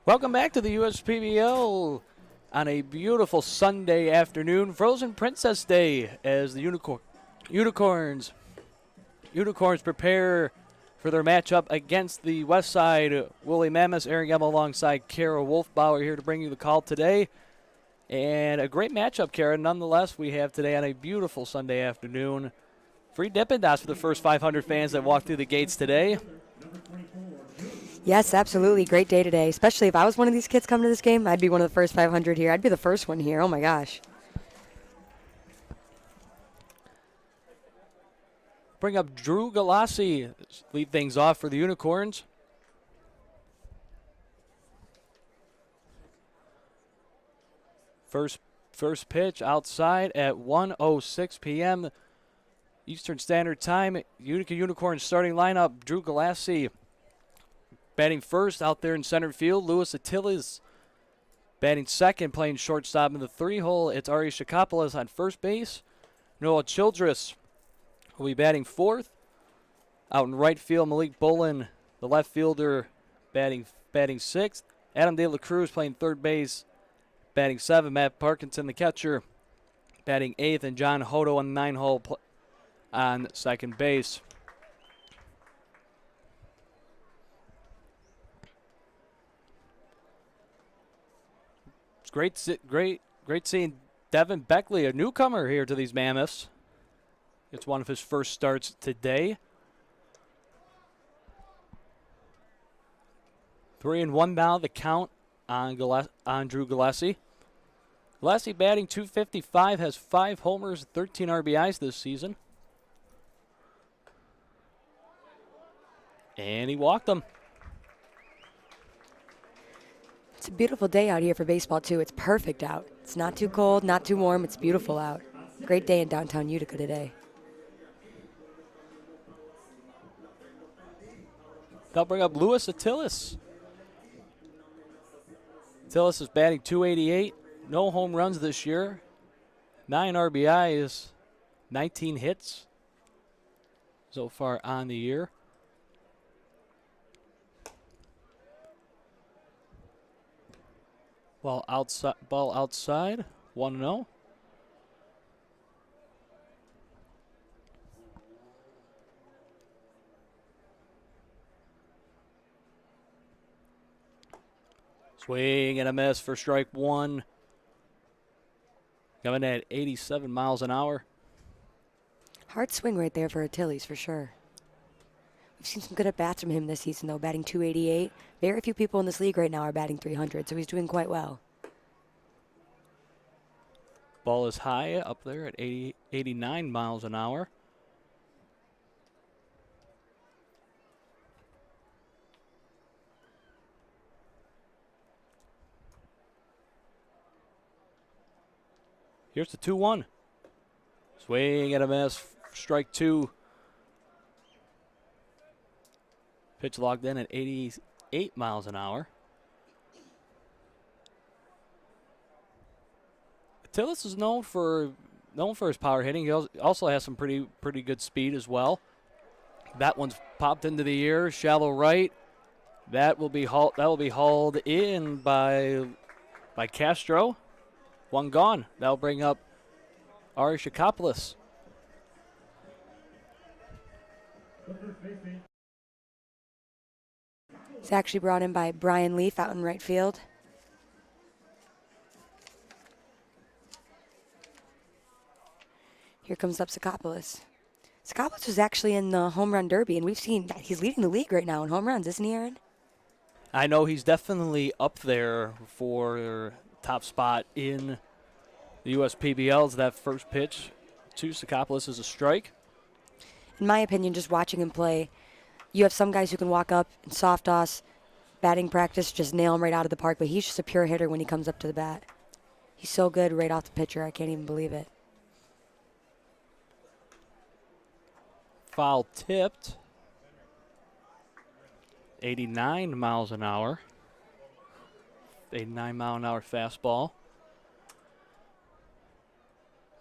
Welcome back to the USPBL on a beautiful Sunday afternoon, Frozen Princess Day, as the Unicorns prepare for their matchup against the Westside Woolly Mammoths. Aaron Gemmel alongside Kara Wolfbauer here to bring you the call today. And a great matchup, Kara, nonetheless, we have today on a beautiful Sunday afternoon. Free Dippin' Dots for the first 500 fans that walk through the gates today. Yes, absolutely. Great day today. Especially if I was one of these kids coming to this game, I'd be one of the first 500 here. I'd be the first one here. Oh, my gosh. Bring up Drew Galassi, lead things off for the Unicorns. First pitch outside at 1:06 p.m. Eastern Standard Time. Utica Unicorns starting lineup, Drew Galassi batting first out there in center field. Louis Attilas batting second, playing shortstop in the 3-hole. It's Ari Shakopoulos on first base. Noah Childress will be batting fourth. Out in right field, Malik Bolin, the left fielder, batting sixth. Adam De La Cruz playing third base, batting seventh. Matt Parkinson, the catcher, batting eighth. And John Hodo on the 9-hole on second base. It's great seeing Devin Beckley, a newcomer here to these Mammoths. It's one of his first starts today. 3-1 now, the count on Drew Galassi. Galassi batting .255, has 5 homers, 13 RBIs this season. And he walked them. It's a beautiful day out here for baseball, too. It's perfect out. It's not too cold, not too warm. It's beautiful out. Great day in downtown Utica today. They'll bring up Louis Attilas. Attilas is batting .288. No home runs this year. 9 RBIs, 19 hits so far on the year. Ball outside, 1-0. Swing and a miss for strike one. Coming at 87 miles an hour. Hard swing right there for Attilas, for sure. We've seen some good at-bats from him this season, though, batting .288. Very few people in this league right now are batting .300, so he's doing quite well. Ball is high up there at 89 miles an hour. Here's the 2-1. Swing and a miss. Strike two. Pitch logged in at 88 miles an hour. Attilas is known for his power hitting. He also has some pretty good speed as well. That one's popped into the air, shallow right. That will be hauled in by Castro. One gone. That'll bring up Ari Shakopoulos. It's actually brought in by Brian Leaf out in right field. Here comes up Sakopoulos. Sakopoulos was actually in the home run derby, and we've seen that he's leading the league right now in home runs, isn't he, Aaron? I know he's definitely up there for top spot in the USPBLs. That first pitch to Sakopoulos is a strike. In my opinion, just watching him play, you have some guys who can walk up and soft toss, batting practice, just nail him right out of the park, but he's just a pure hitter when he comes up to the bat. He's so good right off the pitcher, I can't even believe it. Foul tipped. 89 miles an hour. 89 mile an hour fastball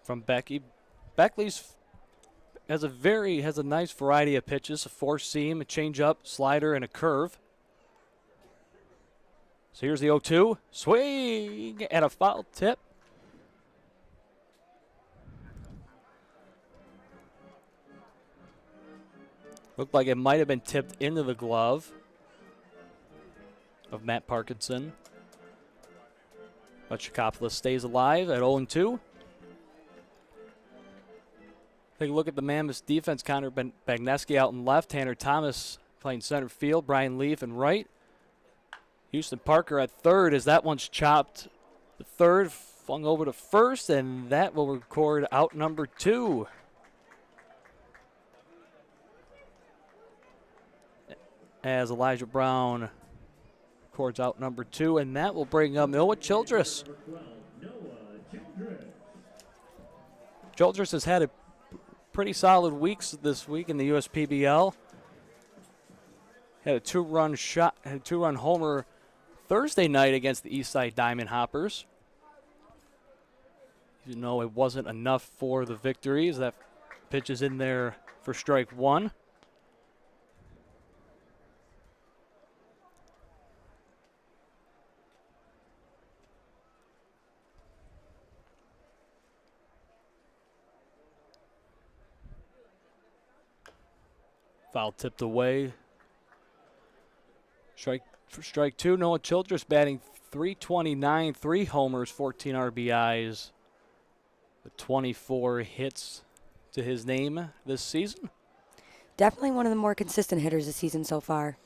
from Becky. Beckley's has a nice variety of pitches: a four seam, a changeup, slider, and a curve. So here's the 0-2. Swing and a foul tip. Looked like it might have been tipped into the glove of Matt Parkinson. But Chikopoulos stays alive at 0-2. Take a look at the Mammoths defense. Connor Bagneski out in left. Tanner Thomas playing center field. Brian Leaf in right. Houston Parker at third as that one's chopped. The third flung over to first, and that will record out number 2. As Elijah Brown records out number 2, and that will bring up Noah Childress. Childress has had a pretty solid weeks this week in the USPBL. Had a 2-run homer Thursday night against the Eastside Diamond Hoppers. Even though it wasn't enough for the victory, as that pitch is in there for strike 1. Foul tipped away. Strike 2. Noah Childress batting .329, 3 homers, 14 RBIs, with 24 hits to his name this season. Definitely one of the more consistent hitters this season so far.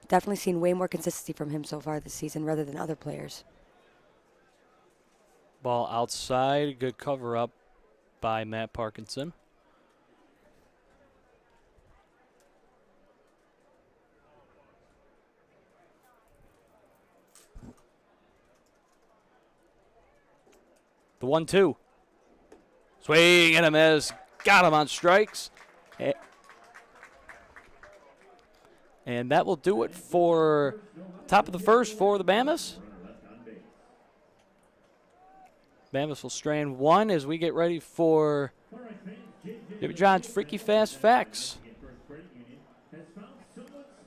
Definitely seen way more consistency from him so far this season rather than other players. Ball outside. Good cover up by Matt Parkinson. The 1-2. Swing and a miss. Got him on strikes. And that will do it for top of the first for the Mammoths. Mammoths will strand 1 as we get ready for Jimmy John's Freaky Fast Facts.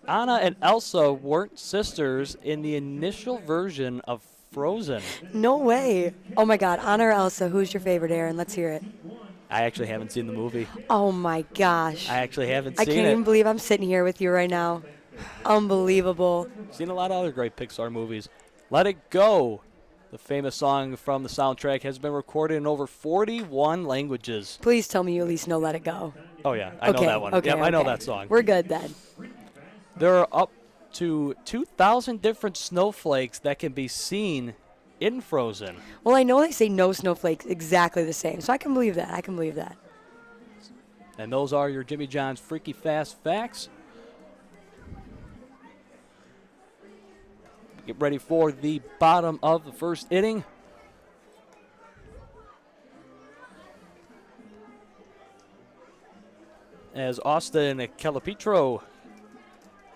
Anna and Elsa weren't sisters in the initial version of Frozen. No way. Oh, my God. Anna or Elsa, who's your favorite, Aaron? Let's hear it. I actually haven't seen the movie. Oh, my gosh. I actually haven't seen it. I can't even believe I'm sitting here with you right now. Unbelievable. Seen a lot of other great Pixar movies. Let It Go, the famous song from the soundtrack, has been recorded in over 41 languages. Please tell me you at least know Let It Go. Oh, yeah. I know that one. Okay, I know that song. We're good then. There are up to 2,000 different snowflakes that can be seen in Frozen. Well, I know they say no snowflakes exactly the same, so I can believe that. I can believe that. And those are your Jimmy John's Freaky Fast Facts. Get ready for the bottom of the first inning. As Austin Calipetro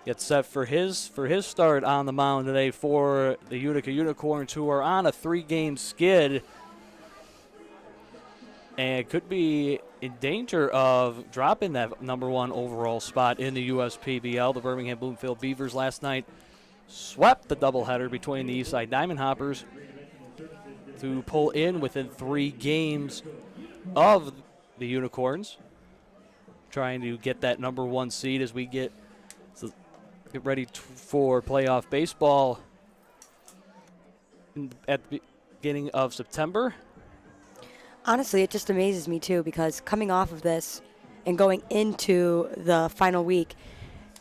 gets set for his start on the mound today for the Utica Unicorns, who are on a 3-game skid and could be in danger of dropping that number 1 overall spot in the USPBL. The Birmingham Bloomfield Beavers last night swept the doubleheader between the Eastside Diamond Hoppers to pull in within 3 games of the Unicorns, trying to get that number 1 seed as we get ready for playoff baseball at the beginning of September. Honestly, it just amazes me, too, because coming off of this and going into the final week,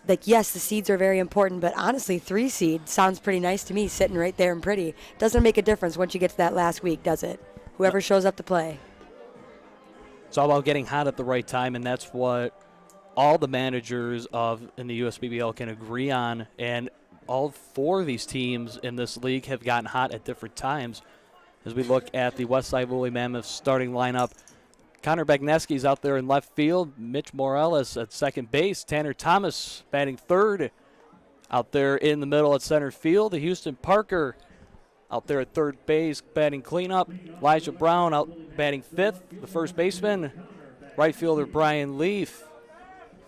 like, yes, the seeds are very important, but honestly, 3 seed sounds pretty nice to me, sitting right there and pretty. Doesn't make a difference once you get to that last week, does it? Whoever shows up to play. It's all about getting hot at the right time, and that's what all the managers in the USPBL can agree on, and all 4 of these teams in this league have gotten hot at different times. As we look at the Westside Woolly Mammoths starting lineup, Connor Bagneski's out there in left field, Mitch Morales at second base, Tanner Thomas batting third. Out there in the middle at center field, the Houston Parker out there at third base batting cleanup, Elijah Brown out batting fifth, the first baseman, right fielder Brian Leaf.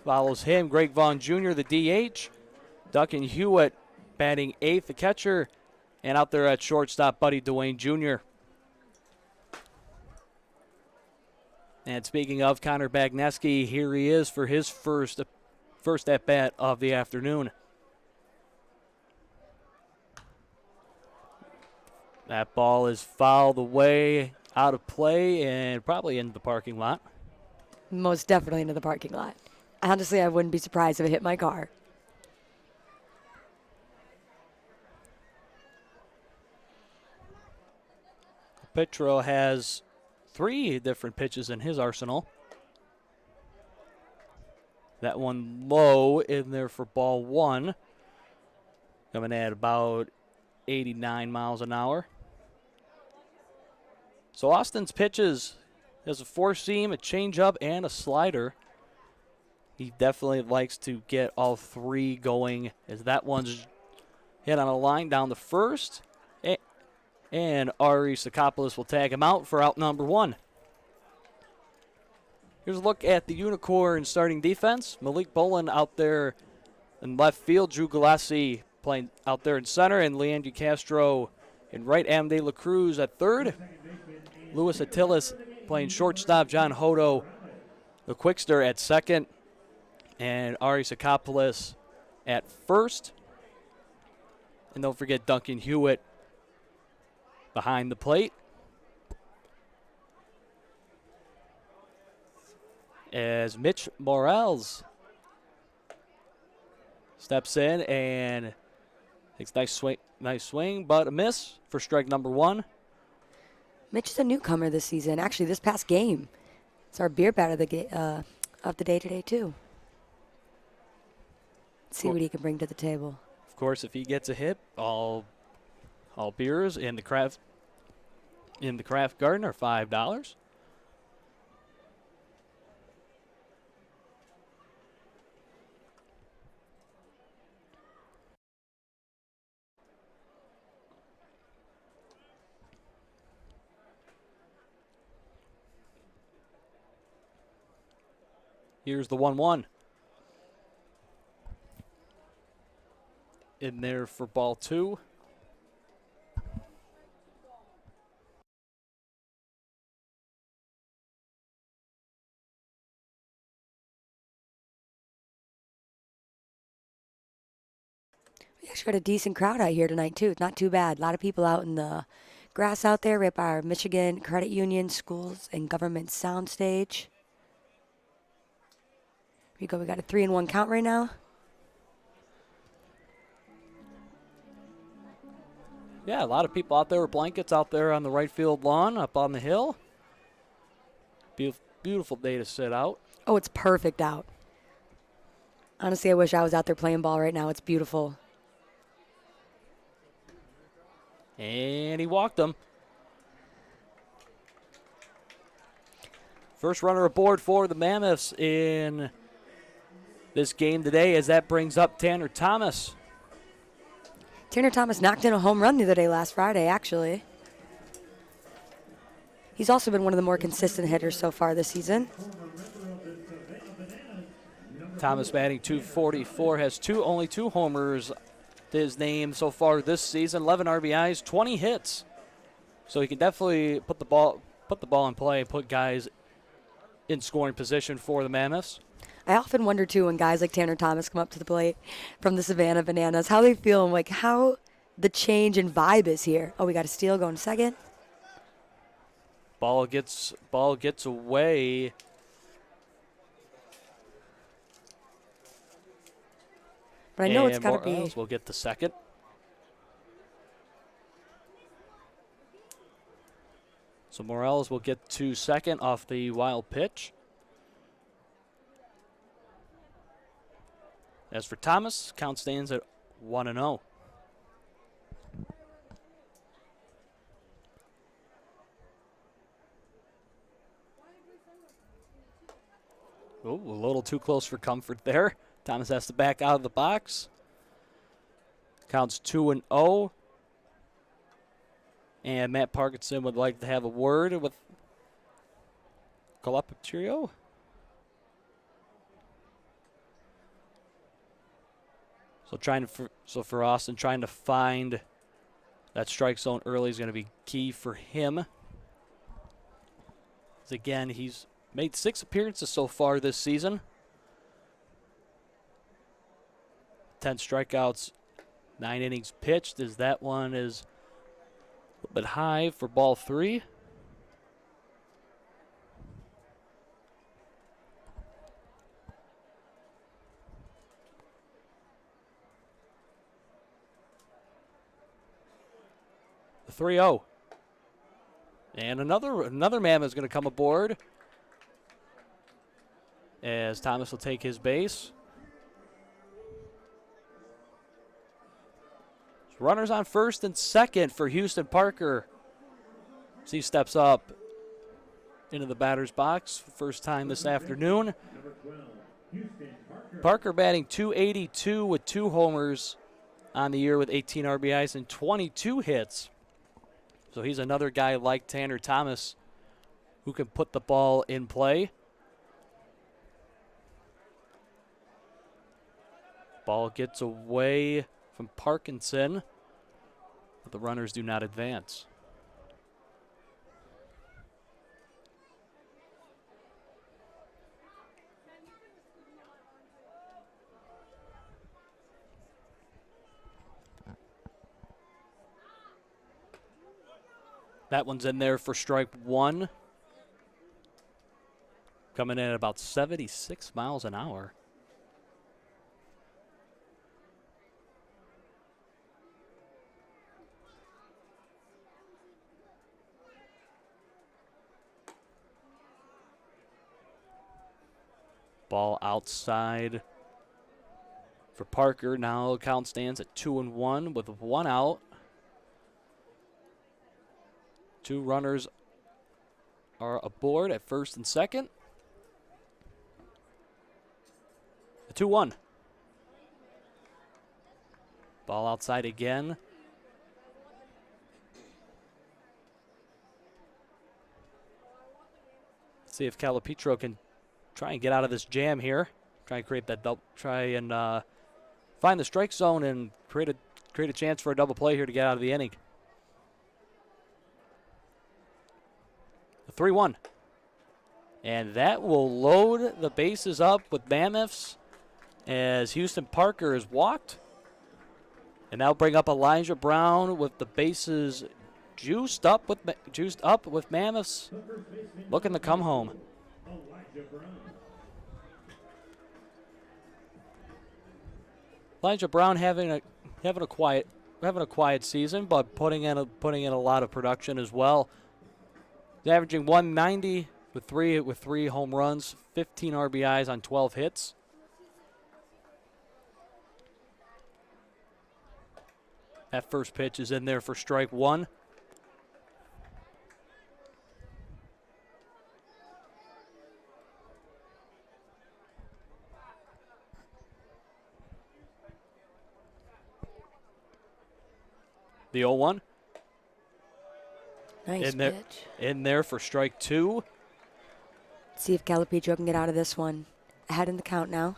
Follows him, Greg Vaughn Jr., the DH. Duncan Hewitt batting eighth, the catcher. And out there at shortstop, Buddy Dwayne Jr. And speaking of Connor Bagneski, here he is for his first at-bat of the afternoon. That ball is fouled away, out of play, and probably into the parking lot. Most definitely into the parking lot. Honestly, I wouldn't be surprised if it hit my car. Petro has 3 different pitches in his arsenal. That one low in there for ball 1. Coming at about 89 miles an hour. So Austin's pitches has a 4-seam, a changeup, and a slider. He definitely likes to get all 3 going, as that one's hit on a line down the first. And Ari Sakopoulos will tag him out for out number 1. Here's a look at the Unicorn starting defense. Malik Bolin out there in left field. Drew Galassi playing out there in center. And Leandro Castro in right. Adam De La Cruz at third. Luis Attilas playing shortstop. John Hodo, the quickster, at second. And Ari Sakopoulos at first. And don't forget Duncan Hewitt behind the plate. As Mitch Morales steps in and takes nice swing, but a miss for strike number 1. Mitch is a newcomer this season. Actually, this past game, it's our beer bat of the day today too. Let's see what he can bring to the table. Of course, if he gets a hit, all beers in the craft garden are $5. Here's the 1-1. In there for ball 2. We actually got a decent crowd out here tonight, too. It's not too bad. A lot of people out in the grass out there right by our Michigan Credit Union Schools and Government Soundstage. Here we go. We got a 3-1 count right now. Yeah, a lot of people out there with blankets out there on the right field lawn up on the hill. Beautiful day to sit out. Oh, it's perfect out. Honestly, I wish I was out there playing ball right now. It's beautiful. And he walked him. First runner aboard for the Mammoths in this game today, as that brings up Tanner Thomas. Tanner Thomas knocked in a home run the other day last Friday, actually. He's also been one of the more consistent hitters so far this season. Thomas batting .244, has only 2 homers to his name so far this season, 11 RBIs, 20 hits. So he can definitely put the ball in play, put guys in scoring position for the Mammoths. I often wonder, too, when guys like Tanner Thomas come up to the plate from the Savannah Bananas, how they feel and like how the change in vibe is here. Oh, we got a steal going second. Ball gets away. But I know it's got to be. Morales will get the second. So Morales will get to second off the wild pitch. As for Thomas, count stands at 1-0. Oh, a little too close for comfort there. Thomas has to back out of the box. Counts 2-0. And Matt Parkinson would like to have a word with Galapatrio. So for Austin, trying to find That strike zone early is going to be key for him. Again, he's made 6 appearances so far this season. 10 strikeouts, 9 innings pitched, as that one is a little bit high for ball 3. The 3-0. And another Mammoth is going to come aboard as Thomas will take his base. Runners on first and second for Houston Parker. As he steps up into the batter's box for the first time this afternoon. Parker batting .282 with 2 homers on the year with 18 RBIs and 22 hits. So he's another guy like Tanner Thomas who can put the ball in play. Ball gets away from Parkinson, but the runners do not advance. That one's in there for strike 1. Coming in at about 76 miles an hour. Ball outside for Parker. Now count stands at 2-1 with 1 out. 2 runners are aboard at first and second. The 2-1. Ball outside again. Let's see if Calipetro can try and get out of this jam here. Try and create that double. Try and find the strike zone and create a chance for a double play here to get out of the inning. The 3-1. And that will load the bases up with Mammoths as Houston Parker is walked. And that'll bring up Elijah Brown with the bases juiced up with Mammoths looking to come home. Elijah Brown having a quiet season, but putting in a lot of production as well. He's averaging 190 with three home runs, 15 RBIs on 12 hits. That first pitch is in there for strike 1. The 0-1. Nice pitch. In there for strike 2. Let's see if Calipetro can get out of this one. Ahead in the count now.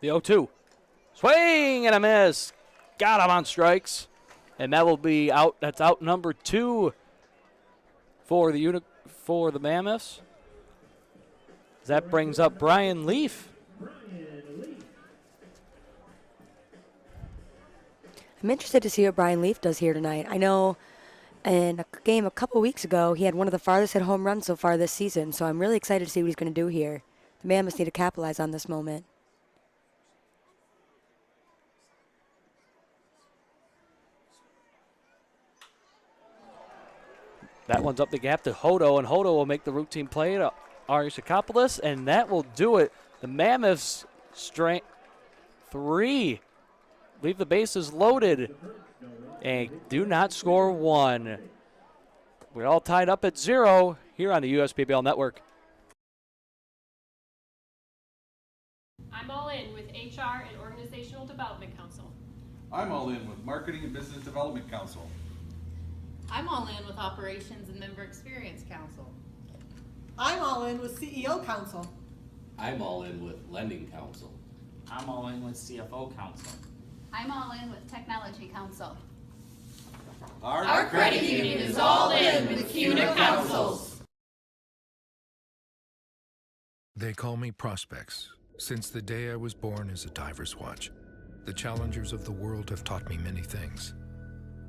The 0-2. Swing and a miss. Got him on strikes. And that will be out. That's out number 2 for the Mammoths. That brings up Brian Leaf. I'm interested to see what Brian Leaf does here tonight. I know in a game a couple weeks ago, he had one of the farthest hit home runs so far this season, so I'm really excited to see what he's going to do here. The Mammoths need to capitalize on this moment. That one's up the gap to Hodo, and Hodo will make the routine play to Ariasakopoulos, and that will do it. The Mammoths strike 3. Leave the bases loaded and do not score 1. We're all tied up at 0 here on the USPBL Network. I'm all in with HR and Organizational Development Council. I'm all in with Marketing and Business Development Council. I'm all in with Operations and Member Experience Council. I'm all in with CEO Council. I'm all in with Lending Council. I'm all in with CFO Council. I'm all in with Technology Council. Our credit union is all in with CUNA councils. They call me Prospects. Since the day I was born as a diver's watch, the challengers of the world have taught me many things.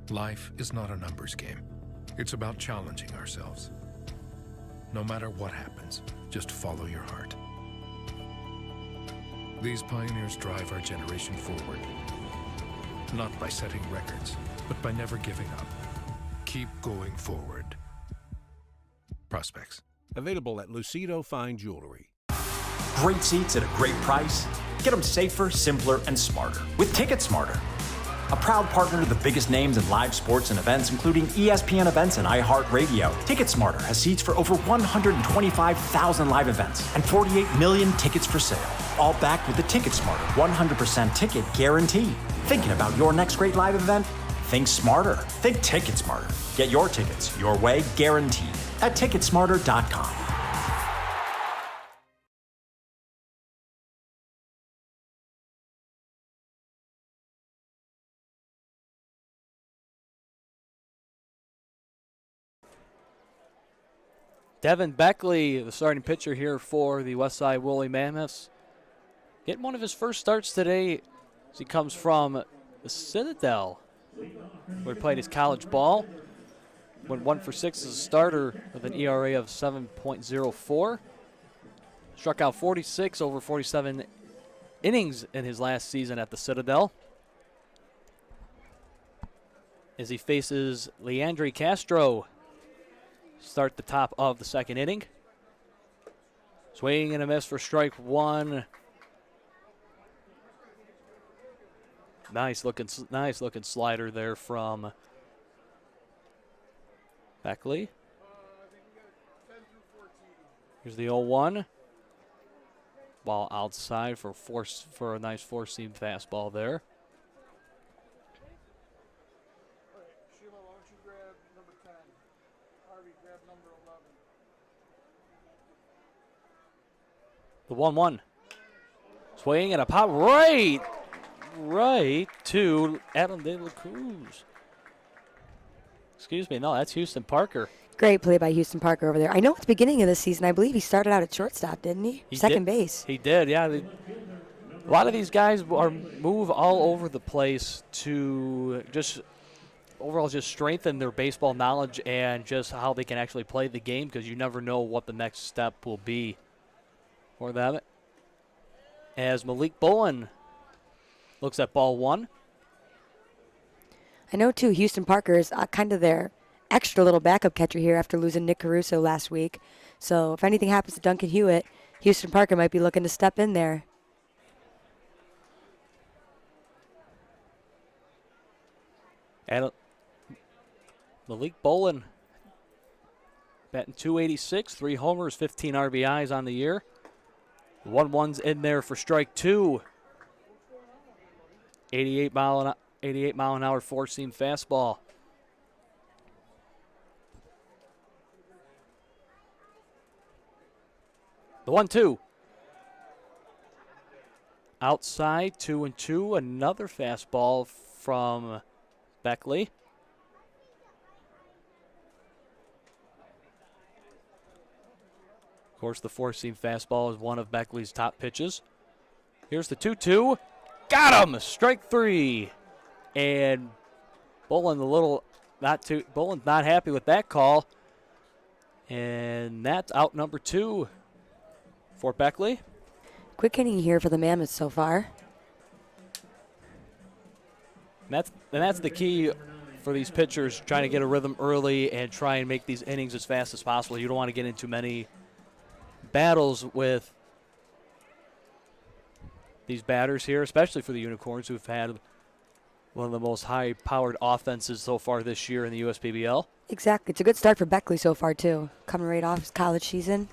Life is not a numbers game. It's about challenging ourselves. No matter what happens, just follow your heart. These pioneers drive our generation forward, not by setting records, but by never giving up. Keep going forward. Prospects. Available at Lucido Fine Jewelry. Great seats at a great price. Get them safer, simpler, and smarter with Ticket Smarter. A proud partner to the biggest names in live sports and events, including ESPN events and iHeartRadio. Ticket Smarter has seats for over 125,000 live events and 48 million tickets for sale. All backed with the Ticket Smarter 100% ticket guarantee. Thinking about your next great live event? Think smarter. Think Ticket Smarter. Get your tickets your way, guaranteed at Ticketsmarter.com. Devin Beckley, the starting pitcher here for the Westside Woolly Mammoths, getting one of his first starts today as he comes from the Citadel, where he played his college ball. Went 1 for 6 as a starter with an ERA of 7.04. Struck out 46 over 47 innings in his last season at the Citadel. As he faces Leandre Castro, start the top of the second inning. Swing and a miss for strike one. Nice looking slider there from Beckley. Here's the 0-1. Ball outside for a nice four-seam fastball there. The 1-1. Swing and a pop right to Adam De La Cruz. Excuse me, no, that's Houston Parker. Great play by Houston Parker over there. I know at the beginning of the season, I believe he started out at shortstop, didn't he? Second base. He did, yeah. A lot of these guys move all over the place to just overall just strengthen their baseball knowledge and just how they can actually play the game, because you never know what the next step will be for them. As Malik Bowen looks at ball one. I know, too, Houston Parker is kind of their extra little backup catcher here after losing Nick Caruso last week. So if anything happens to Duncan Hewitt, Houston Parker might be looking to step in there. And Malik Bowen batting .286, 3 homers, 15 RBIs on the year. 1-1's in there for strike two. 88 mile an hour four-seam fastball. The 1-2. Outside, 2-2. Another fastball from Beckley. Of course, the four-seam fastball is one of Beckley's top pitches. Here's the 2-2. Got him! Strike three. And Bowen's not happy with that call. And that's out number 2 for Beckley. Quick inning here for the Mammoths so far. And that's the key for these pitchers, trying to get a rhythm early and try and make these innings as fast as possible. You don't want to get into many battles with these batters here, especially for the Unicorns, who've had one of the most high-powered offenses so far this year in the USPBL. Exactly. It's a good start for Beckley so far, too, coming right off his college season.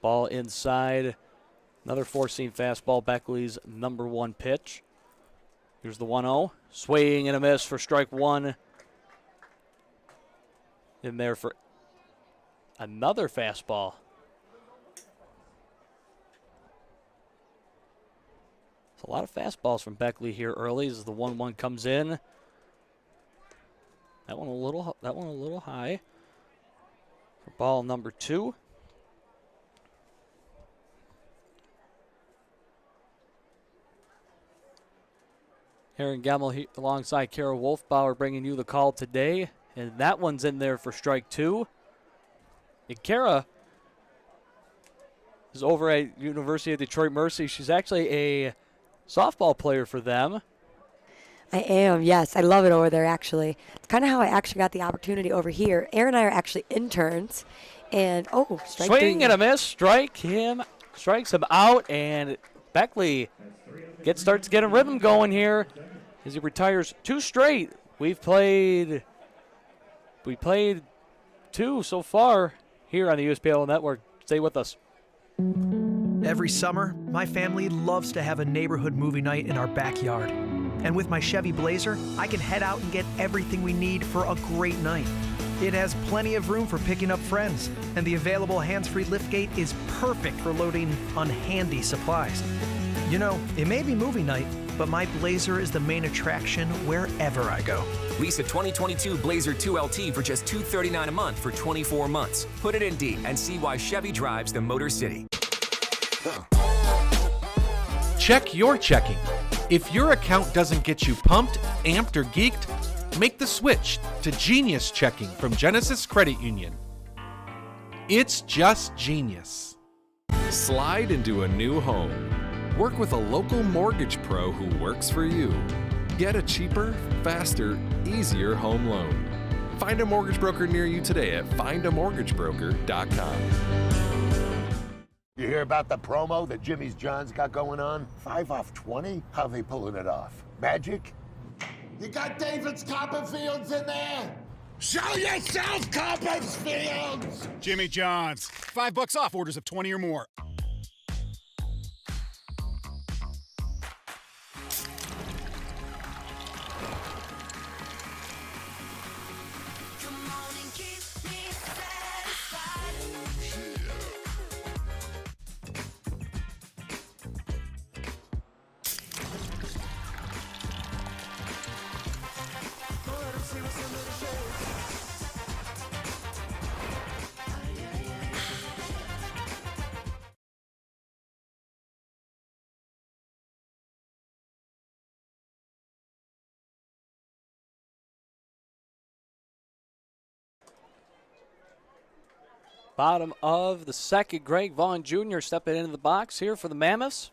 Ball inside. Another four-seam fastball, Beckley's number 1 pitch. Here's the 1-0. Swing and a miss for strike one. In there for another fastball. A lot of fastballs from Beckley here early as the 1-1 comes in. That one a little high. For ball number 2. Aaron Gemmel alongside Kara Wolfbauer bringing you the call today. And that one's in there for strike 2. And Kara is over at University of Detroit Mercy. She's actually a softball player for them. I am, yes. I love it over there, actually. It's kind of how I actually got the opportunity over here. Aaron and I are actually interns. And, strike Swing 3. and a miss. Strikes him out, and Beckley starts getting rhythm going here as he retires 2 straight. We played 2 so far here on the USPL Network. Stay with us. Every summer, my family loves to have a neighborhood movie night in our backyard. And with my Chevy Blazer, I can head out and get everything we need for a great night. It has plenty of room for picking up friends, and the available hands-free liftgate is perfect for loading unhandy supplies. You know, it may be movie night, but my Blazer is the main attraction wherever I go. Lease a 2022 Blazer 2LT for just $239 a month for 24 months. Put it in D and see why Chevy drives the Motor City. Check your checking. If your account doesn't get you pumped, amped, or geeked, make the switch to Genius Checking from Genesis Credit Union. It's just genius. Slide into a new home. Work with a local mortgage pro who works for you. Get a cheaper, faster, easier home loan. Find a mortgage broker near you today at findamortgagebroker.com. You hear about the promo that Jimmy's John's got going on? 5 off 20? How they pulling it off? Magic? You got David's Copperfields in there? Show yourself, Copperfields! Jimmy John's. $5 off orders of 20 or more. Bottom of the second, Greg Vaughn Jr. stepping into the box here for the Mammoths.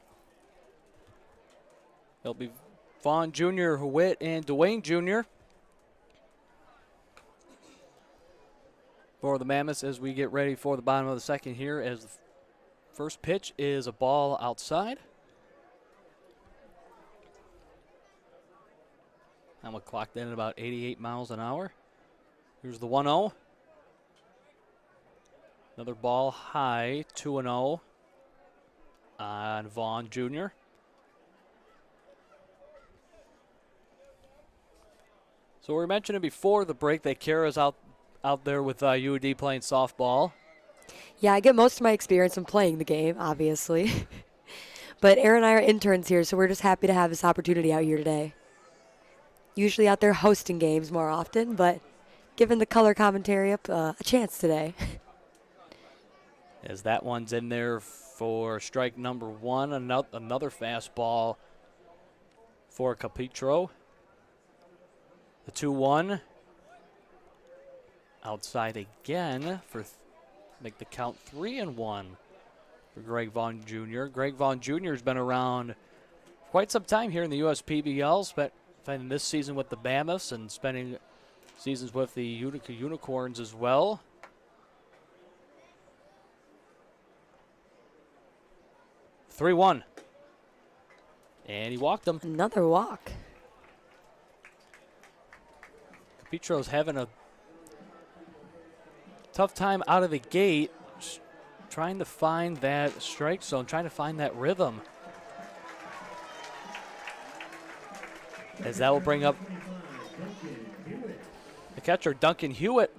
It'll be Vaughn Jr., Hewitt, and Dwayne Jr. for the Mammoths as we get ready for the bottom of the second here, as the first pitch is a ball outside. I'm clocked in at about 88 miles an hour. Here's the 1-0. Another ball high, 2-0 on Vaughn Jr. So we were mentioning before the break that Kara's out there with UD playing softball. Yeah, I get most of my experience from playing the game, obviously. But Aaron and I are interns here, so we're just happy to have this opportunity out here today. Usually out there hosting games more often, but giving the color commentary up a chance today. As that one's in there for strike number 1. Another fastball for Capitro. The 2-1. Outside again for make the count 3-1 for Greg Vaughn Jr. Greg Vaughn Jr. has been around quite some time here in the USPBL, spending this season with the Mammoths and spending seasons with the Utica Unicorns as well. (3-1), and he walked him. Another walk. Capitro's having a tough time out of the gate, trying to find that strike zone, trying to find that rhythm. as that will bring up the catcher, Duncan Hewitt.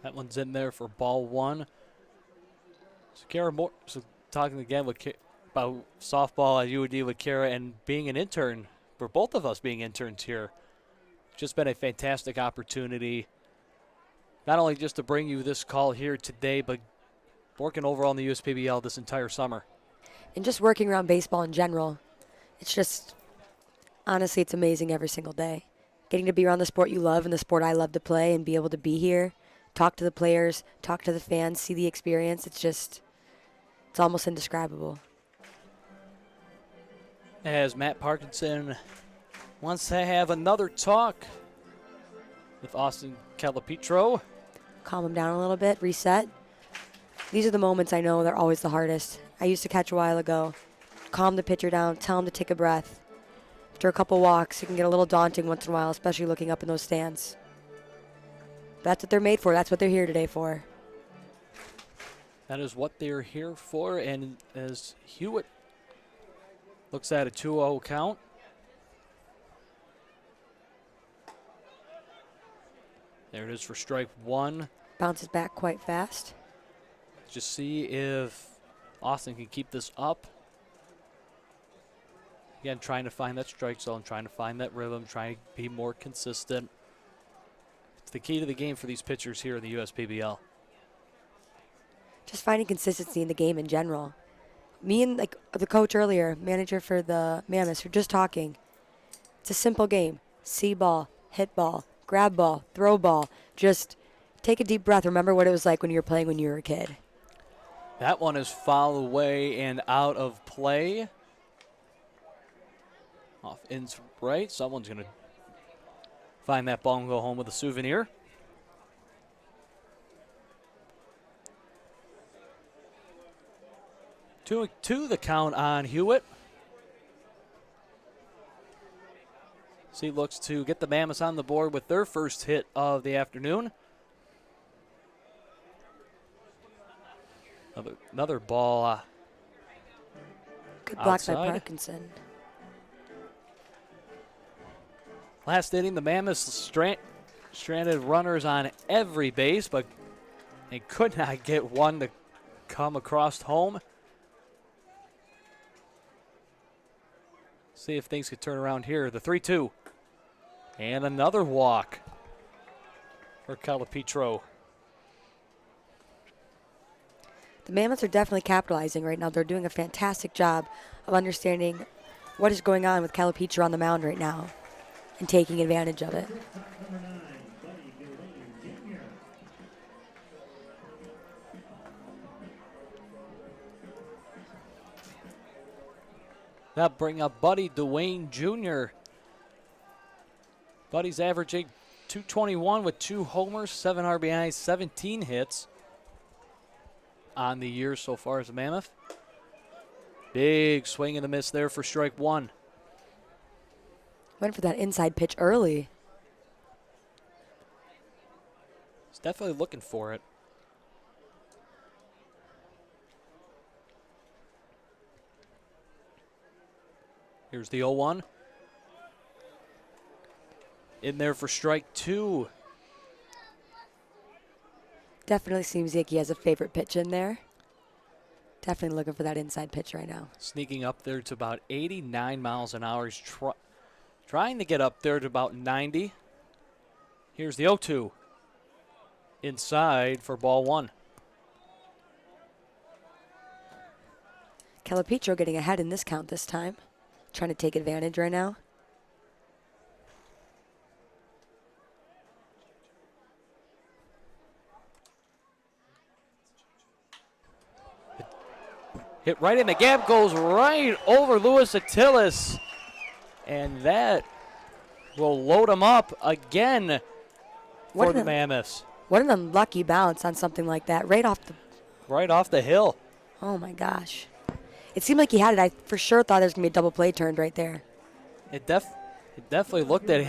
That one's in there for ball one. So Kara Moore, so talking again with about softball at UAD with Kara and being an intern, for both of us being interns here. Just been a fantastic opportunity. Not only just to bring you this call here today, but working overall in the USPBL this entire summer. And just working around baseball in general. It's just, honestly, it's amazing every single day. Getting to be around the sport you love and the sport I love to play and be able to be here, talk to the players, talk to the fans, see the experience. It's almost indescribable. As Matt Parkinson wants to have another talk with Austin Calipetro. Calm him down a little bit, reset. These are the moments I know they're always the hardest. I used to catch a while ago. Calm the pitcher down, tell him to take a breath. After a couple walks, it can get a little daunting once in a while, especially looking up in those stands. That's what they're made for. That's what they're here today for. That is what they're here for. And as Hewitt looks at a 2-0 count. There it is for strike one. Bounces back quite fast. Just see if Austin can keep this up. Again, trying to find that strike zone, trying to find that rhythm, trying to be more consistent. It's the key to the game for these pitchers here in the USPBL. Just finding consistency in the game in general. Me and the coach earlier, manager for the Mammoths, were just talking. It's a simple game. See ball, hit ball, grab ball, throw ball. Just take a deep breath. Remember what it was like when you were playing when you were a kid. That one is fouled away and out of play. Off ends right. Someone's going to find that ball and go home with a souvenir. Two the count on Hewitt. So he looks to get the Mammoths on the board with their first hit of the afternoon. Another ball. Good block outside by Parkinson. Last inning, the Mammoths stranded runners on every base, but they could not get one to come across home. See if things could turn around here. The 3-2. And another walk for Calipetro. The Mammoths are definitely capitalizing right now. They're doing a fantastic job of understanding what is going on with Calipetro on the mound right now and taking advantage of it. Now bring up Buddy Dwayne Jr. Buddy's averaging .221 with 2 homers, 7 RBIs, 17 hits on the year so far as a Mammoth. Big swing and a miss there for strike one. Went for that inside pitch early. He's definitely looking for it. Here's the 0-1. In there for strike two. Definitely seems like he has a favorite pitch in there. Definitely looking for that inside pitch right now. Sneaking up there to about 89 miles an hour. He's trying to get up there to about 90. Here's the 0-2. Inside for ball one. Calipetro getting ahead in this count this time. Trying to take advantage right now. Hit right in the gap, goes right over Luis Attilis. And that will load him up again for the Mammoths. What an unlucky bounce on something like that. Right off the hill. Oh my gosh. it seemed like he had it. I for sure thought there was going to be a double play turned right there. It definitely looked at it.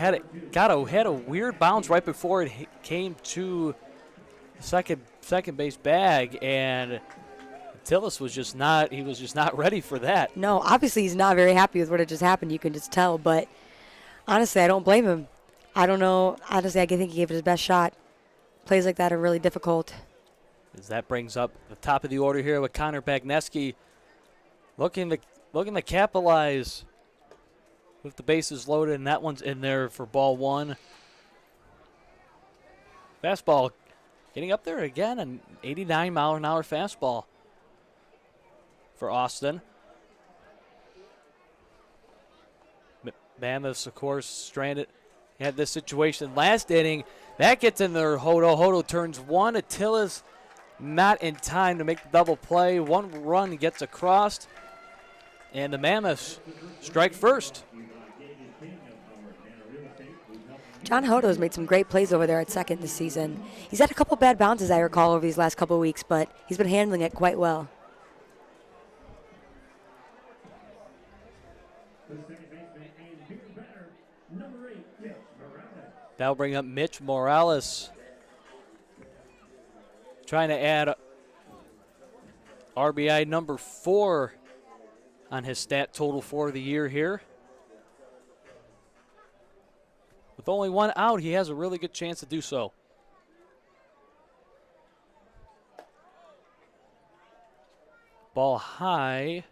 Had a weird bounce right before it came to second base bag, and Tillis was just not ready for that. No, obviously he's not very happy with what had just happened. You can just tell. But honestly, I don't blame him. I don't know. Honestly, I think he gave it his best shot. Plays like that are really difficult. As that brings up the top of the order here with Connor Bagneski looking to capitalize with the bases loaded, and that one's in there for ball one. Fastball getting up there again, an 89-mile-an-hour fastball for Austin. Mammoths, of course, stranded. Had this situation last inning. That gets in there. Hodo turns one. Attila's not in time to make the double play. One run gets across, and the Mammoths strike first. John Hodo's made some great plays over there at second this season. He's had a couple bad bounces, I recall, over these last couple of weeks, but he's been handling it quite well. That'll bring up Mitch Morales, trying to add RBI number 4 on his stat total for the year here. With only one out, he has a really good chance to do so. Ball high,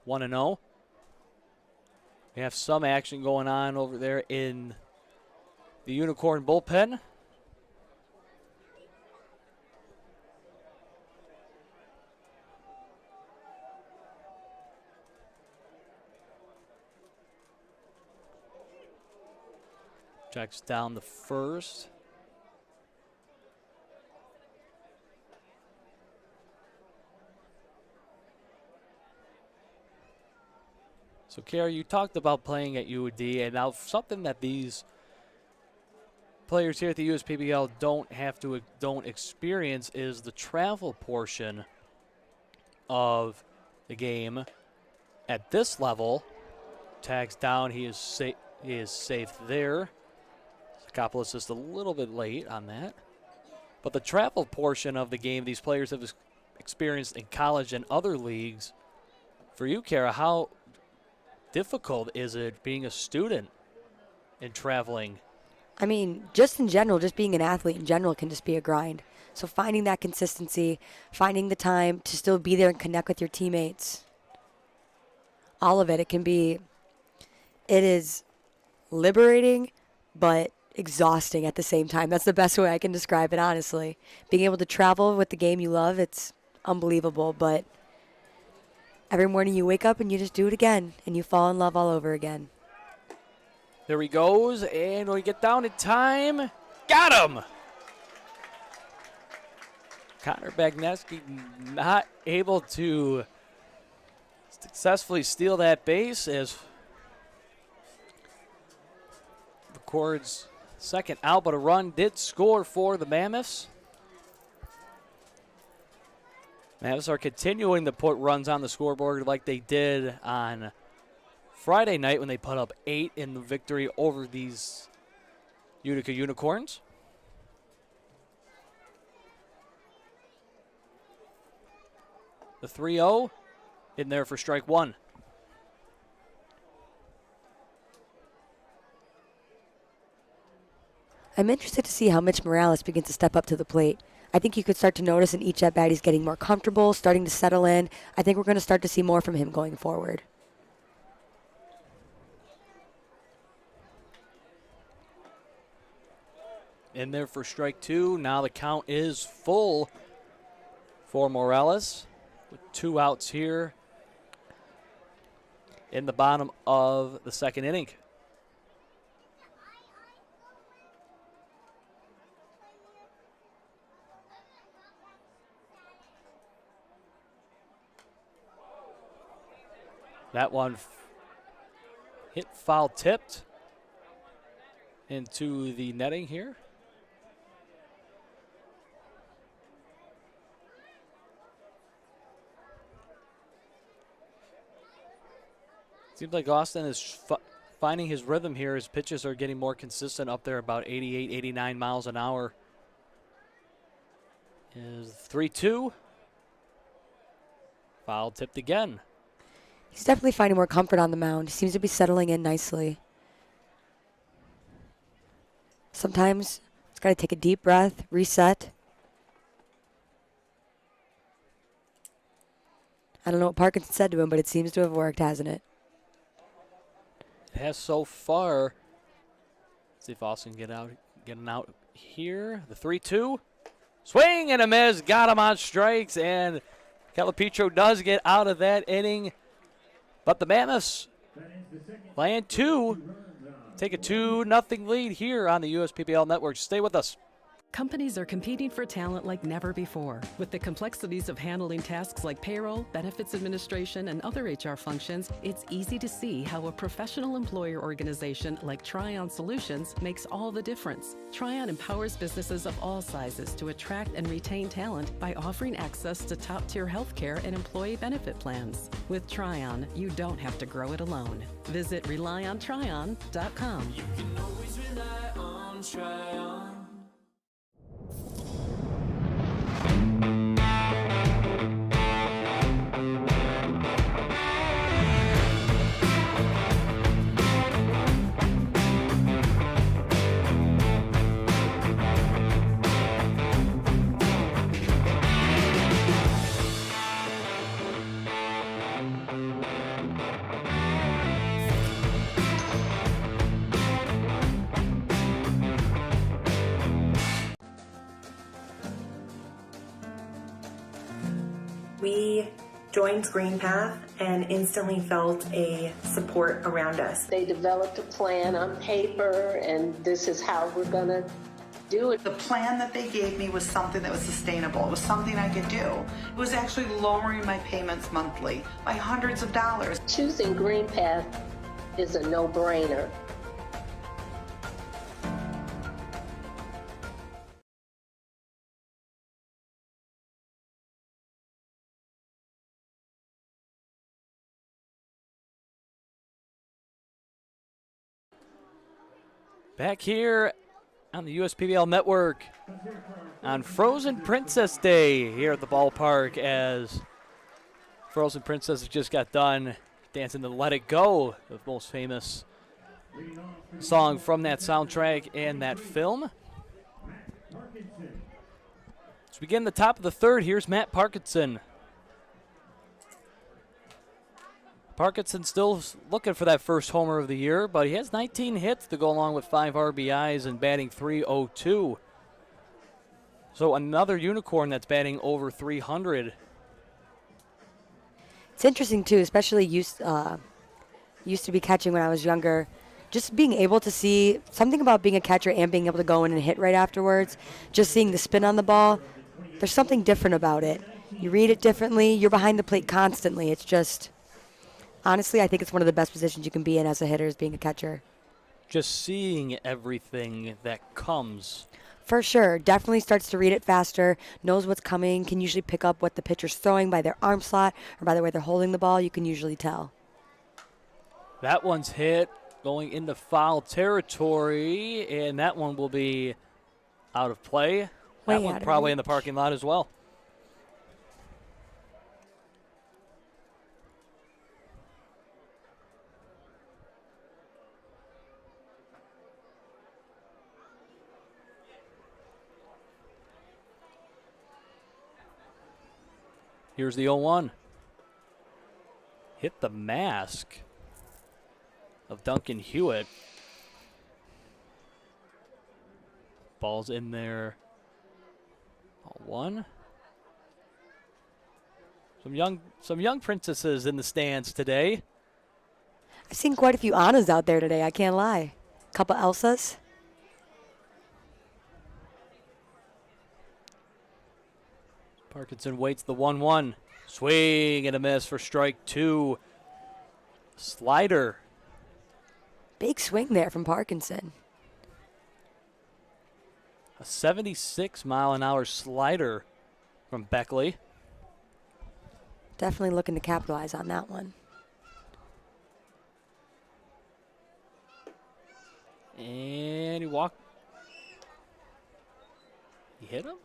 1-0. We have some action going on over there in the Unicorn bullpen. Checks down the first. So, Kara, you talked about playing at UD, and now something that these players here at the USPBL don't experience is the travel portion of the game. At this level, tags down. He is safe there. Sakopoulos just a little bit late on that. But the travel portion of the game these players have experienced in college and other leagues. For you, Kara, how difficult is it being a student and traveling? I mean, just in general, just being an athlete in general can just be a grind. So finding that consistency, finding the time to still be there and connect with your teammates, all of it, it is liberating, but exhausting at the same time. That's the best way I can describe it, honestly. Being able to travel with the game you love, it's unbelievable, but every morning you wake up and you just do it again, and you fall in love all over again. There he goes, and we get down in time. Got him! Connor Bagneski not able to successfully steal that base as records second out, but a run did score for the Mammoths. Mammoths are continuing to put runs on the scoreboard like they did on Friday night when they put up 8 in the victory over these Utica Unicorns. The 3-0 in there for strike one. I'm interested to see how Mitch Morales begins to step up to the plate. I think you could start to notice in each at-bat he's getting more comfortable, starting to settle in. I think we're going to start to see more from him going forward. In there for strike two. Now the count is full for Morales with 2 outs here in the bottom of the second inning. That one hit foul tipped into the netting here. Seems like Austin is finding his rhythm here. His pitches are getting more consistent up there, about 88, 89 miles an hour. Is 3-2. Foul tipped again. He's definitely finding more comfort on the mound. He seems to be settling in nicely. Sometimes it's got to take a deep breath, reset. I don't know what Parkinson said to him, but it seems to have worked, hasn't it? It has so far. Let's see if Austin can get him out here. The 3-2. Swing and a miss. Got him on strikes, and Calipetro does get out of that inning. But the Mammoths, land 2, take a 2-0 lead here on the USPBL Network. Stay with us. Companies are competing for talent like never before. With the complexities of handling tasks like payroll, benefits administration, and other HR functions, it's easy to see how a professional employer organization like Tryon Solutions makes all the difference. Tryon empowers businesses of all sizes to attract and retain talent by offering access to top-tier healthcare and employee benefit plans. With Tryon, you don't have to grow it alone. Visit RelyOnTryon.com. You can always rely on Tryon. We joined Green Path and instantly felt a support around us. They developed a plan on paper, and this is how we're going to do it. The plan that they gave me was something that was sustainable. It was something I could do. It was actually lowering my payments monthly by hundreds of dollars. Choosing Green Path is a no-brainer. Back here on the USPBL Network on Frozen Princess Day here at the ballpark, as Frozen Princess just got done dancing to Let It Go, the most famous song from that soundtrack and that film. As we begin the top of the third, here's Matt Parkinson. Parkinson still looking for that first homer of the year, but he has 19 hits to go along with 5 RBIs and batting .302. So another unicorn that's batting over 300. It's interesting, too, especially used to be catching when I was younger. Just being able to see something about being a catcher and being able to go in and hit right afterwards, just seeing the spin on the ball, there's something different about it. You read it differently. You're behind the plate constantly. It's just... Honestly, I think it's one of the best positions you can be in as a hitter, is being a catcher. Just seeing everything that comes. For sure. Definitely starts to read it faster, knows what's coming, can usually pick up what the pitcher's throwing by their arm slot or by the way they're holding the ball. You can usually tell. That one's hit, going into foul territory, and that one will be out of play. That one probably in the parking lot as well. Here's the 0-1. Hit the mask of Duncan Hewitt. Ball's in there. 0-1. Some young princesses in the stands today. I've seen quite a few Annas out there today, I can't lie. A couple Elsas. Parkinson waits the 1-1. Swing and a miss for strike 2. Slider. Big swing there from Parkinson. A 76-mile-an-hour slider from Beckley. Definitely looking to capitalize on that one. And he walked. He hit him?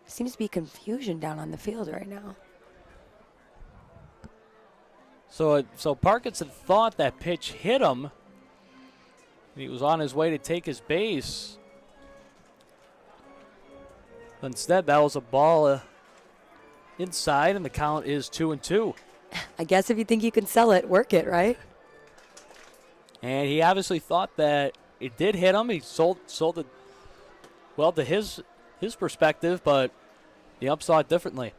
Seems to be confusion down on the field right now. So Parkinson thought that pitch hit him. He was on his way to take his base. Instead, that was a ball inside, and the count is 2-2. I guess if you think you can sell it, work it, right? And he obviously thought that it did hit him. He sold it well to his perspective, but the ump saw it differently.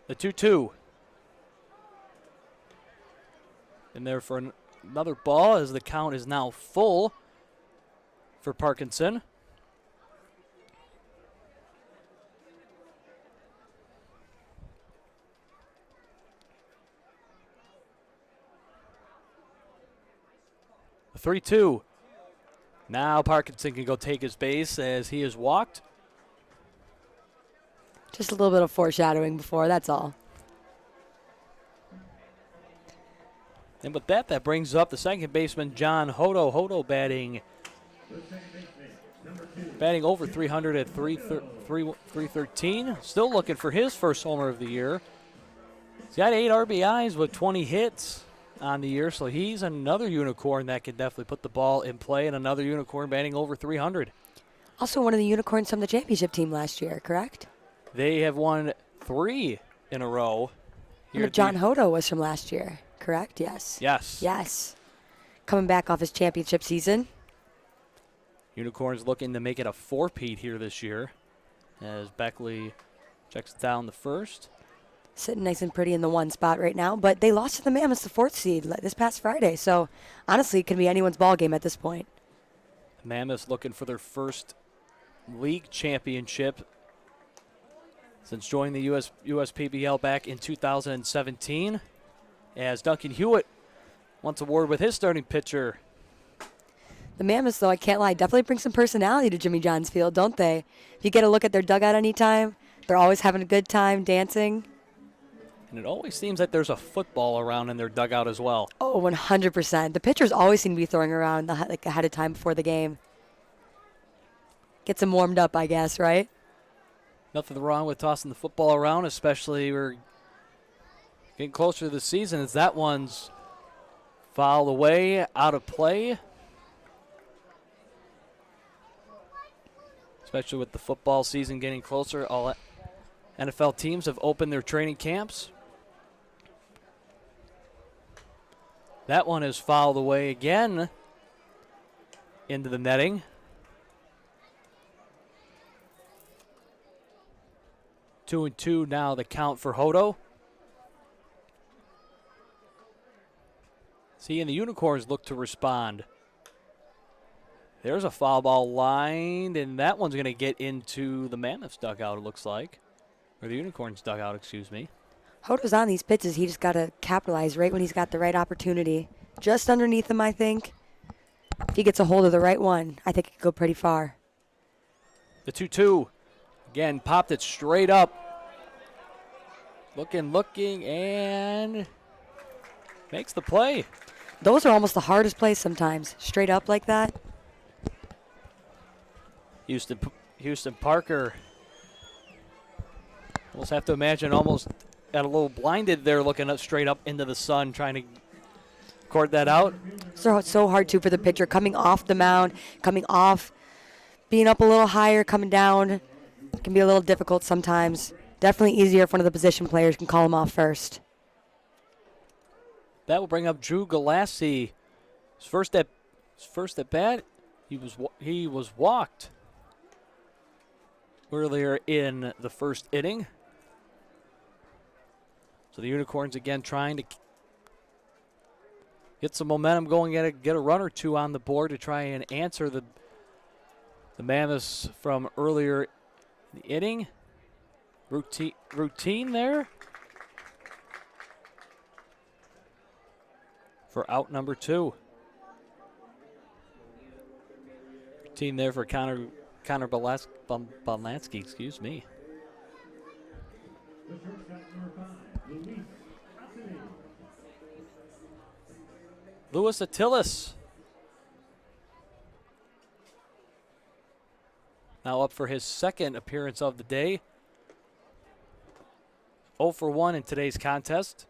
The 2-2. And there for another ball as the count is now full for Parkinson. The 3-2. Now Parkinson can go take his base as he is walked. Just a little bit of foreshadowing before, that's all. And with that brings up the second baseman, John Hodo. Hodo batting over 300 at 313. Still looking for his first homer of the year. He's got 8 RBIs with 20 hits on the year, so he's another unicorn that can definitely put the ball in play, and another unicorn batting over 300. Also one of the unicorns from the championship team last year, correct? They have won 3 in a row. And John Hodo was from last year, correct? Yes. Yes. Yes. Coming back off his championship season. Unicorns looking to make it a 4-peat here this year as Beckley checks down the first. Sitting nice and pretty in the 1 spot right now, but they lost to the Mammoths, the 4th seed, this past Friday. So, honestly, it can be anyone's ball game at this point. The Mammoths looking for their first league championship since joining the USPBL back in 2017. As Duncan Hewitt wants a word with his starting pitcher. The Mammoths, though, I can't lie, definitely bring some personality to Jimmy John's Field, don't they? If you get a look at their dugout anytime, they're always having a good time dancing. And it always seems that there's a football around in their dugout as well. Oh, 100%. The pitchers always seem to be throwing around ahead of time before the game. Gets them warmed up, I guess, right? Nothing wrong with tossing the football around, especially we're getting closer to the season as that one's fouled away, out of play. Especially with the football season getting closer. All NFL teams have opened their training camps. That one is fouled away again into the netting. Two and two now the count for Hodo. See, and the Unicorns look to respond. There's a foul ball lined, and that one's going to get into the Mammoths dugout, it looks like. Or the Unicorns dugout, excuse me. Hodo's on these pitches. He just got to capitalize right when he's got the right opportunity. Just underneath him, I think. If he gets a hold of the right one, I think it could go pretty far. The 2-2. Again, popped it straight up. Looking, and makes the play. Those are almost the hardest plays sometimes. Straight up like that. Houston Parker. Almost have to imagine almost got a little blinded there looking up straight up into the sun trying to record that out. So hard, too, for the pitcher. Coming off the mound, coming off, being up a little higher, coming down. Can be a little difficult sometimes. Definitely easier if one of the position players can call him off first. That will bring up Drew Galassi. His first at bat, he was walked earlier in the first inning. So the Unicorns again trying to get some momentum going, get a run or two on the board to try and answer the Mammoths from earlier in the inning. Routine there for out number 2. Routine there for Connor Balansky, excuse me. Louis Attilis now up for his second appearance of the day. 0 for 1 in today's contest.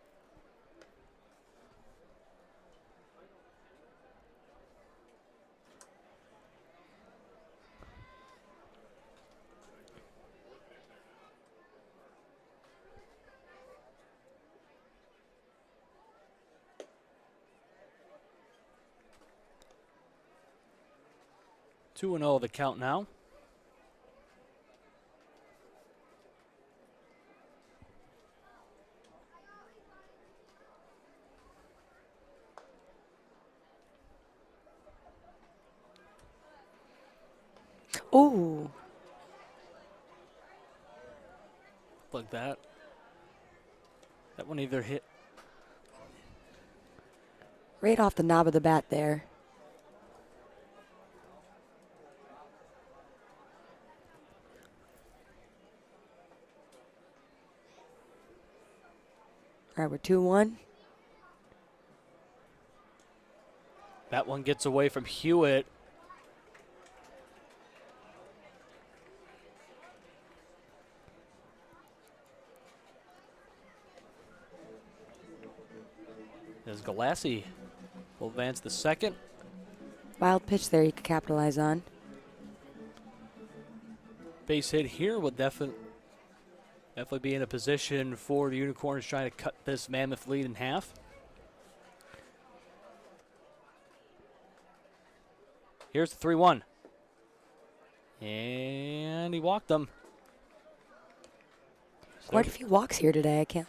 Two and 0 the count now. Ooh. Like that. That one either hit. Right off the knob of the bat there. All right, we're 2-1. That one gets away from Hewitt. As Galassi will advance the second. Wild pitch there you could capitalize on. Base hit here will definitely be in a position for the Unicorns trying to cut this Mammoth lead in half. Here's the 3-1. And he walked them. Quite a few walks here today. I can't.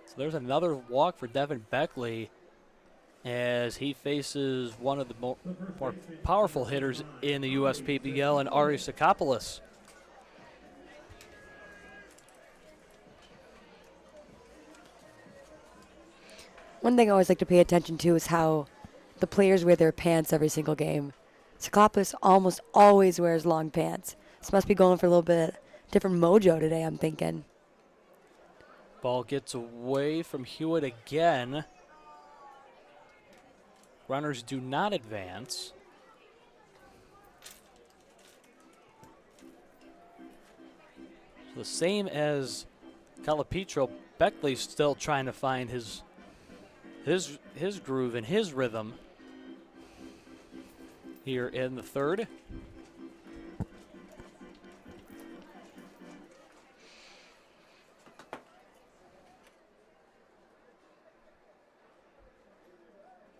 So there's another walk for Devin Beckley as he faces one of the more powerful hitters in the USPBL, and Ari Sakopoulos. One thing I always like to pay attention to is how the players wear their pants every single game. Sakopoulos almost always wears long pants. This must be going for a little bit different mojo today, I'm thinking. Ball gets away from Hewitt again. Runners do not advance. So the same as Calipetro, Beckley's still trying to find his groove and his rhythm here in the third.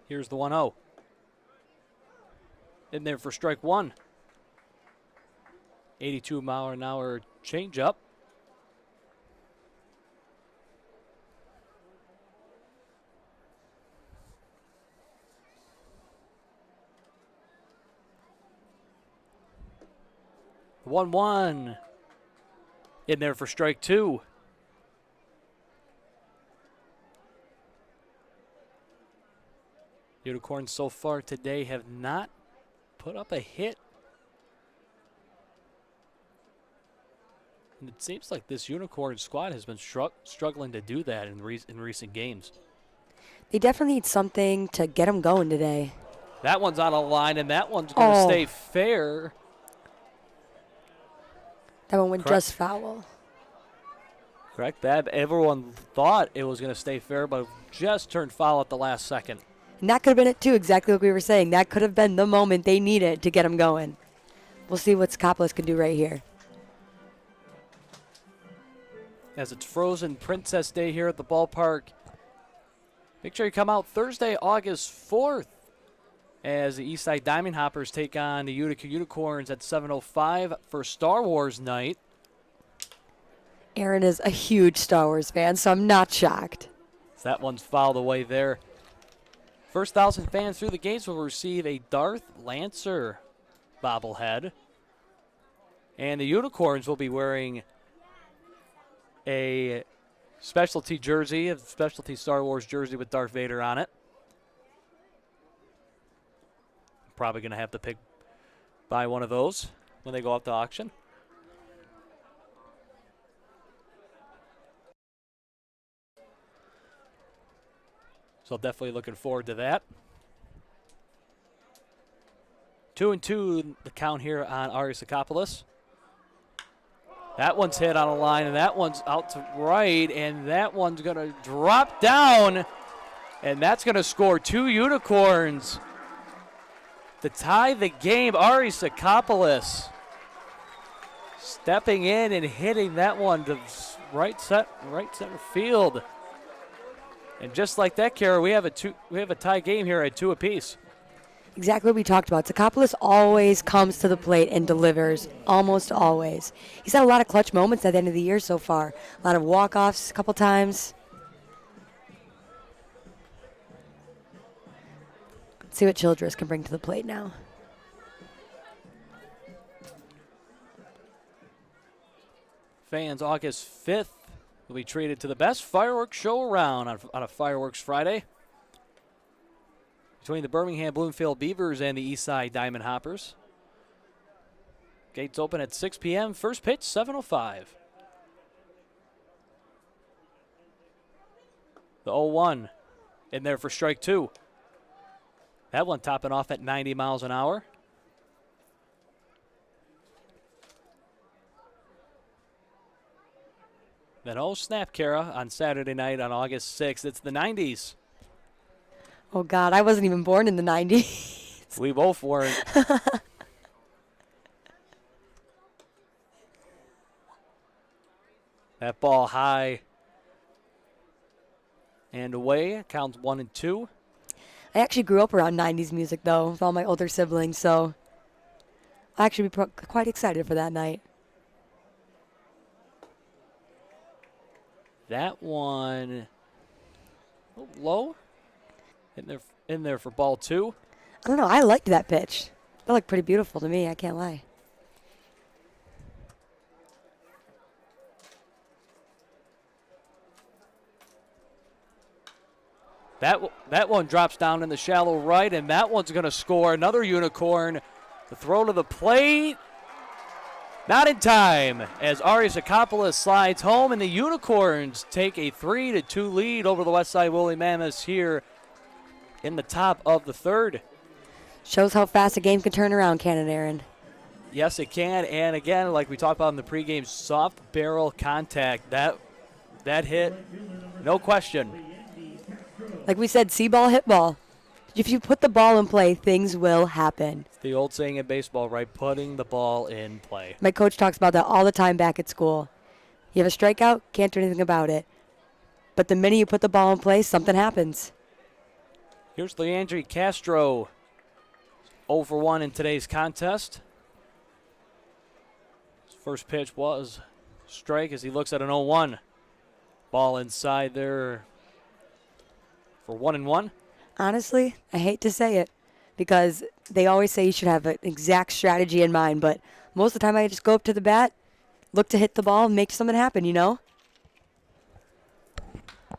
Here's the 1-0. In there for strike one. 82-mile-an-hour changeup. The 1-1. In there for strike two. Unicorns so far today have not put up a hit. And it seems like this Unicorn squad has been struggling to do that in recent games. They definitely need something to get them going today. That one's on a line, and that one's going to stay fair. That one went just foul. Correct that. Everyone thought it was going to stay fair, but just turned foul at the last second. And that could have been it, too, exactly what we were saying. That could have been the moment they needed to get them going. We'll see what Sakopoulos can do right here. As it's Frozen Princess Day here at the ballpark. Make sure you come out Thursday, August 4th, as the Eastside Diamond Hoppers take on the Utica Unicorns at 7:05 for Star Wars night. Aaron is a huge Star Wars fan, so I'm not shocked. So that one's fouled away there. First 1,000 fans through the gates will receive a Darth Lancer bobblehead. And the Unicorns will be wearing a specialty jersey, a specialty Star Wars jersey with Darth Vader on it. Probably going to have to buy one of those when they go up to auction. So definitely looking forward to that. 2-2 the count here on Arisakopoulos. That one's hit on a line, and that one's out to right, and that one's going to drop down, and that's going to score 2 Unicorns to tie the game. Arisakopoulos stepping in and hitting that one to right center field. And just like that, Kara, we have a tie game here at 2 apiece. Exactly what we talked about. Sakopoulos always comes to the plate and delivers, almost always. He's had a lot of clutch moments at the end of the year so far. A lot of walk-offs a couple times. Let's see what Childress can bring to the plate now. Fans, August 5th will be treated to the best fireworks show around on a Fireworks Friday between the Birmingham Bloomfield Beavers and the Eastside Diamond Hoppers. Gates open at 6 p.m. First pitch, 7:05. The 0-1 in there for strike 2. That one topping off at 90 miles an hour. Then snap, Kara, on Saturday night on August 6th. It's the 90s. Oh, God, I wasn't even born in the 90s. We both weren't. That ball high and away. Counts 1 and 2. I actually grew up around 90s music, though, with all my older siblings, so I'll actually be quite excited for that night. That one a little low. In there for ball 2. I don't know. I liked that pitch. That looked pretty beautiful to me. I can't lie. That one drops down in the shallow right, and that one's going to score another Unicorn. The throw to the plate. Not in time as Arisakopoulos slides home, and the Unicorns take a 3-2 lead over the Westside Woolly Mammoths here in the top of the 3rd. Shows how fast a game can turn around, can it, Aaron? Yes, it can. And again, like we talked about in the pregame, soft barrel contact. That hit, no question. Like we said, see ball, hit ball. If you put the ball in play, things will happen. It's the old saying in baseball, right? Putting the ball in play. My coach talks about that all the time back at school. You have a strikeout, can't do anything about it. But the minute you put the ball in play, something happens. Here's Leandri Castro, 0-for-1 in today's contest. His first pitch was strike as he looks at an 0-1. Ball inside there for 1-1. Honestly, I hate to say it because they always say you should have an exact strategy in mind, but most of the time I just go up to the bat, look to hit the ball, and make something happen, you know?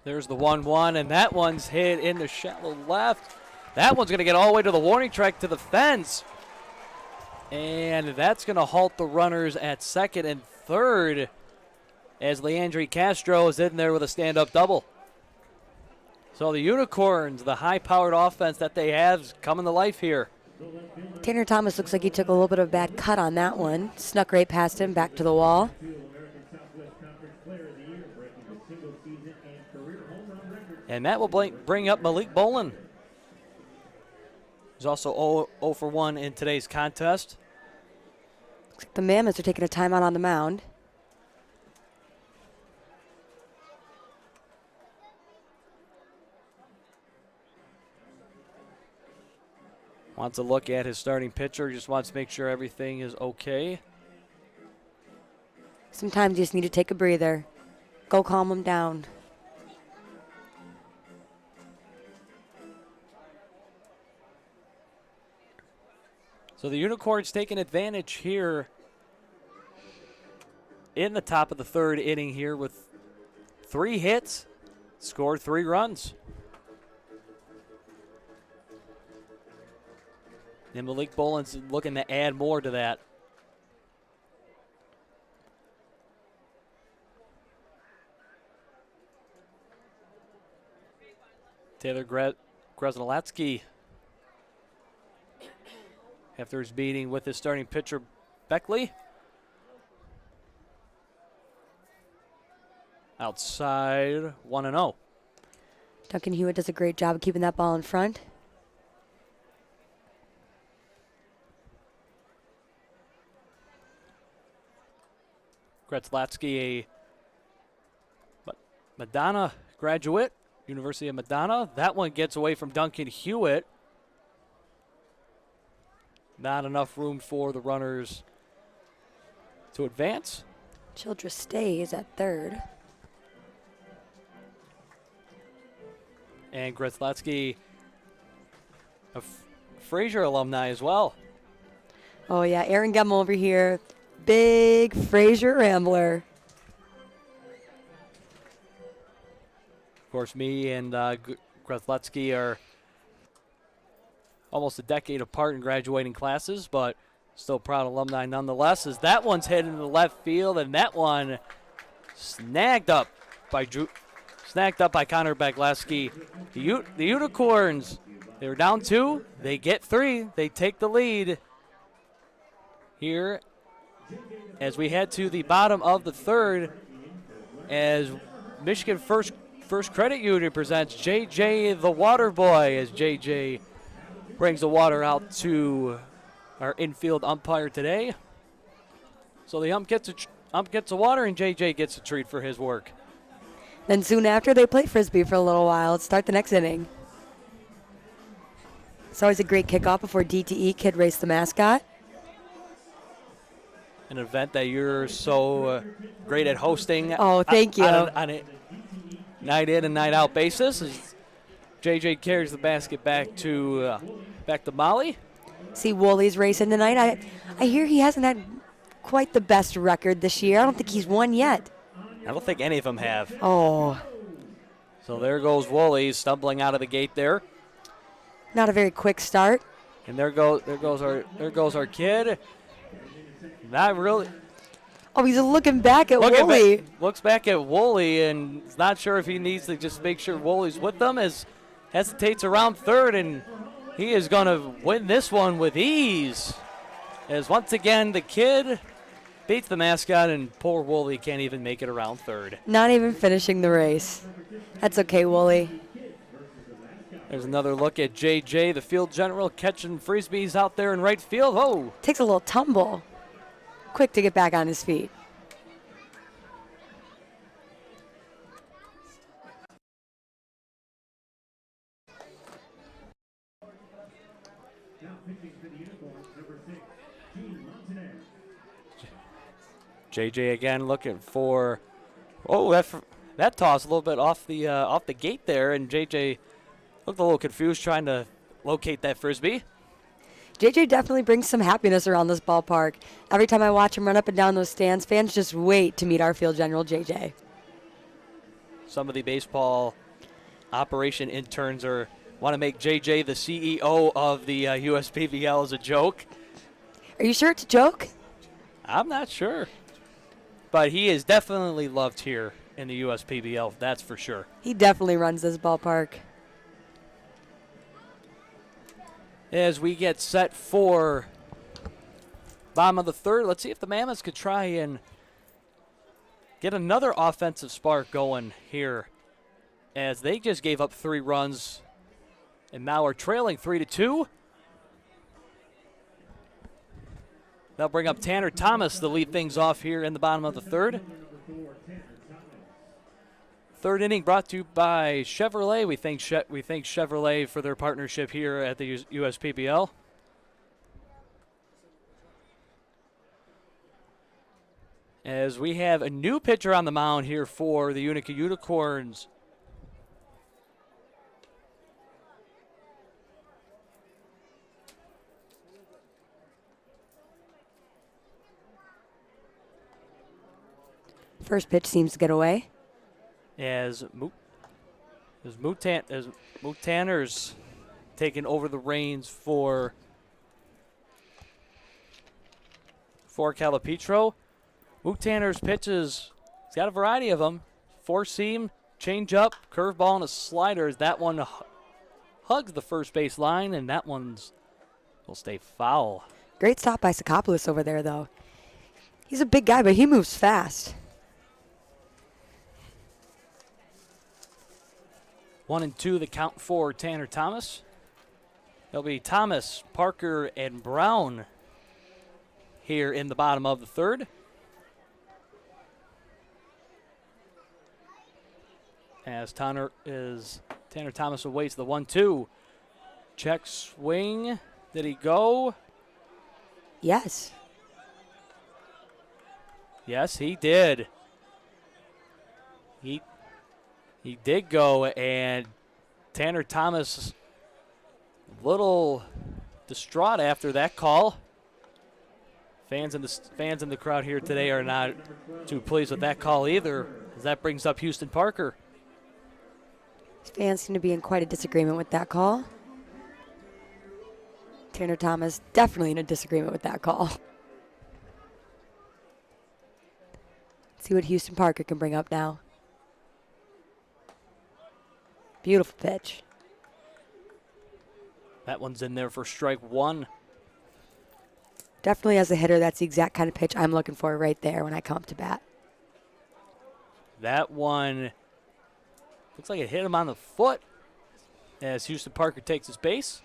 There's the 1-1, and that one's hit in the shallow left. That one's going to get all the way to the warning track to the fence. And that's going to halt the runners at second and third as Leandri Castro is in there with a stand-up double. So the Unicorns, the high-powered offense that they have, is coming to life here. Tanner Thomas looks like he took a little bit of a bad cut on that one. Snuck right past him, back to the wall. And that will bring up Malik Bolin. He's also 0-for-1 in today's contest. Looks like the Mammoths are taking a timeout on the mound. Wants to look at his starting pitcher, just wants to make sure everything is okay. Sometimes you just need to take a breather. Go calm him down. So the Unicorns taking advantage here in the top of the 3rd inning here with 3 hits, scored 3 runs. And Malik Bolin's looking to add more to that. Taylor Grzelalatsky, after his meeting with his starting pitcher, Beckley. Outside, 1-0. Duncan Hewitt does a great job of keeping that ball in front. Grzelalatsky, a Madonna graduate, University of Madonna. That one gets away from Duncan Hewitt. Not enough room for the runners to advance. Childress stays at third. And Grzelalatsky, a Fraser alumni as well. Oh, yeah, Aaron Gemmel over here. Big Fraser Rambler. Of course, me and Grzelalatsky are almost a decade apart in graduating classes, but still proud alumni nonetheless, as that one's headed into left field, and that one snagged up by Connor Bagleski. The Unicorns, they were down 2. They get 3. They take the lead here as we head to the bottom of the third, as Michigan First Credit Union presents JJ the Water Boy, as JJ brings the water out to our infield umpire today. So the ump gets the water, and JJ gets a treat for his work. Then soon after, they play Frisbee for a little while. Let's start the next inning. It's always a great kickoff before DTE Kid Race the Mascot. An event that you're so great at hosting. Oh, thank you. On a night in and night out basis. As JJ carries the basket back to Molly. See Wooley's racing tonight. I hear he hasn't had quite the best record this year. I don't think he's won yet. I don't think any of them have. Oh. So there goes Woolley stumbling out of the gate there. Not a very quick start. And there goes our kid. Not really. Oh, he's looking back at Woolley. Looks back at Woolley and is not sure if he needs to just make sure Woolley's with them, as hesitates around third, and he is going to win this one with ease. As once again, the kid beats the Mascot, and poor Woolley can't even make it around third. Not even finishing the race. That's okay, Woolley. There's another look at JJ, the field general, catching Frisbees out there in right field. Oh! Takes a little tumble. Quick to get back on his feet. JJ again looking for, that toss a little bit off the gate there, and JJ looked a little confused trying to locate that Frisbee. JJ definitely brings some happiness around this ballpark. Every time I watch him run up and down those stands, fans just wait to meet our field general, JJ. Some of the baseball operation interns want to make JJ the CEO of the USPBL as a joke. Are you sure it's a joke? I'm not sure. But he is definitely loved here in the USPBL, that's for sure. He definitely runs this ballpark. As we get set for bottom of the third, let's see if the Mammoths could try and get another offensive spark going here, as they just gave up 3 runs and now are trailing 3-2. They'll bring up Tanner Thomas to lead things off here in the bottom of the third. Third inning brought to you by Chevrolet. We thank Chevrolet for their partnership here at the USPBL. As we have a new pitcher on the mound here for the Utica Unicorns. First pitch seems to get away. As Moot Tanner's taking over the reins for Calipetro. Moot Tanner's pitches, he's got a variety of them. 4-seam, Change-up, curveball, and a slider. That one hugs the first base line, and that one's will stay foul. Great stop by Sakopoulos over there, though. He's a big guy, but he moves fast. 1-2 the count for Tanner Thomas. It'll be Thomas, Parker, and Brown here in the bottom of the third. As Tanner Thomas awaits the 1-2. Check swing. Did he go? Yes. Yes, he did. He did go, and Tanner Thomas a little distraught after that call. Fans in the crowd here today are not too pleased with that call either, as that brings up Houston Parker. Fans seem to be in quite a disagreement with that call. Tanner Thomas definitely in a disagreement with that call. Let's see what Houston Parker can bring up now. Beautiful pitch. That one's in there for strike one. Definitely as a hitter, that's the exact kind of pitch I'm looking for right there when I come up to bat. That one looks like it hit him on the foot as Houston Parker takes his base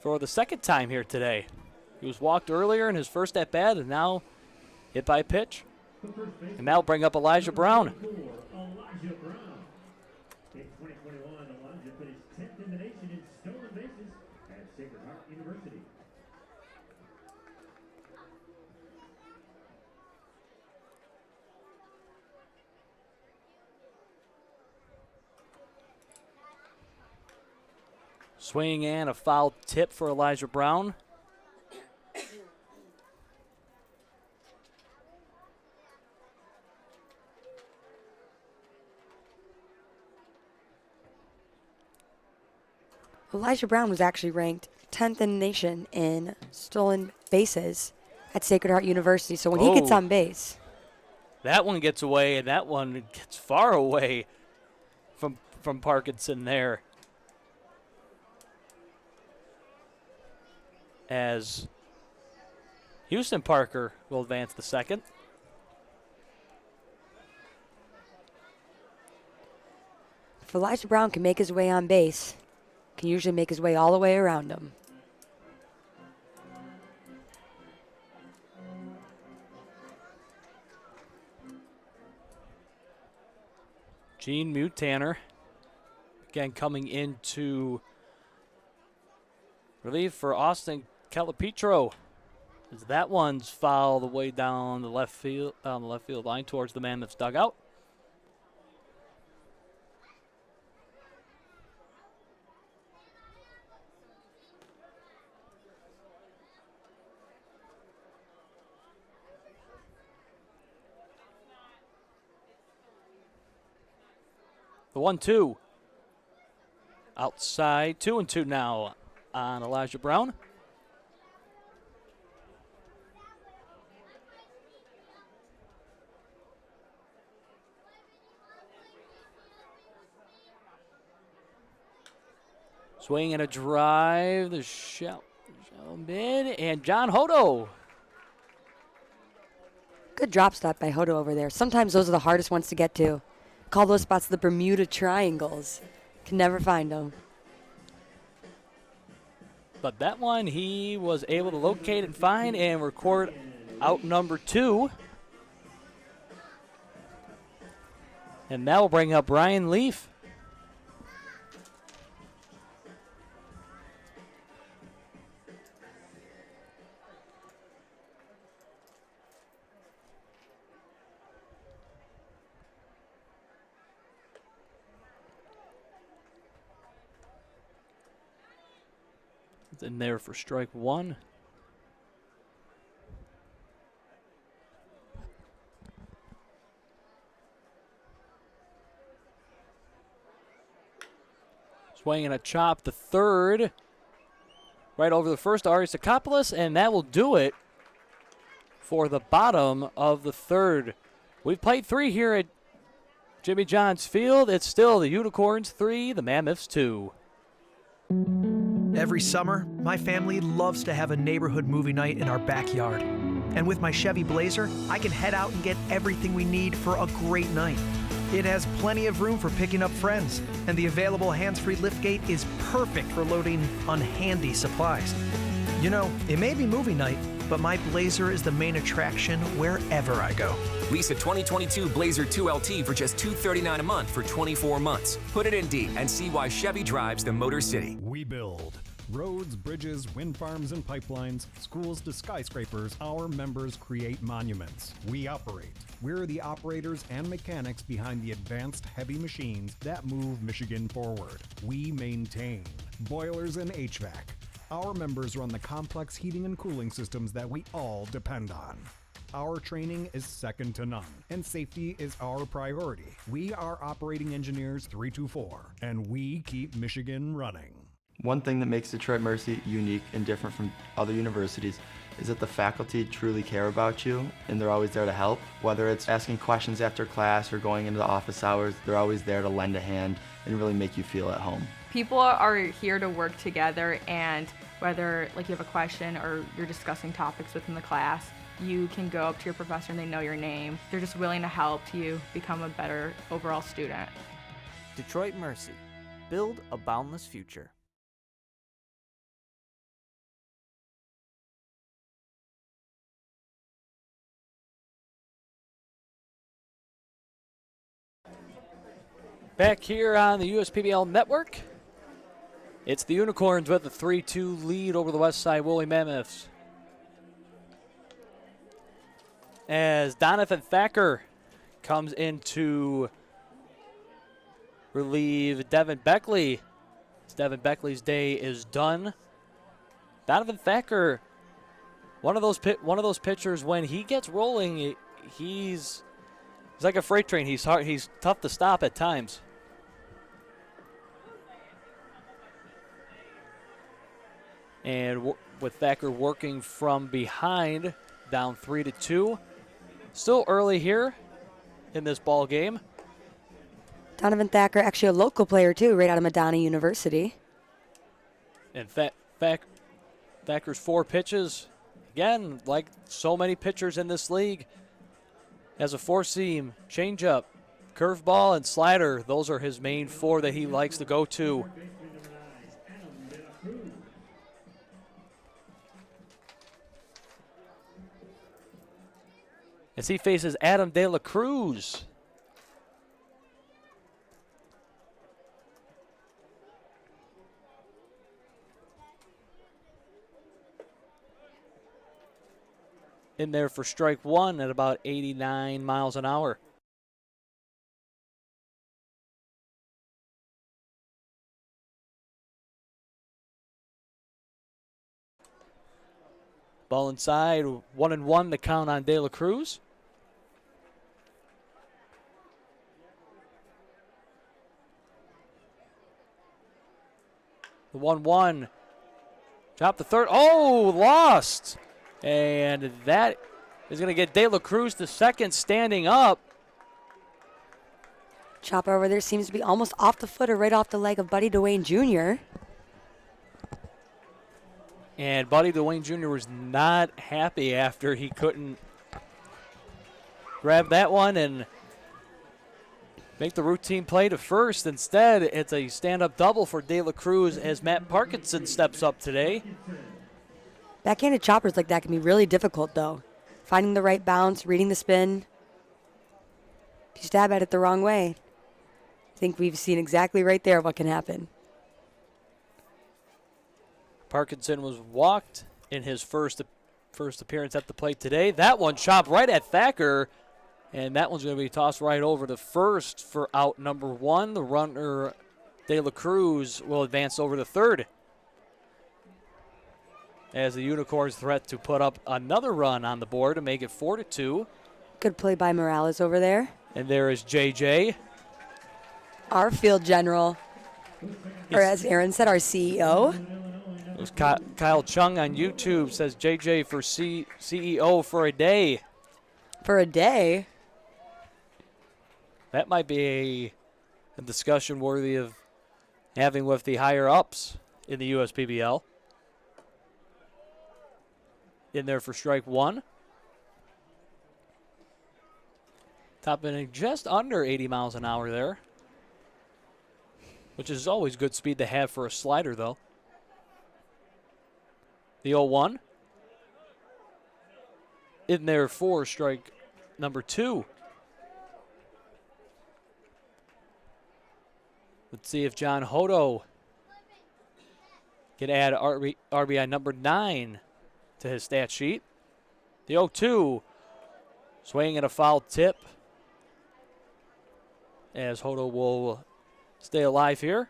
for the second time here today. He was walked earlier in his first at-bat and now hit by a pitch. And that'll bring up Elijah Brown. Swing and a foul tip for Elijah Brown. Elijah Brown was actually ranked 10th in the nation in stolen bases at Sacred Heart University. So when he gets on base. That one gets away, and that one gets far away from Parkinson there. As Houston Parker will advance the second. If Elijah Brown can make his way on base, can usually make his way all the way around him. Gene Mutaner again coming into relief for Austin Calipetro. As that one's fouled the way down the left field line towards the Mammoths dugout. The 1-2. Outside, 2-2 now on Elijah Brown. Swing and a drive. The shell mid, and John Hodo. Good drop stop by Hodo over there. Sometimes those are the hardest ones to get to. Call those spots the Bermuda Triangles. Can never find them. But that one he was able to locate and find and record out number 2. And that will bring up Ryan Leaf. In there for strike one. Swing and a chop, the third. Right over the first, Ari Sakopoulos, and that will do it for the bottom of the third. We've played 3 here at Jimmy John's Field, it's still the Unicorns 3, the Mammoths 2. Every summer, my family loves to have a neighborhood movie night in our backyard. And with my Chevy Blazer, I can head out and get everything we need for a great night. It has plenty of room for picking up friends, and the available hands-free liftgate is perfect for loading unhandy supplies. You know, it may be movie night, but my Blazer is the main attraction wherever I go. Lease a 2022 Blazer 2LT for just $239 a month for 24 months. Put it in D and see why Chevy drives the Motor City. We build roads, bridges, wind farms, and pipelines, schools to skyscrapers. Our members create monuments. We operate. We're the operators and mechanics behind the advanced heavy machines that move Michigan forward. We maintain boilers and HVAC. Our members run the complex heating and cooling systems that we all depend on. Our training is second to none, and safety is our priority. We are operating engineers 324, and we keep Michigan running. One thing that makes Detroit Mercy unique and different from other universities is that the faculty truly care about you, and they're always there to help. Whether it's asking questions after class or going into the office hours, they're always there to lend a hand and really make you feel at home. People are here to work together, and whether you have a question or you're discussing topics within the class, you can go up to your professor and they know your name. They're just willing to help you become a better overall student. Detroit Mercy. Build a boundless future. Back here on the USPBL Network, it's the Unicorns with a 3-2 lead over the Westside Woolly Mammoths. As Donovan Thacker comes in to relieve Devin Beckley. Devin Beckley's day is done. Donovan Thacker, one of those pitchers, when he gets rolling, he's like a freight train. He's hard. He's tough to stop at times. And with Thacker working from behind, down 3-2. Still early here in this ball game. Donovan Thacker, actually a local player too, right out of Madonna University. And Thacker's 4 pitches, again, like so many pitchers in this league, has a 4-seam, changeup, curveball, and slider. Those are his main 4 that he likes to go to. As he faces Adam De La Cruz. In there for strike 1 at about 89 miles an hour. Ball inside, 1-1 to count on De La Cruz. The 1-1. Drop the third. Oh, lost. And that is going to get De La Cruz to second, standing up. Chopper over there seems to be almost off the foot or right off the leg of Buddy Dwayne Jr. And Buddy Dwayne Jr. was not happy after he couldn't grab that one and make the routine play to first. Instead, it's a stand-up double for De La Cruz as Matt Parkinson steps up today. Backhanded choppers like that can be really difficult, though. Finding the right bounce, reading the spin. If you stab at it the wrong way, I think we've seen exactly right there what can happen. Parkinson was walked in his first appearance at the plate today. That one chopped right at Thacker. And that one's going to be tossed right over to first for out number 1. The runner, De La Cruz, will advance over to third. As the Unicorns threat to put up another run on the board to make it 4-2. Good play by Morales over there. And there is JJ. Our field general, or as Aaron said, our CEO. It was Kyle Chung on YouTube says JJ for CEO for a day. For a day? That might be a discussion worthy of having with the higher-ups in the USPBL. In there for strike one. Top inning just under 80 miles an hour there, which is always good speed to have for a slider, though. The 0-1. In there for strike number two. Let's see if John Hodo can add RBI number 9 to his stat sheet. The 0-2. Swinging at a foul tip, as Hodo will stay alive here.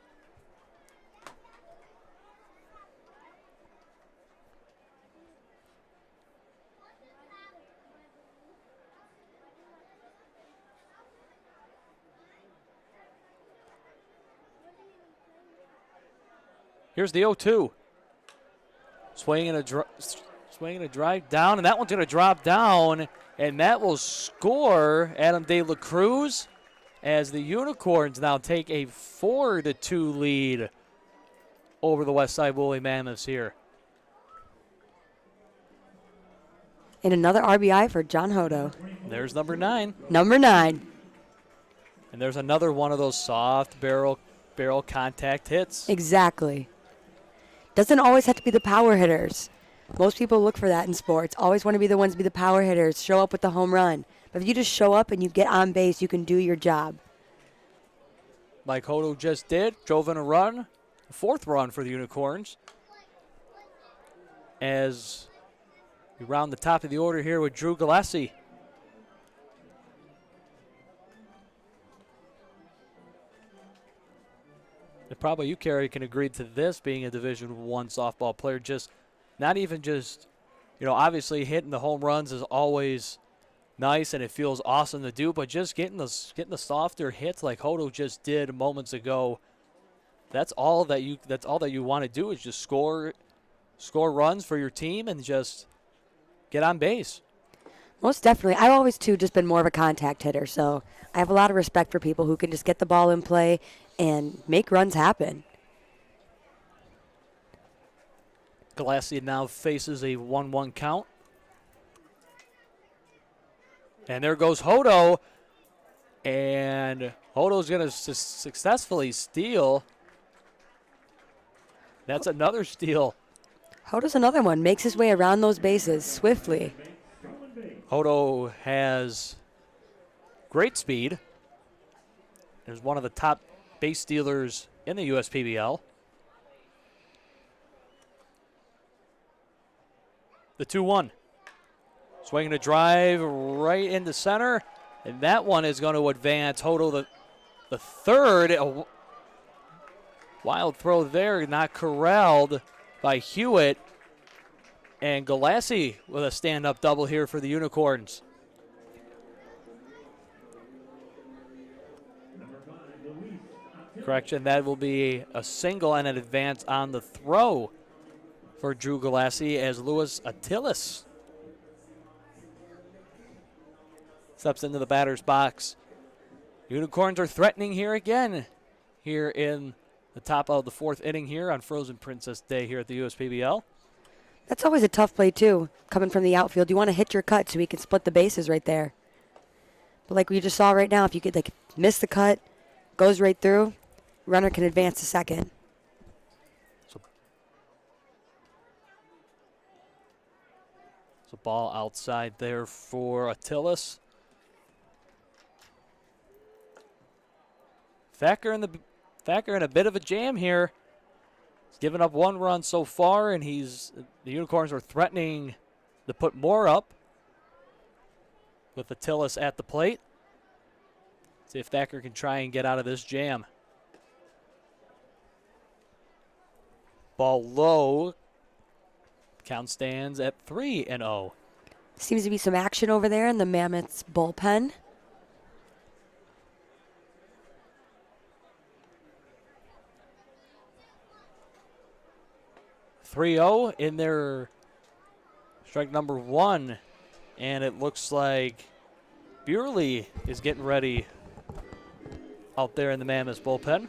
Here's the 0-2. Swinging a drive down, and that one's going to drop down, and that will score Adam De La Cruz as the Unicorns now take a 4-2 lead over the Westside Woolly Mammoths here. And another RBI for John Hodo. There's number 9. Number 9. And there's another one of those soft barrel contact hits. Exactly. Doesn't always have to be the power hitters. Most people look for that in sports. Always want to be the ones to be the power hitters, show up with the home run. But if you just show up and you get on base, you can do your job. Like Hodo just did, drove in a run, 4th run for the Unicorns. As we round the top of the order here with Drew Galassi. And probably you, Kerry, can agree to this, being a Division I softball player. Just not even just, obviously hitting the home runs is always nice and it feels awesome to do, but just getting the softer hits like Hodo just did moments ago. That's all that you want to do is just score runs for your team and just get on base. Most definitely. I've always, too, just been more of a contact hitter, so I have a lot of respect for people who can just get the ball in play and make runs happen. Galassi now faces a 1-1 count. And there goes Hodo. And Hodo's going to successfully steal. That's another steal. Hodo's another one. Makes his way around those bases swiftly. Hodo has great speed. Is one of the top base stealers in the USPBL. The 2-1. Swinging a drive right into center. And that one is going to advance Hodo the third. A wild throw there, not corralled by Hewitt. And Galassi with a stand-up double here for the Unicorns. Correction, that will be a single and an advance on the throw for Drew Galassi as Luis Attilis steps into the batter's box. Unicorns are threatening here again here in the top of the 4th inning here on Frozen Princess Day here at the USPBL. That's always a tough play, too, coming from the outfield. You want to hit your cut so he can split the bases right there. But like we just saw right now, if you could miss the cut, goes right through, runner can advance to second. So ball outside there for Attilis. Thacker in a bit of a jam here. He's given up 1 run so far, and the Unicorns are threatening to put more up with Attilis at the plate. See if Thacker can try and get out of this jam. Ball low. Count stands at 3-0. Seems to be some action over there in the Mammoths bullpen. In their strike number 1. And it looks like Burley is getting ready out there in the Mammoths bullpen.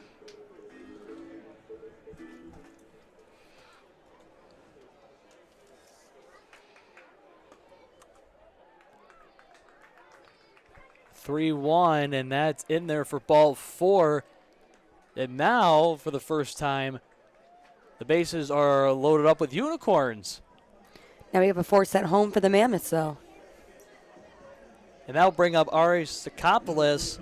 (3-1), and that's in there for ball 4. And now, for the first time, the bases are loaded up with unicorns. Now we have a 4-set home for the Mammoths, though. And that'll bring up Ari Sakopoulos,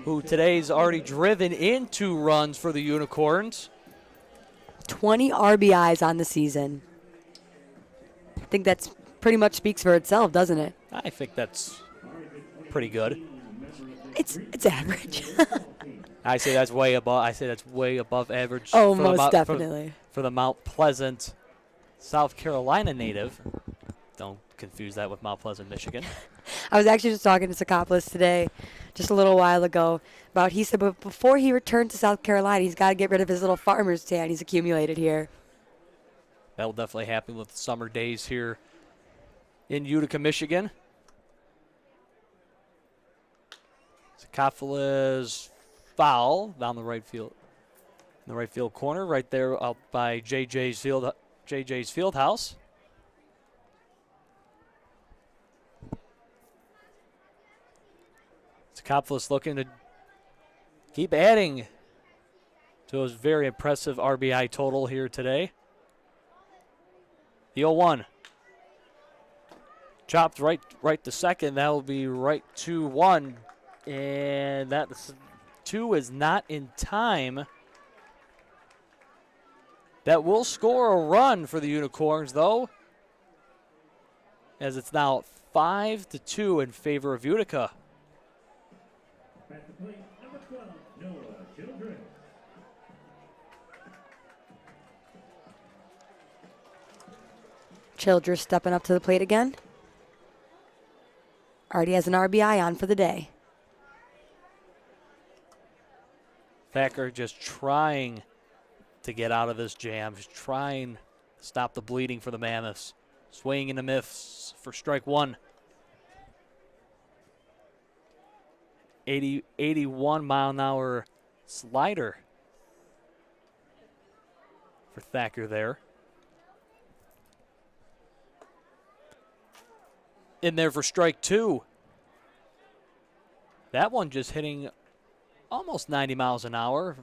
who today's already driven in 2 runs for the Unicorns. 20 RBIs on the season. I think that's pretty much speaks for itself, doesn't it? I think that's pretty good. It's average. I say that's way above. I say that's way above average. Oh, for most definitely. For the Mount Pleasant, South Carolina native. Don't confuse that with Mount Pleasant, Michigan. I was actually just talking to Sakopoulos today, just a little while ago, about he said but before he returned to South Carolina, he's got to get rid of his little farmer's tan he's accumulated here. That will definitely happen with summer days here in Utica, Michigan. Sakopoulos foul down the right field, in the right field corner, right there out by JJ's field house. Sakopoulos looking to keep adding to his very impressive RBI total here today. The 0-1. Chopped right to second. That will be right 2-1. And that 2 is not in time. That will score a run for the Unicorns, though, as it's now 5-2 in favor of Utica. Childress stepping up to the plate again. Already has an RBI on for the day. Thacker just trying to get out of this jam, just trying to stop the bleeding for the Mammoths. Swinging and a miss for strike 1. 81 mile an hour slider for Thacker there. In there for strike 2. That one just hitting almost 90 miles an hour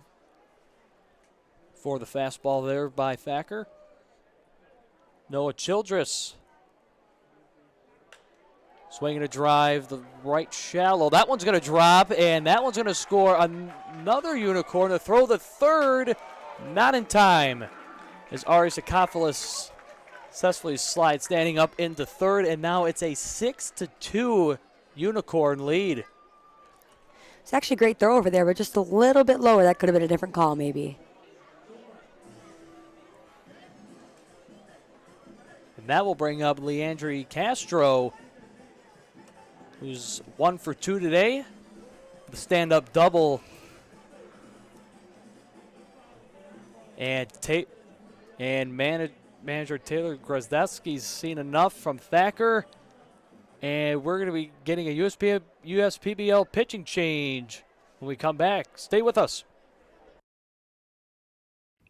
for the fastball there by Thacker. Noah Childress swinging a drive, the right shallow. That one's going to drop, and that one's going to score another Unicorn to throw the third. Not in time, as Ari Sakopoulos successfully slides standing up into third, and now it's a 6-2 Unicorn lead. It's actually a great throw over there, but just a little bit lower. That could have been a different call, maybe. And that will bring up Leandri Castro, who's 1 for 2 today. The stand-up double. And manager Taylor Grozdowski's seen enough from Thacker. And we're going to be getting a USPBL pitching change when we come back. Stay with us.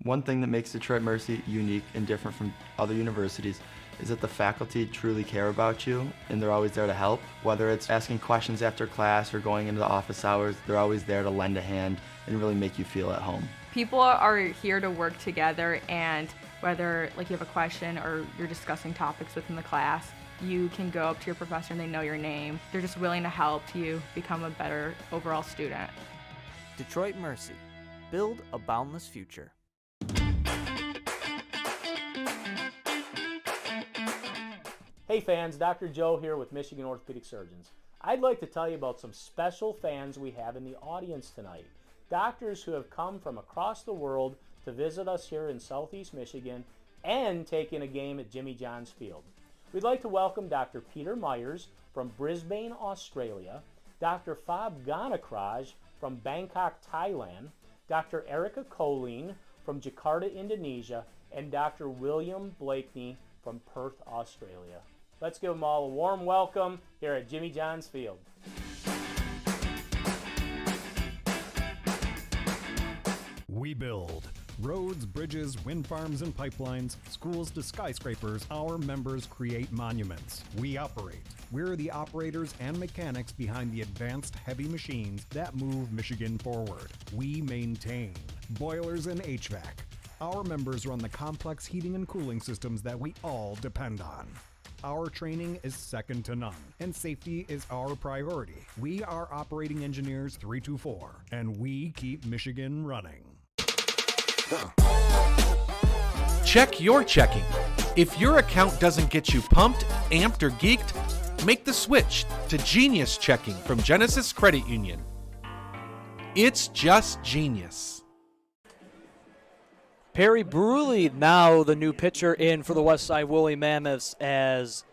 One thing that makes Detroit Mercy unique and different from other universities is that the faculty truly care about you and they're always there to help. Whether it's asking questions after class or going into the office hours, they're always there to lend a hand and really make you feel at home. People are here to work together, and whether you have a question or you're discussing topics within the class, you can go up to your professor and they know your name. They're just willing to help you become a better overall student. Detroit Mercy. Build a boundless future. Hey fans, Dr. Joe here with Michigan Orthopedic Surgeons. I'd like to tell you about some special fans we have in the audience tonight. Doctors who have come from across the world to visit us here in Southeast Michigan and take in a game at Jimmy John's Field. We'd like to welcome Dr. Peter Myers from Brisbane, Australia, Dr. Fab Ganakraj from Bangkok, Thailand, Dr. Erica Colleen from Jakarta, Indonesia, and Dr. William Blakeney from Perth, Australia. Let's give them all a warm welcome here at Jimmy John's Field. We build roads, bridges, wind farms and pipelines, schools to skyscrapers. Our members create monuments. We operate. We're the operators and mechanics behind the advanced heavy machines that move Michigan forward. We maintain boilers and HVAC. Our members run the complex heating and cooling systems that we all depend on. Our training is second to none, and safety is our priority. We are Operating Engineers 324, and we keep Michigan running. Check your checking. If your account doesn't get you pumped, amped, or geeked, make the switch to Genius Checking from Genesis Credit Union. It's just genius. Perry Bruley now the new pitcher in for the Westside Woolly Mammoths as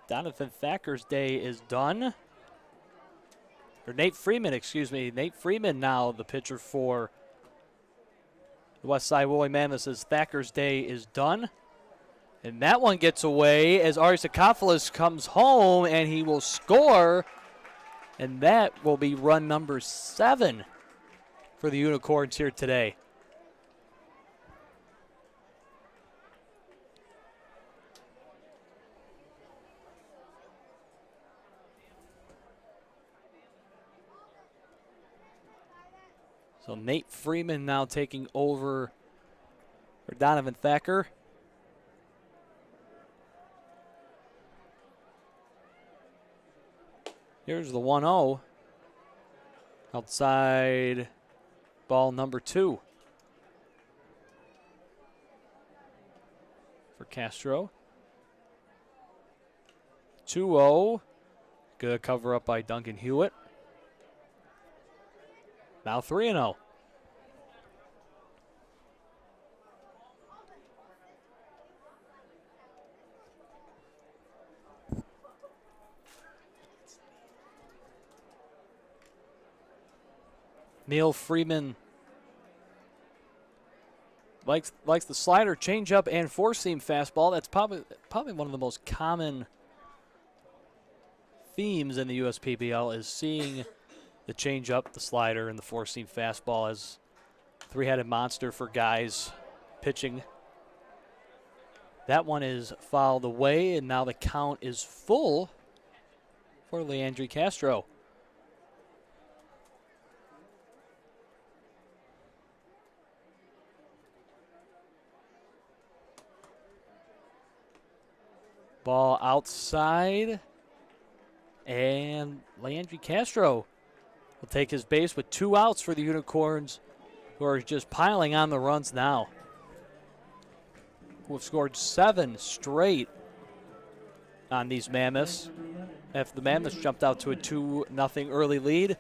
Donovan Thacker's day is done. Or Nate Freeman, excuse me. Nate Freeman now the pitcher for the Westside Woolly Mammoths as Thacker's day is done. And that one gets away as Arisakopoulos comes home and he will score. And that will be run number 7 for the Unicorns here today. So Nate Freeman now taking over for Donovan Thacker. Here's the 1-0. Outside ball number 2 for Castro. 2-0. Good cover up by Duncan Hewitt. Now 3-0. Neil Freeman likes the slider, changeup, and four-seam fastball. That's probably one of the most common themes in the USPBL is seeing the changeup, the slider, and the four-seam fastball as three-headed monster for guys pitching. That one is fouled away, and now the count is full for Leandri Castro. Ball outside, and Leandri Castro will take his base with 2 outs for the Unicorns, who are just piling on the runs now. Who have scored 7 straight on these Mammoths. After the Mammoths jumped out to a 2-0 early lead,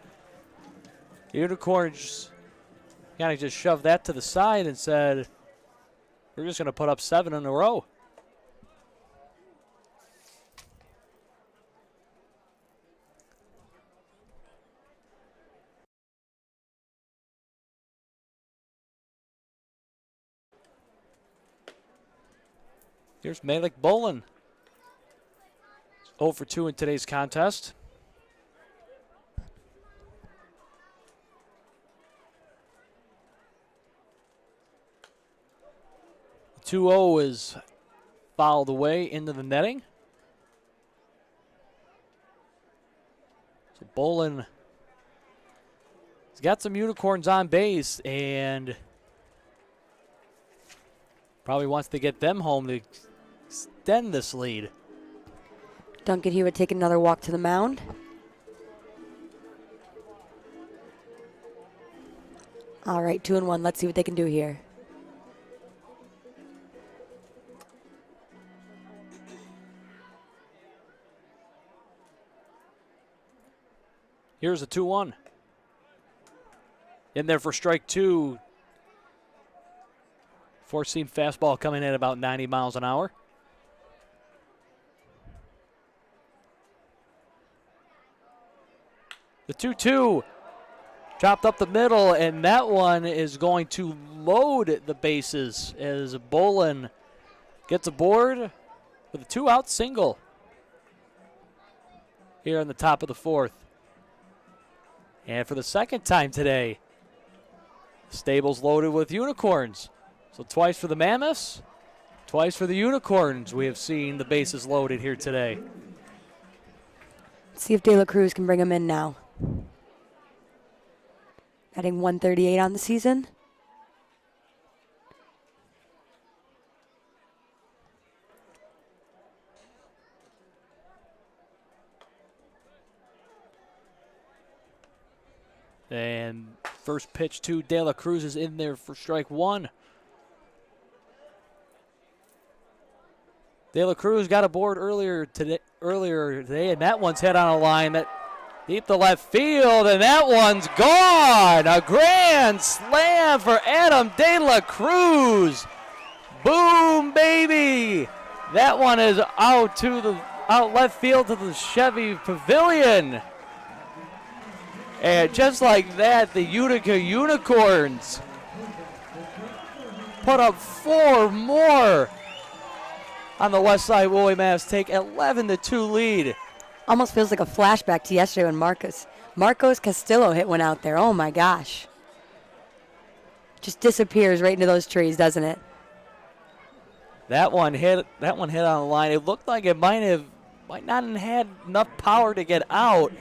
the Unicorns kind of just shoved that to the side and said, we're just going to put up 7 in a row. Here's Malik Bolin. 0 for 2 in today's contest. The 2-0 is fouled away into the netting. So Bolin has got some Unicorns on base and probably wants to get them home to extend this lead. Duncan Hewitt taking another walk to the mound. All right, 2-1. Let's see what they can do here. Here's a 2-1. In there for strike 2. Four-seam fastball coming in about 90 miles an hour. The 2-2 chopped up the middle, and that one is going to load the bases as Bolin gets aboard with a 2-out single here in the top of the 4th. And for the second time today, Stables loaded with unicorns. So twice for the Mammoths, twice for the Unicorns. We have seen the bases loaded here today. Let's see if De La Cruz can bring him in now. Batting 138 on the season. And first pitch to De La Cruz is in there for strike one. De La Cruz got aboard earlier today, and that one's hit on a line that deep to left field, and that one's gone. A grand slam for Adam De La Cruz. Boom, baby! That one is out left field to the Chevy Pavilion. And just like that, the Utica Unicorns put up 4 more on the Westside Woolly Mavs, take 11-2 lead. Almost feels like a flashback to yesterday when Marcos Castillo hit one out there. Oh my gosh. Just disappears right into those trees, doesn't it? That one hit on the line. It looked like it might not have had enough power to get out.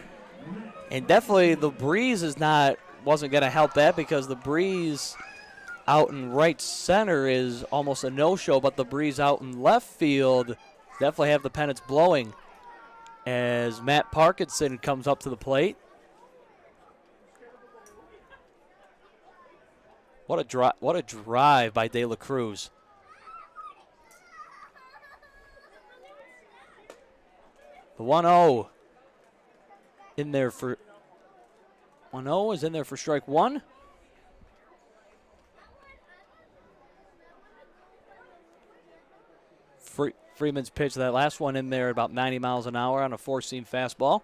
And definitely the breeze wasn't going to help that, because the breeze out in right center is almost a no-show, but the breeze out in left field definitely have the pennants blowing as Matt Parkinson comes up to the plate. What a drive by De La Cruz. The 1-0 in there for 1-0 is in there for strike one. Freeman's pitch, that last one in there about 90 miles an hour on a four-seam fastball.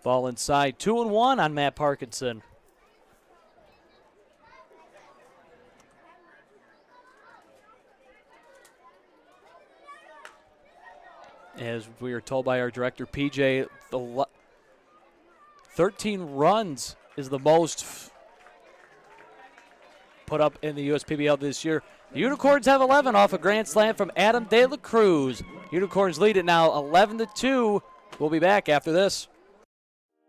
Ball inside, 2-1 on Matt Parkinson. As we are told by our director, PJ, 13 runs is the most put up in the USPBL this year. The Unicorns have 11 off a grand slam from Adam De La Cruz. Unicorns lead it now 11-2. We'll be back after this.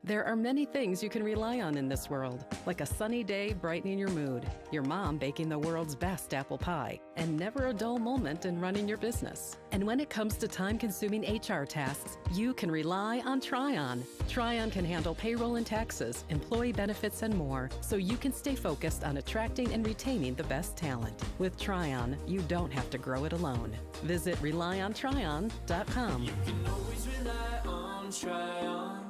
There are many things you can rely on in this world, like a sunny day brightening your mood, your mom baking the world's best apple pie, and never a dull moment in running your business. And when it comes to time-consuming HR tasks, you can rely on Tryon. Tryon can handle payroll and taxes, employee benefits, and more, so you can stay focused on attracting and retaining the best talent. With Tryon, you don't have to grow it alone. Visit RelyOnTryon.com. You can always rely on Tryon.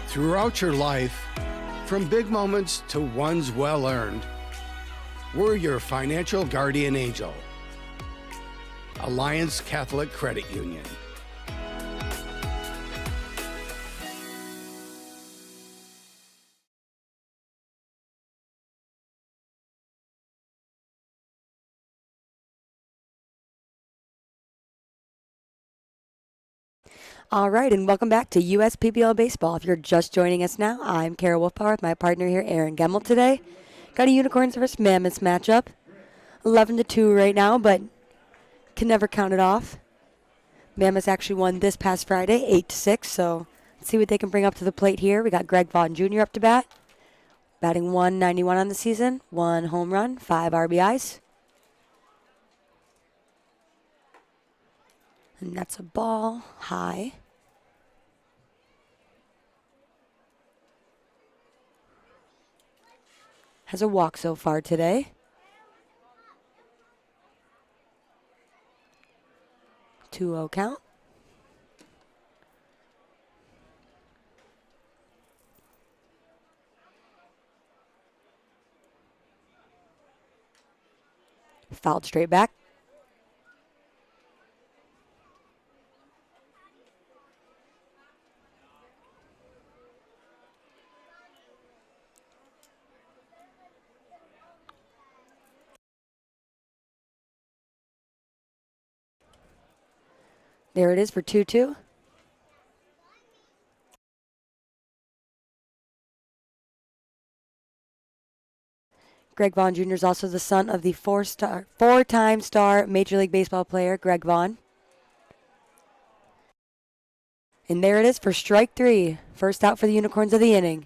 Throughout your life, from big moments to ones well-earned, we're your financial guardian angel. Alliance Catholic Credit Union. All right, and welcome back to USPBL Baseball. If you're just joining us now, I'm Kara Wolfpower with my partner here, Aaron Gemmel, today. Got a Unicorns versus Mammoths matchup. 11-2 right now, but can never count it off. Mammoths actually won this past Friday, 8-6, so let's see what they can bring up to the plate here. We got Greg Vaughn Jr. up to bat. Batting 191 on the season, 1 home run, 5 RBIs. And that's a ball high. Has a walk so far today. Two-0 count. Fouled straight back. There it is for 2-2. Greg Vaughn Jr. is also the son of the four-time star Major League Baseball player, Greg Vaughn. And there it is for strike 3. First out for the Unicorns of the inning.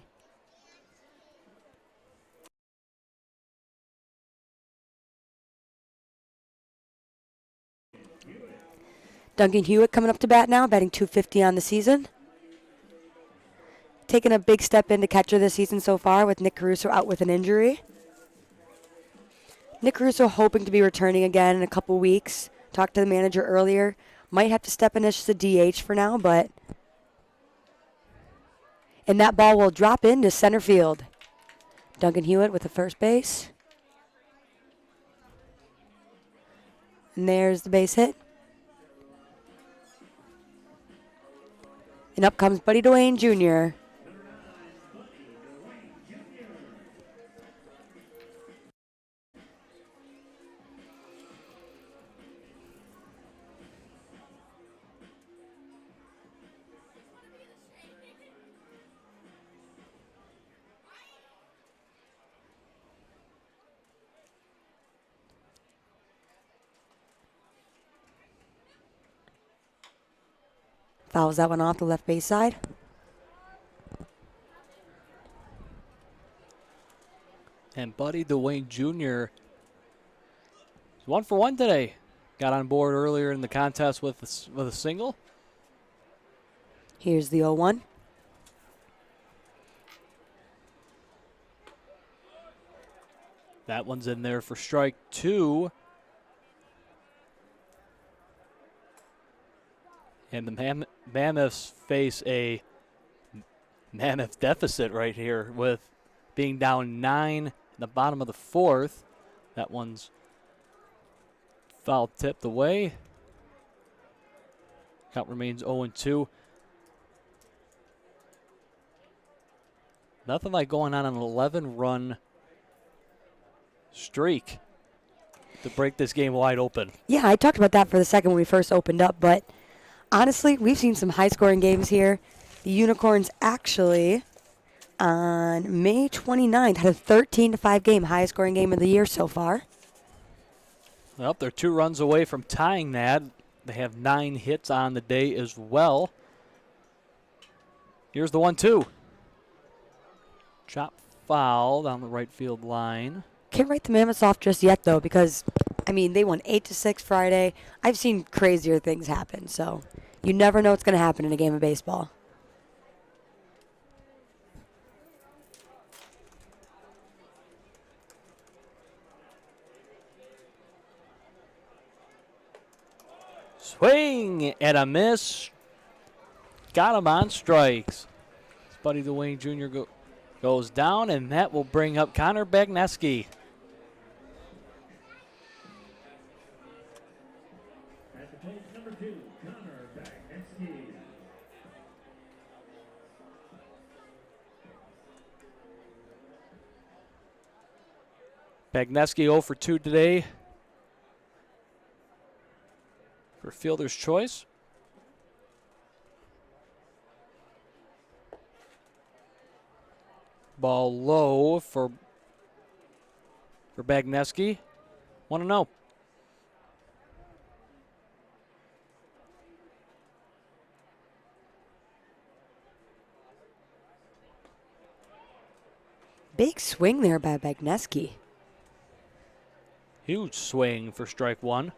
Duncan Hewitt coming up to bat now, batting .250 on the season. Taking a big step into catcher this season so far with Nick Caruso out with an injury. Nick Caruso hoping to be returning again in a couple weeks. Talked to the manager earlier. Might have to step in as just a DH for now, but... And that ball will drop into center field. Duncan Hewitt with the first base. And there's the base hit. And up comes Buddy Dwayne Jr. Fouls that one off the left base side. And Buddy Dwayne Jr. is 1 for 1 today. Got on board earlier in the contest with a single. Here's the 0-1. That one's in there for strike 2. And the Mammoths face a mammoth deficit right here with being down 9 in the bottom of the 4th. That one's foul tipped away. Count remains 0-2. Nothing like going on an 11-run streak to break this game wide open. Yeah, I talked about that for the second when we first opened up, but honestly, we've seen some high-scoring games here. The Unicorns actually, on May 29th, had a 13-5 game, highest-scoring game of the year so far. Well, they're 2 runs away from tying that. They have 9 hits on the day as well. Here's the 1-2. Chop foul down the right field line. Can't write the Mammoths off just yet, though, because, I mean, they won 8-6 Friday. I've seen crazier things happen, so you never know what's going to happen in a game of baseball. Swing and a miss. Got him on strikes. Buddy Dwayne Jr. goes down, and that will bring up Connor Bagneski. Bagneski 0 for 2 today for fielder's choice. Ball low for Bagneski. 1-0. Big swing there by Bagneski. Huge swing for strike one.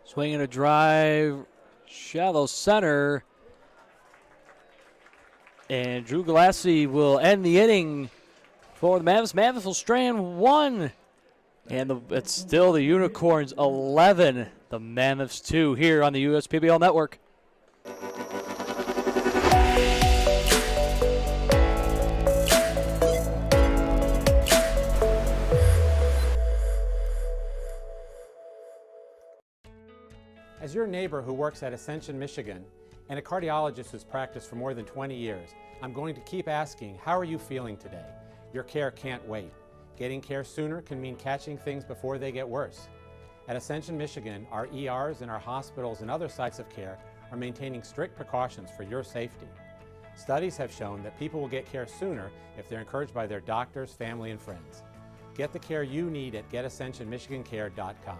Swing and a drive, shallow center. And Drew Galassi will end the inning for the Mammoths. Mammoths will strand one. And it's still the Unicorns 11, the Mammoths 2 here on the USPBL Network. As your neighbor who works at Ascension, Michigan, and a cardiologist who's practiced for more than 20 years, I'm going to keep asking, how are you feeling today? Your care can't wait. Getting care sooner can mean catching things before they get worse. At Ascension, Michigan, our ERs and our hospitals and other sites of care are maintaining strict precautions for your safety. Studies have shown that people will get care sooner if they're encouraged by their doctors, family, and friends. Get the care you need at getascensionmichigancare.com.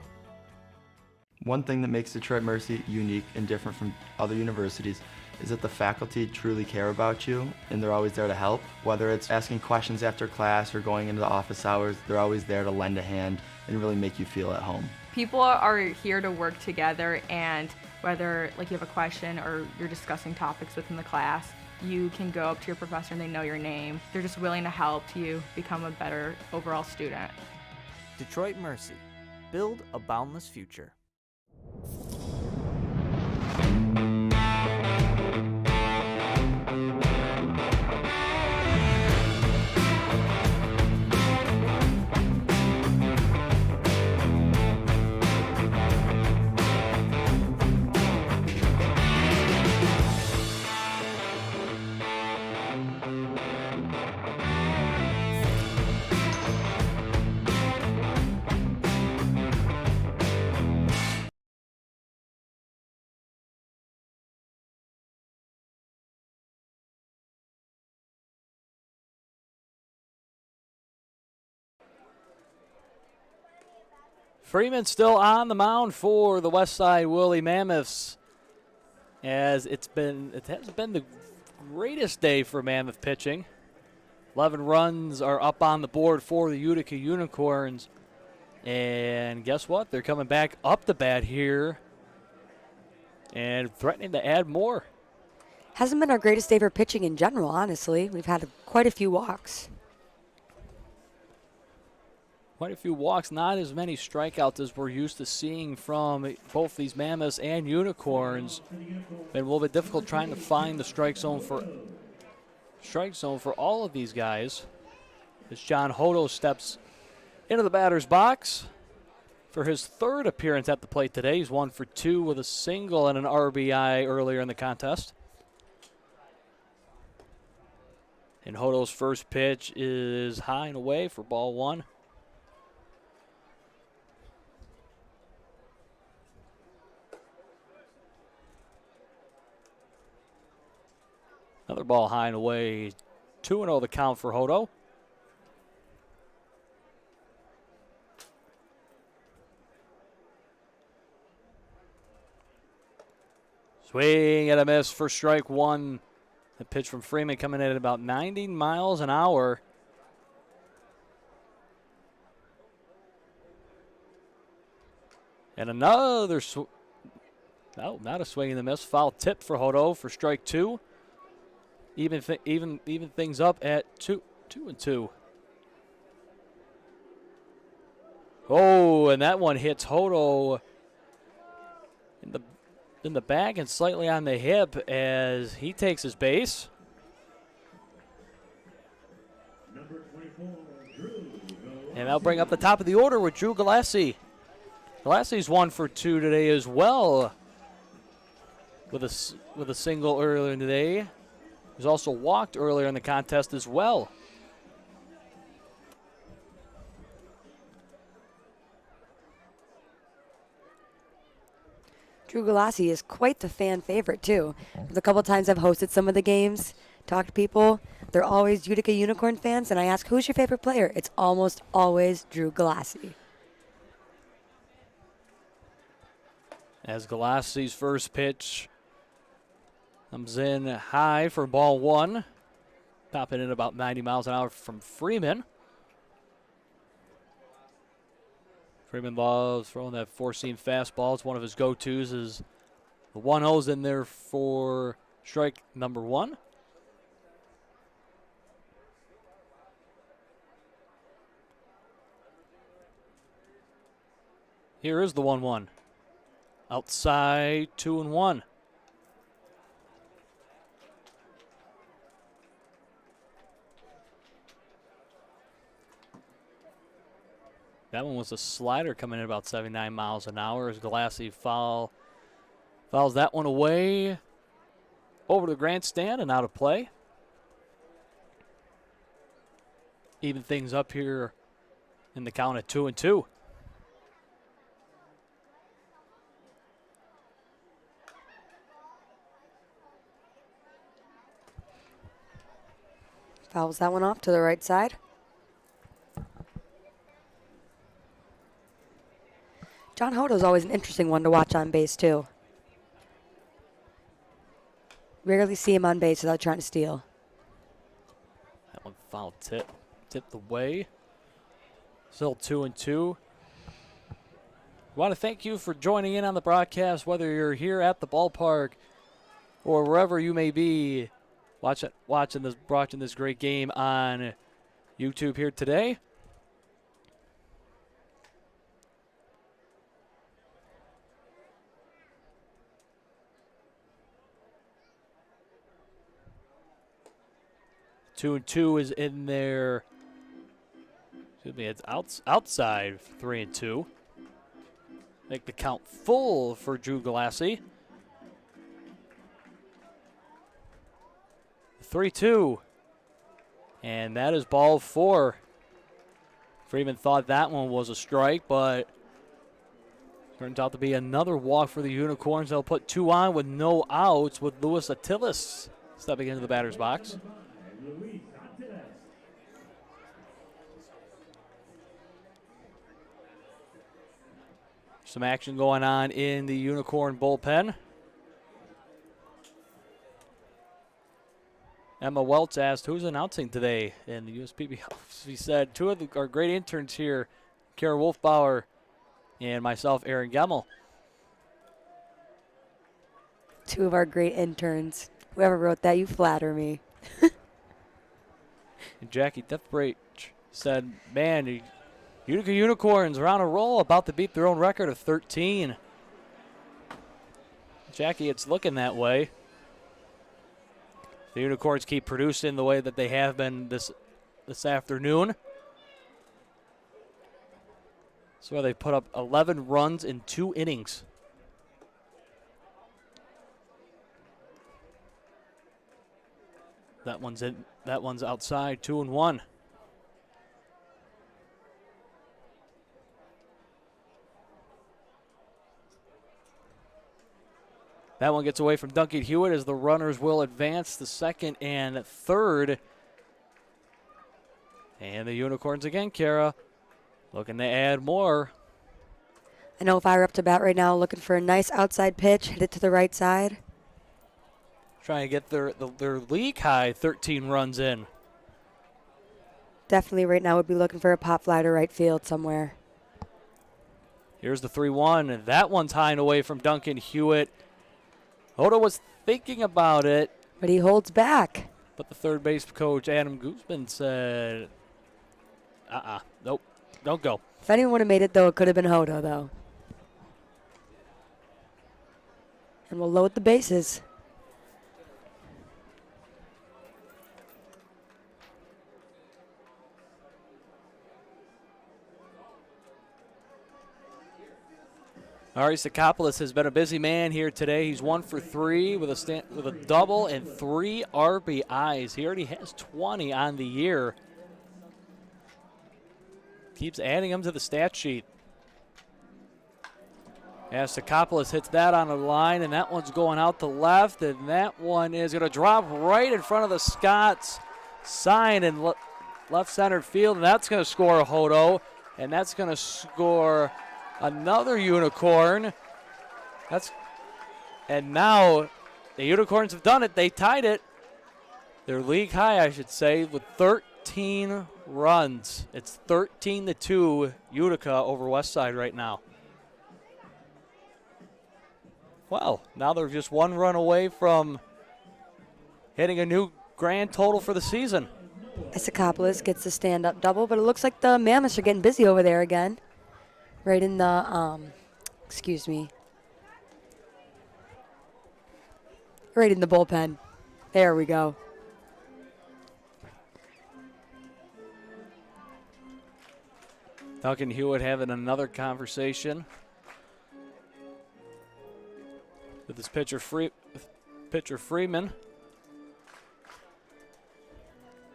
One thing that makes Detroit Mercy unique and different from other universities is that the faculty truly care about you and they're always there to help. Whether it's asking questions after class or going into the office hours, they're always there to lend a hand and really make you feel at home. People are here to work together, and whether you have a question or you're discussing topics within the class, you can go up to your professor and they know your name. They're just willing to help you become a better overall student. Detroit Mercy. Build a boundless future. Freeman still on the mound for the Westside Woolly Mammoths, as it hasn't been the greatest day for Mammoth pitching. 11 runs are up on the board for the Utica Unicorns, and guess what? They're coming back up the bat here and threatening to add more. Hasn't been our greatest day for pitching in general, honestly. We've had quite a few walks. Quite a few walks, not as many strikeouts as we're used to seeing from both these Mammoths and Unicorns. Been a little bit difficult trying to find the strike zone for all of these guys. As John Hodo steps into the batter's box for his third appearance at the plate today. He's 1 for 2 with a single and an RBI earlier in the contest. And Hodo's first pitch is high and away for ball one. Another ball high and away. 2-0 the count for Hodo. Swing and a miss for strike one. The pitch from Freeman coming in at about 90 miles an hour. And another not a swing and a miss. Foul tip for Hodo for strike two. Even things up at 2-2. Oh, and that one hits Hodo in the back and slightly on the hip as he takes his base. And that'll bring up the top of the order with Drew Galassi. Galassi's 1 for 2 today as well, with a single earlier today. He's also walked earlier in the contest as well. Drew Galassi is quite the fan favorite, too. The couple times I've hosted some of the games, talk to people, they're always Utica Unicorn fans, and I ask, who's your favorite player? It's almost always Drew Galassi. As Galassi's first pitch comes in high for ball one. Popping in about 90 miles an hour from Freeman. Freeman loves throwing that four-seam fastball. It's one of his go-tos. Is the 1-0's in there for strike number one. Here is the 1-1. Outside, 2-1. That one was a slider coming in about 79 miles an hour as Galassi fouls that one away over to the grandstand and out of play. Even things up here in the count at 2-2. Fouls that one off to the right side. John Hodo's always an interesting one to watch on base, too. Rarely see him on base without trying to steal. That one foul tipped away. Still 2-2. We want to thank you for joining in on the broadcast, whether you're here at the ballpark or wherever you may be watching this great game on YouTube here today. Two and two is in there. Excuse me, it's outside 3-2. Make the count full for Drew Galassi. 3-2. And that is ball four. Freeman thought that one was a strike, but turns out to be another walk for the Unicorns. They'll put two on with no outs with Luis Attilis stepping into the batter's box. Some action going on in the Unicorn bullpen. Emma Welch asked who's announcing today in the USPB. She said two of our great interns here, Kara Wolfbauer and myself, Aaron Gemmel. Two of our great interns. Whoever wrote that, you flatter me. And Jackie Deathbridge said, man, the Utica Unicorns are on a roll, about to beat their own record of 13. Jackie, it's looking that way. The Unicorns keep producing the way that they have been this afternoon. So they put up 11 runs in 2 innings. That one's in. That one's outside, 2-1. That one gets away from Duncan Hewitt as the runners will advance the second and third. And the Unicorns again, Kara, looking to add more. I know if I were up to bat right now looking for a nice outside pitch, hit it to the right side. Trying to get their league high 13 runs in. Definitely right now would be looking for a pop fly to right field somewhere. Here's the 3-1, and that one's high and away from Duncan Hewitt. Oda was thinking about it. But he holds back. But the third base coach, Adam Guzman, said, nope, don't go. If anyone would have made it, though, it could have been Hodo, though. And we'll load the bases. Ari Sakopoulos has been a busy man here today. He's 1 for 3 with a double and 3 RBIs. He already has 20 on the year. Keeps adding them to the stat sheet. Mascot hits that on the line, and that one's going out to left, and that one is going to drop right in front of the Scots sign in left center field, and that's going to score a Hodo, and that's going to score another Unicorn. And now the Unicorns have done it. They tied it. They're league high, I should say, with 13 runs. It's 13-2 Utica over Westside right now. Well, now they're just one run away from hitting a new grand total for the season. Isakopoulos gets the stand-up double, but it looks like the Mammoths are getting busy over there again. Right in the, right in the bullpen. There we go. Duncan Hewitt having another conversation with his pitcher Freeman.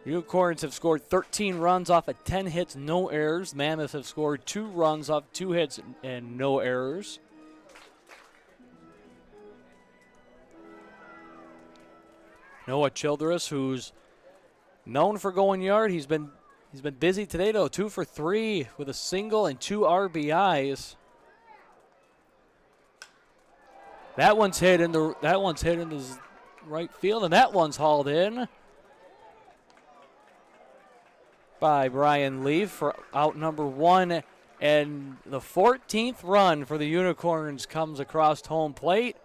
Unicorns have scored 13 runs off of 10 hits, no errors. Mammoths have scored 2 runs off 2 hits and no errors. Noah Childress, who's known for going yard, he's been busy today though. 2 for 3 with a single and 2 RBIs. That one's hit in the right field, and that one's hauled in by Brian Leaf for out number 1. And the 14th run for the Unicorns comes across home plate.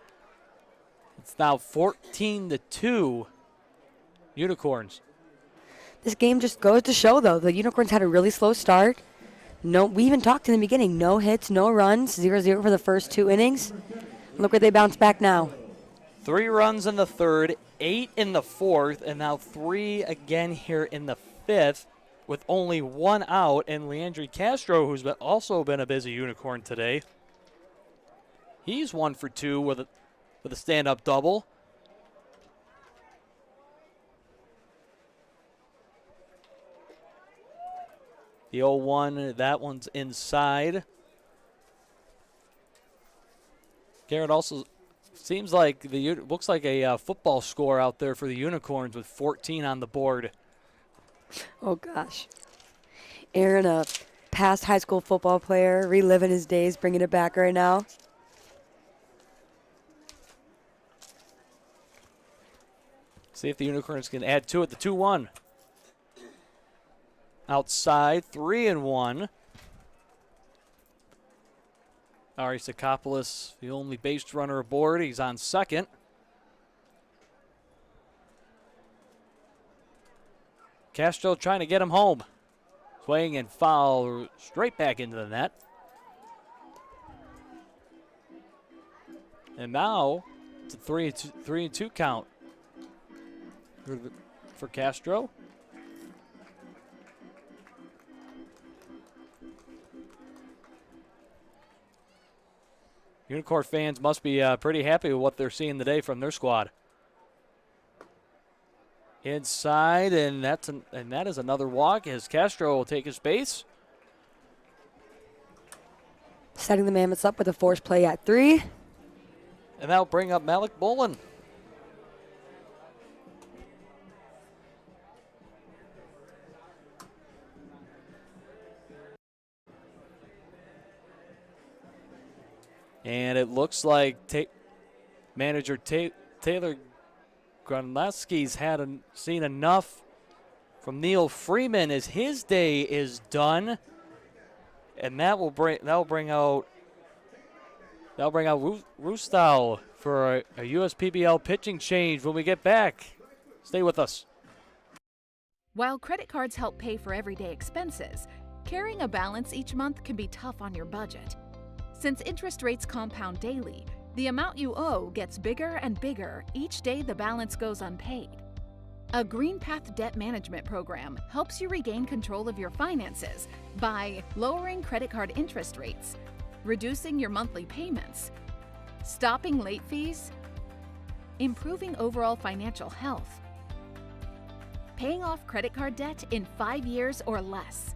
It's now 14-2 Unicorns. This game just goes to show, though, the Unicorns had a really slow start. We even talked in the beginning. No hits, no runs, 0-0 for the first 2 innings. Look where they bounce back now. 3 runs in the 3rd, 8 in the 4th, and now 3 again here in the 5th with only 1 out. And Leandri Castro, who's also been a busy Unicorn today, he's 1 for 2 with a stand-up double. The 0-1, that one's inside. Garrett also seems like looks like a football score out there for the Unicorns with 14 on the board. Oh, gosh. Aaron, a past high school football player, reliving his days, bringing it back right now. See if the Unicorns can add to it. The 2-1. Outside, 3-1. Ari Sakopoulos, the only base runner aboard. He's on second. Castro trying to get him home. Swing and foul straight back into the net. And now it's a 3-2 count for Castro. Unicorn fans must be pretty happy with what they're seeing today from their squad. Inside, and that is another walk as Castro will take his base. Setting the Mammoths up with a force play at 3. And that'll bring up Malik Bolin. And it looks like manager Taylor Grunlewski's seen enough from Neil Freeman as his day is done, and that'll bring out Rustau for a USPBL pitching change when we get back. Stay with us. While credit cards help pay for everyday expenses, carrying a balance each month can be tough on your budget. Since interest rates compound daily, the amount you owe gets bigger and bigger each day the balance goes unpaid. A GreenPath debt management program helps you regain control of your finances by lowering credit card interest rates, reducing your monthly payments, stopping late fees, improving overall financial health, paying off credit card debt in 5 years or less.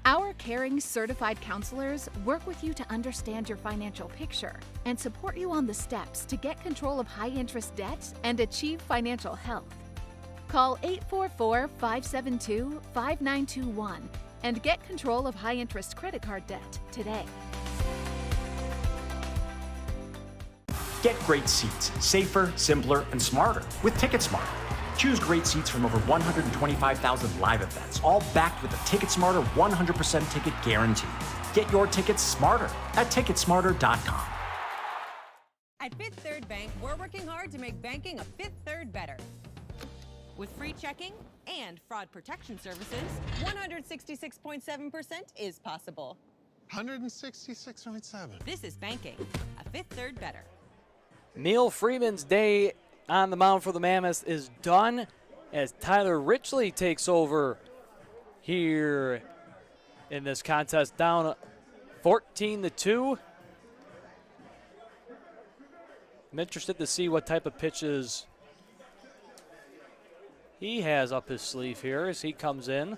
Our caring certified counselors work with you to understand your financial picture and support you on the steps to get control of high-interest debt and achieve financial health. Call 844-572-5921 and get control of high-interest credit card debt today. Get great seats, safer, simpler, and smarter with TicketSmarter. Choose great seats from over 125,000 live events, all backed with a TicketSmarter 100% ticket guarantee. Get your tickets smarter at TicketSmarter.com. At Fifth Third Bank, we're working hard to make banking a Fifth Third better. With free checking and fraud protection services, 166.7% is possible. 166.7. This is banking a Fifth Third better. Neil Freeman's day on the mound for the Mammoths is done as Tyler Richley takes over here in this contest, down 14-2. I'm interested to see what type of pitches he has up his sleeve here as he comes in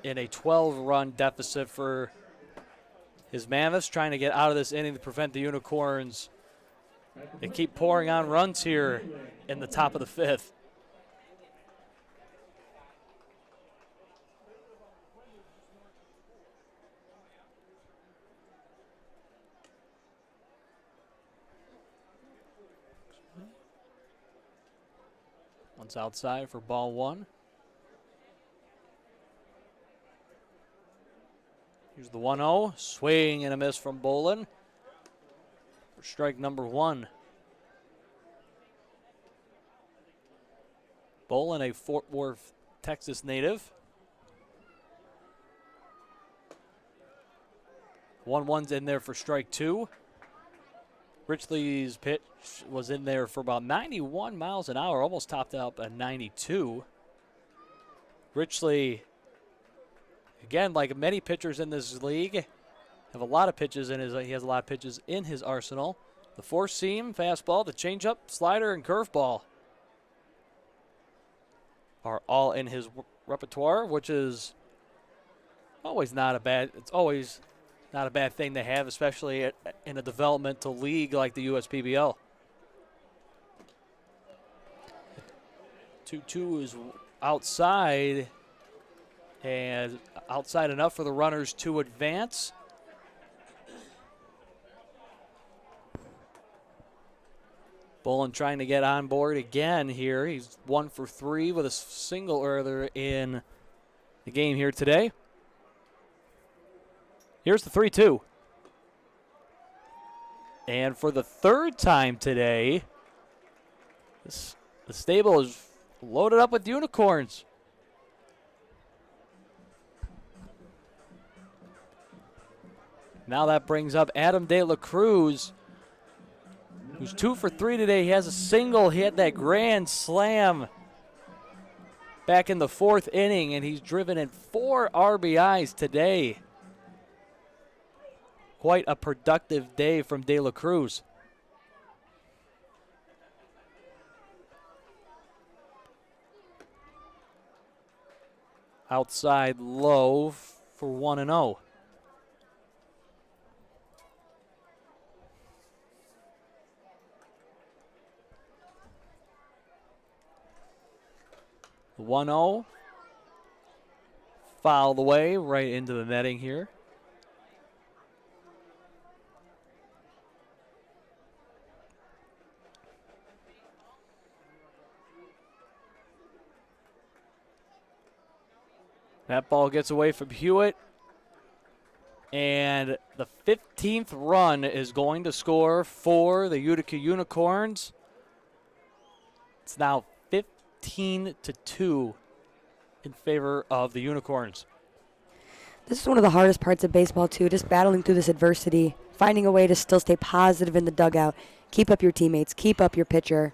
a 12-run deficit for his Mammoths, trying to get out of this inning to prevent the Unicorns. They keep pouring on runs here in the top of the fifth. One's outside for ball one. Here's the 1-0, swing and a miss from Bolin for strike number one. Bolin, a Fort Worth, Texas native. 1-1's in there for strike two. Richley's pitch was in there for about 91 miles an hour, almost topped out at 92. Richley, again, like many pitchers in this league, have a lot of pitches in he has a lot of pitches in his arsenal. The four-seam, fastball, the changeup, slider, and curveball are all in his repertoire, which is always not a bad. It's always not a bad thing to have, especially in a developmental league like the USPBL. 2-2 is outside, and outside enough for the runners to advance. Bolin trying to get on board again here. He's 1 for 3 with a single earlier in the game here today. Here's the 3-2. And for the third time today, the stable is loaded up with unicorns. Now that brings up Adam De La Cruz, who's 2 for 3 today. He has a single. He had that grand slam back in the fourth inning, and he's driven in 4 RBIs today. Quite a productive day from De La Cruz. Outside low for 1-0. The 1-0 fouled away right into the netting here. That ball gets away from Hewitt. And the 15th run is going to score for the Utica Unicorns. It's now 15-2 in favor of the Unicorns. This is one of the hardest parts of baseball, too, just battling through this adversity, finding a way to still stay positive in the dugout, keep up your teammates, keep up your pitcher.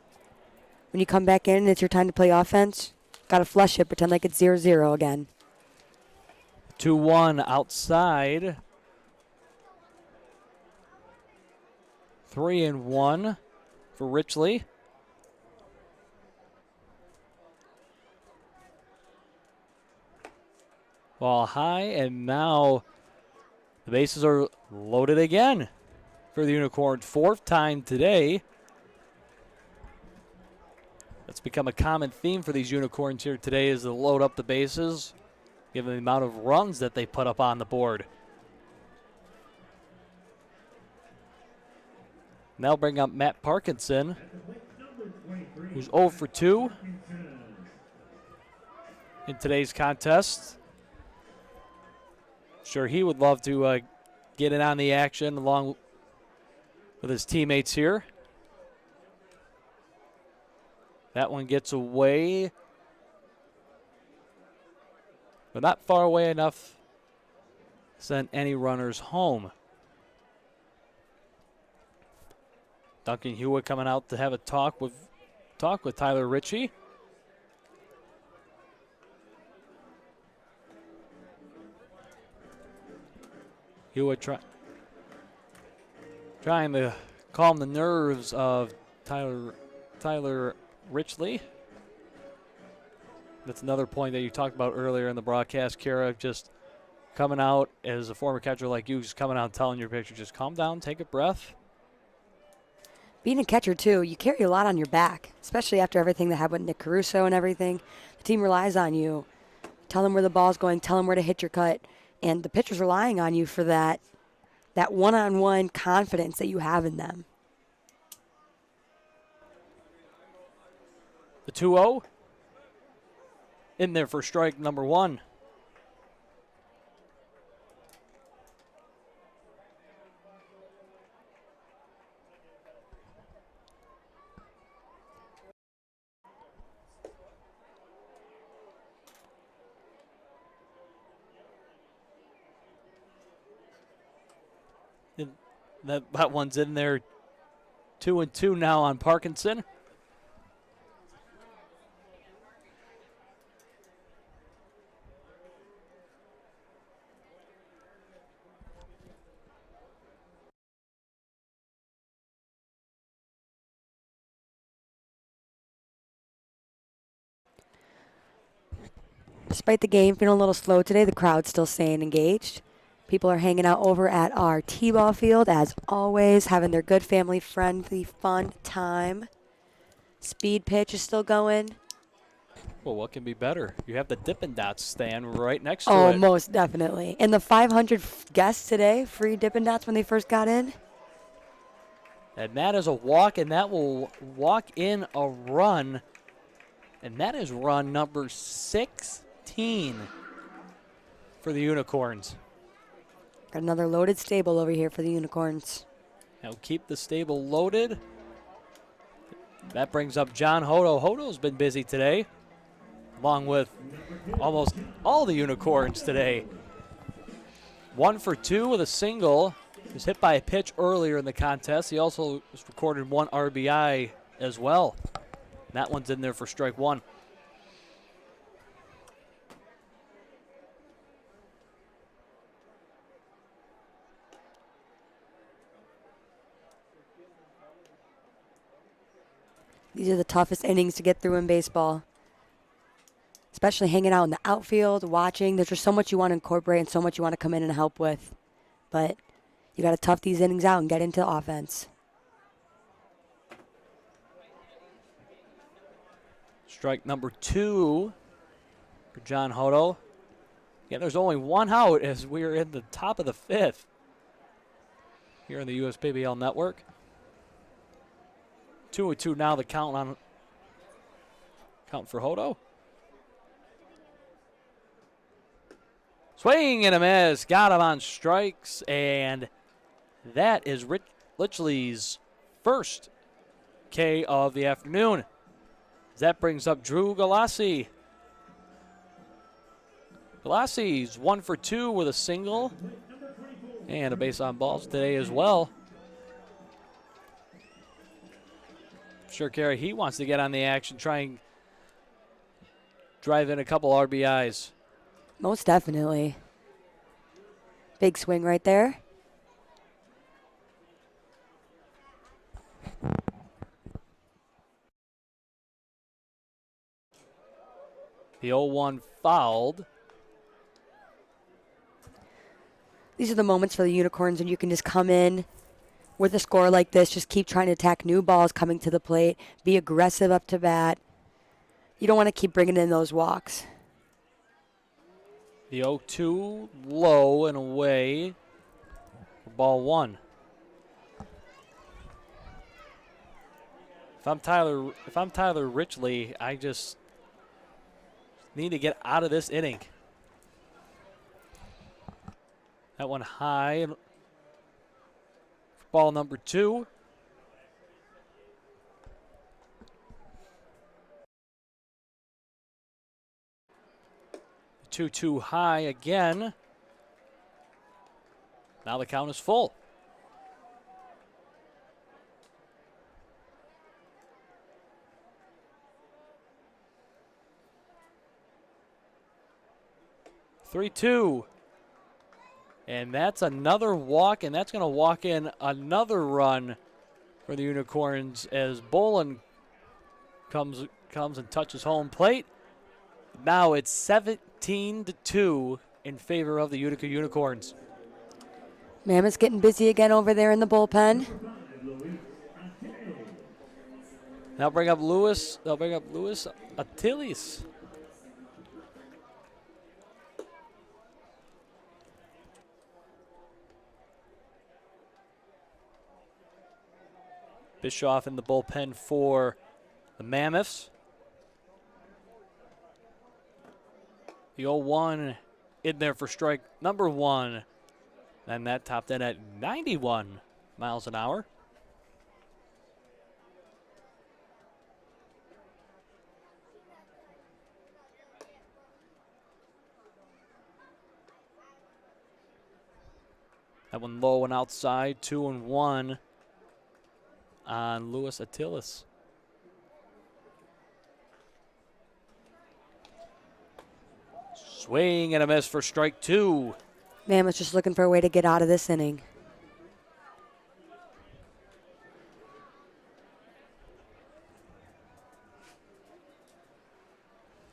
When you come back in and it's your time to play offense, got to flush it, pretend like it's 0-0 again. 2-1 outside. 3-1 for Richley. Ball high, and now the bases are loaded again for the Unicorns. 4th time today. That's become a common theme for these Unicorns here today, is to load up the bases, given the amount of runs that they put up on the board. Now bring up Matt Parkinson, who's 0 for 2 in today's contest. Sure, he would love to get in on the action along with his teammates here. That one gets away, but not far away enough to send any runners home. Duncan Hewitt coming out to have a talk with Tyler Ritchie. Hewitt trying to calm the nerves of Tyler Richley. That's another point that you talked about earlier in the broadcast, Kara, just coming out as a former catcher like you, just coming out and telling your pitcher, just calm down, take a breath. Being a catcher, too, you carry a lot on your back, especially after everything that happened with Nick Caruso and everything. The team relies on you. Tell them where the ball's going, tell them where to hit your cut, and the pitcher's relying on you for that one-on-one confidence that you have in them. The 2-0 in there for strike number 1. That one's in there. 2-2 now on Parkinson. Despite the game feeling a little slow today, the crowd's still staying engaged. People are hanging out over at our T-ball field, as always, having their good family-friendly, fun time. Speed pitch is still going. Well, what can be better? You have the Dippin' Dots stand right next to Oh, it. most definitely. And the 500 guests today, free Dippin' Dots when they first got in. And that is a walk, and that will walk in a run. And that is run number 16 for the Unicorns. Got another loaded stable over here for the Unicorns. Now keep the stable loaded. That brings up John Hodo. Hodo's been busy today, along with almost all the Unicorns today. 1 for 2 with a single. He was hit by a pitch earlier in the contest. He also was recorded 1 RBI as well. And that one's in there for strike 1. These are the toughest innings to get through in baseball. Especially hanging out in the outfield, watching. There's just so much you want to incorporate and so much you want to come in and help with. But you got to tough these innings out and get into offense. Strike number 2 for John Hodo. Yeah, there's only 1 out as we are in the top of the 5th here in the USPBL network. 2-2 now, the count for Hodo. Swing and a miss, got him on strikes, and that is Litchley's first K of the afternoon. That brings up Drew Galassi. Galassi's 1 for 2 with a single and a base on balls today as well. Sure, Kerry, he wants to get on the action, try and drive in a couple RBIs. Most definitely. Big swing right there. The 0-1 fouled. These are the moments for the Unicorns, and you can just come in with a score like this, just keep trying to attack new balls coming to the plate, be aggressive up to bat. You don't want to keep bringing in those walks. The 0-2 low and away for ball one. If I'm Tyler Richley, I just need to get out of this inning. That one high. Ball number 2. The 2-2 high again. Now the count is full. Three-two. And that's another walk, and that's going to walk in another run for the Unicorns as Bolin comes and touches home plate. Now it's 17-2 in favor of the Utica Unicorns. Mammoths getting busy again over there in the bullpen. They'll bring up Lewis Attilis. Bischoff in the bullpen for the Mammoths. The 0-1 in there for strike number 1. And that topped in at 91 miles an hour. That one low and outside, 2-1 on Lewis Attilis. Swing and a miss for strike 2. Mammoths just looking for a way to get out of this inning.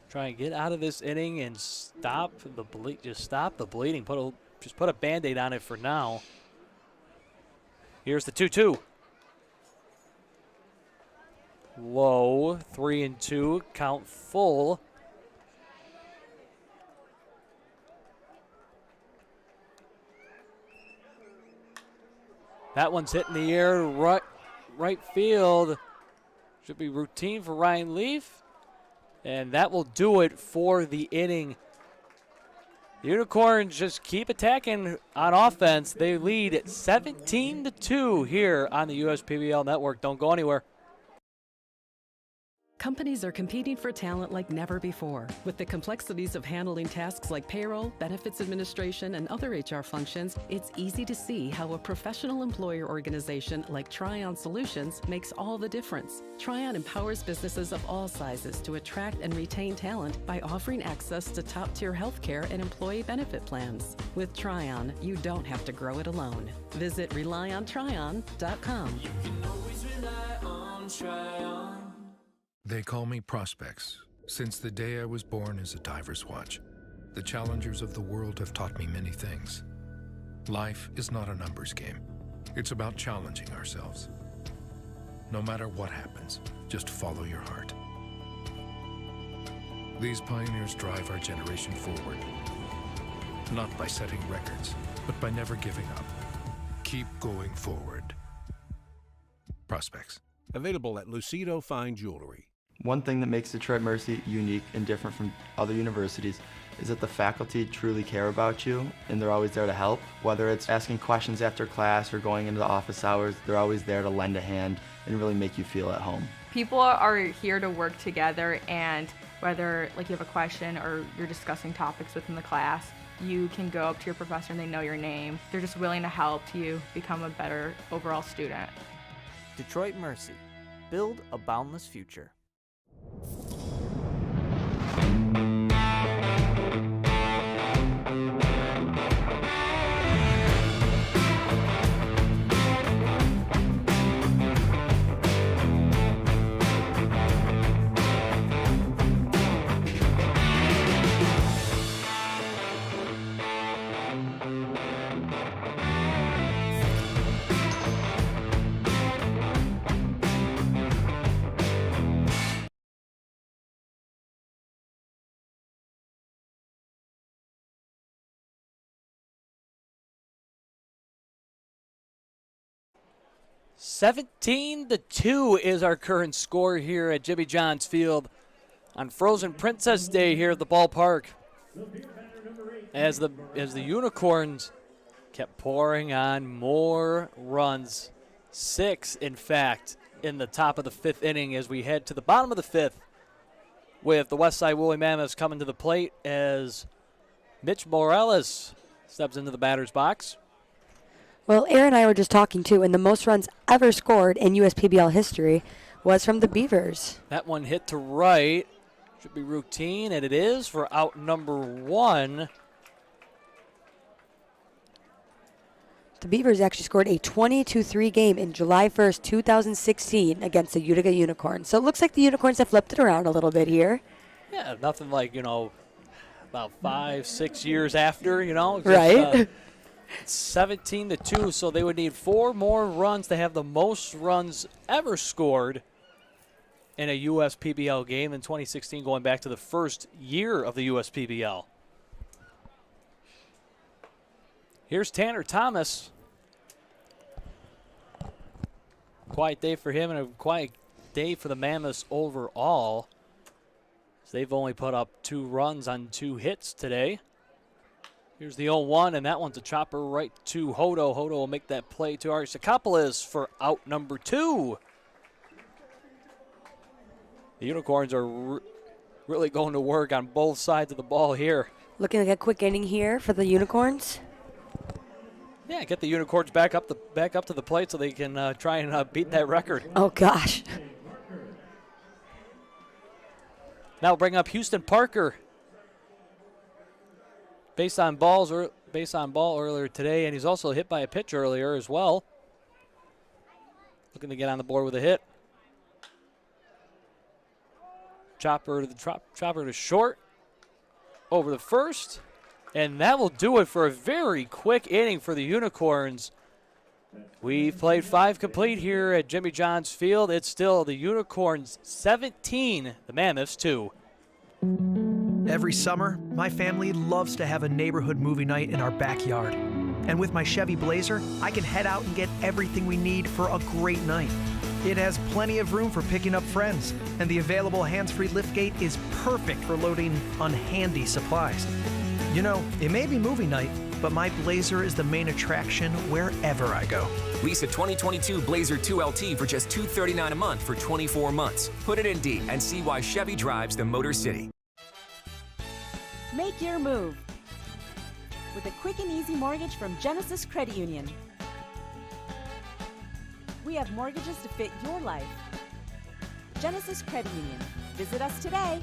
Try and get out of this inning and stop the just stop the bleeding. Just put a Band-Aid on it for now. Here's the 2-2. Low, 3-2, count full. That one's hitting the air right field. Should be routine for Ryan Leaf. And that will do it for the inning. The Unicorns just keep attacking on offense. They lead at 17-2 here on the USPBL network. Don't go anywhere. Companies are competing for talent like never before. With the complexities of handling tasks like payroll, benefits administration, and other HR functions, it's easy to see how a professional employer organization like Tryon Solutions makes all the difference. Tryon empowers businesses of all sizes to attract and retain talent by offering access to top-tier healthcare and employee benefit plans. With Tryon, you don't have to grow it alone. Visit RelyOnTryon.com. You can always rely on Tryon. They call me Prospects. Since the day I was born as a diver's watch, the challengers of the world have taught me many things. Life is not a numbers game. It's about challenging ourselves. No matter what happens, just follow your heart. These pioneers drive our generation forward, not by setting records, but by never giving up. Keep going forward. Prospects. Available at Lucido Fine Jewelry. One thing that makes Detroit Mercy unique and different from other universities is that the faculty truly care about you and they're always there to help. Whether it's asking questions after class or going into the office hours, they're always there to lend a hand and really make you feel at home. People are here to work together, and whether you have a question or you're discussing topics within the class, you can go up to your professor and they know your name. They're just willing to help you become a better overall student. Detroit Mercy. Build a boundless future. 17-2 is our current score here at Jimmy John's Field on Frozen Princess Day here at the ballpark. As the Unicorns kept pouring on more runs. 6, in fact, in the top of the 5th inning as we head to the bottom of the 5th with the Westside Woolly Mammoths coming to the plate as Mitch Morales steps into the batter's box. Well, Aaron and I were just talking, too, and the most runs ever scored in USPBL history was from the Beavers. That one hit to right. Should be routine, and it is for out number 1. The Beavers actually scored a 20-3 game in July 1st, 2016 against the Utica Unicorns. So it looks like the Unicorns have flipped it around a little bit here. Yeah, nothing like, about 5-6 years after, just, right. 17-2, so they would need 4 more runs to have the most runs ever scored in a USPBL game in 2016, going back to the first year of the USPBL. Here's Tanner Thomas. Quiet day for him and a quiet day for the Mammoths overall. They've only put up 2 runs on 2 hits today. Here's the 0-1, and that one's a chopper right to Hodo. Hodo will make that play to Arisakopoulos for out number 2. The Unicorns are really going to work on both sides of the ball here. Looking like a quick inning here for the Unicorns. Yeah, get the Unicorns back up to the plate so they can try and beat that record. Oh, gosh. Now bring up Houston Parker. Based on ball earlier today, and he's also hit by a pitch earlier as well. Looking to get on the board with a hit. Chopper to short. Over the first. And that will do it for a very quick inning for the Unicorns. We've played 5 complete here at Jimmy John's Field. It's still the Unicorns 17, the Mammoths 2. Every summer, my family loves to have a neighborhood movie night in our backyard. And with my Chevy Blazer, I can head out and get everything we need for a great night. It has plenty of room for picking up friends, and the available hands-free liftgate is perfect for loading unhandy supplies. It may be movie night, but my Blazer is the main attraction wherever I go. Lease a 2022 Blazer 2LT for just $239 a month for 24 months. Put it in D and see why Chevy drives the Motor City. Make your move with a quick and easy mortgage from Genesis Credit Union. We have mortgages to fit your life. Genesis Credit Union. Visit us today.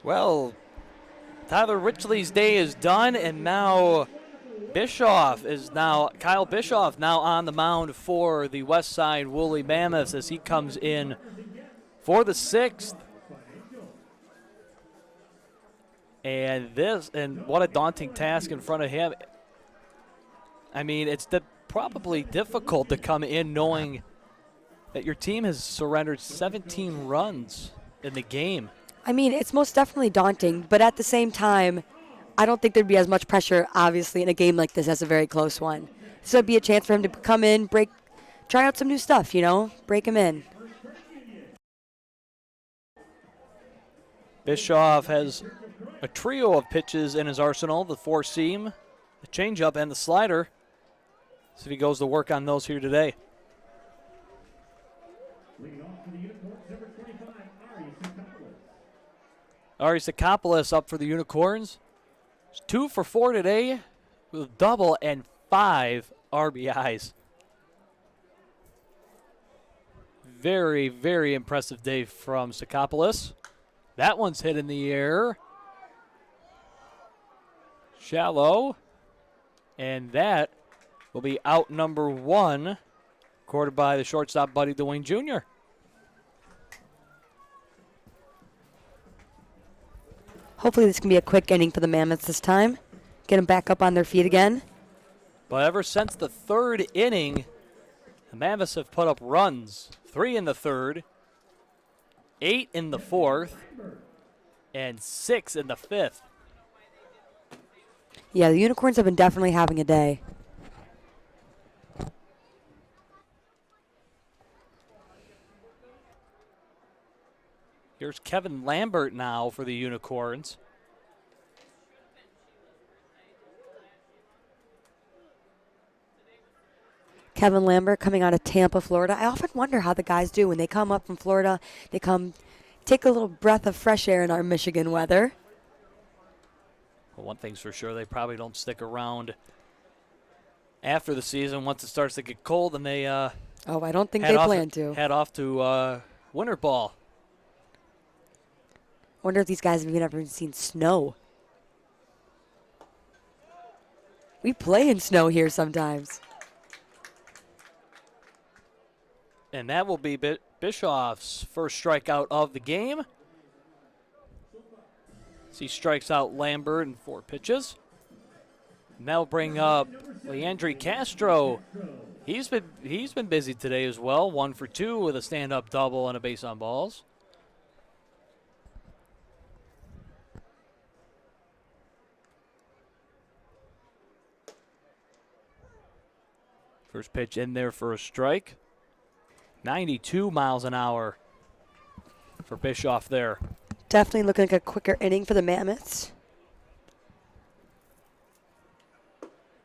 Well, Tyler Richley's day is done, and now Kyle Bischoff now on the mound for the Westside Woolly Mammoths as he comes in for the 6th. And what a daunting task in front of him. I mean, it's probably difficult to come in knowing that your team has surrendered 17 runs in the game. I mean, it's most definitely daunting, but at the same time, I don't think there'd be as much pressure, obviously, in a game like this as a very close one. This would be a chance for him to come in, try out some new stuff, break him in. Bischoff has a trio of pitches in his arsenal, the 4-seam, the changeup, and the slider. See if he goes to work on those here today. Arisakopoulos up for the Unicorns. 2 for 4 today with a double and 5 RBIs. Very, very impressive day from Sakopoulos. That one's hit in the air. Shallow. And that will be out number 1, recorded by the shortstop, Buddy Dwayne Jr. Hopefully this can be a quick inning for the Mammoths this time. Get them back up on their feet again. But ever since the 3rd inning, the Mammoths have put up runs. 3 in the 3rd, 8 in the 4th, and 6 in the 5th. Yeah, the Unicorns have been definitely having a day. Here's Kevin Lambert now for the Unicorns. Kevin Lambert coming out of Tampa, Florida. I often wonder how the guys do when they come up from Florida. They come take a little breath of fresh air in our Michigan weather. Well, one thing's for sure, they probably don't stick around after the season. Once it starts to get cold, and they I don't think they plan to. Head off to winter ball. Wonder if these guys have even ever seen snow. We play in snow here sometimes. And that will be Bischoff's first strikeout of the game. As he strikes out Lambert in 4 pitches. And that'll bring up Leandri Castro. He's been busy today as well. 1 for 2 with a stand-up double and a base on balls. First pitch in there for a strike. 92 miles an hour for Bischoff there. Definitely looking like a quicker inning for the Mammoths.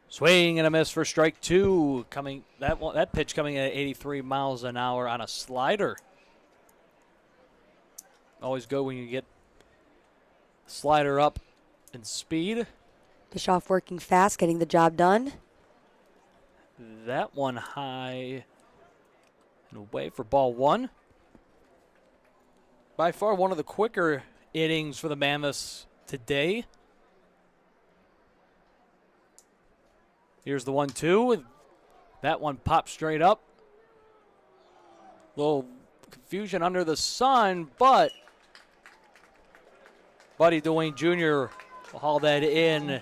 Swing and a miss for strike 2. That pitch coming at 83 miles an hour on a slider. Always good when you get slider up in speed. Bischoff working fast, getting the job done. That one high and away for ball 1. By far one of the quicker innings for the Mammoths today. Here's the 1-2. That one popped straight up. Little confusion under the sun, but Buddy Dwayne Jr. will haul that in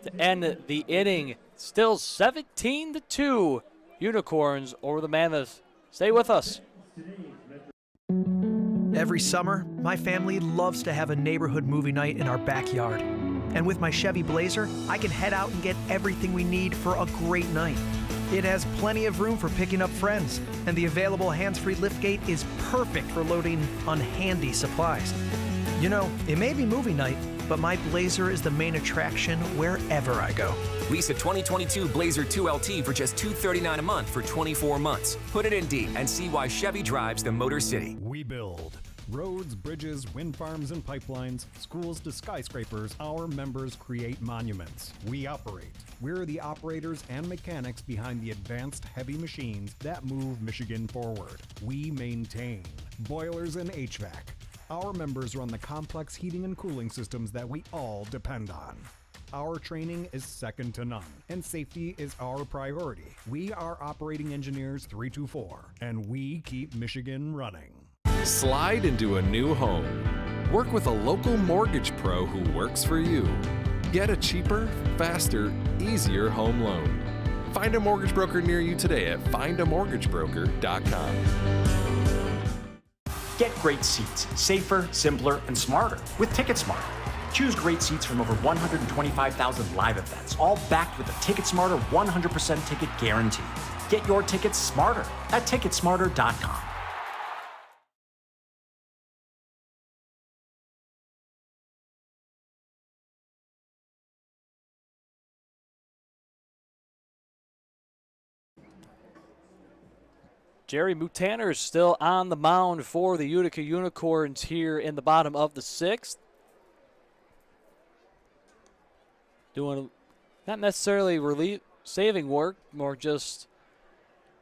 to end the inning. Still 17-2. Unicorns over the Mammoths. Stay with us. Every summer, my family loves to have a neighborhood movie night in our backyard. And with my Chevy Blazer, I can head out and get everything we need for a great night. It has plenty of room for picking up friends, and the available hands-free liftgate is perfect for loading unhandy supplies. You know, it may be movie night, but my Blazer is the main attraction wherever I go. Lease a 2022 Blazer 2LT for just $239 a month for 24 months. Put it in D and see why Chevy drives the Motor City. We build roads, bridges, wind farms and pipelines, schools to skyscrapers. Our members create monuments. We operate. We're the operators and mechanics behind the advanced heavy machines that move Michigan forward. We maintain boilers and HVAC. Our members run the complex heating and cooling systems that we all depend on. Our training is second to none, and safety is our priority. We are Operating Engineers 324, and we keep Michigan running. Slide into a new home. Work with a local mortgage pro who works for you. Get a cheaper, faster, easier home loan. Find a mortgage broker near you today at findamortgagebroker.com. Get great seats, safer, simpler, and smarter with TicketSmarter. Choose great seats from over 125,000 live events, all backed with a TicketSmarter 100% ticket guarantee. Get your tickets smarter at ticketsmarter.com. Jerry Mutaner is still on the mound for the Utica Unicorns here in the bottom of the 6th. Doing not necessarily saving work, more just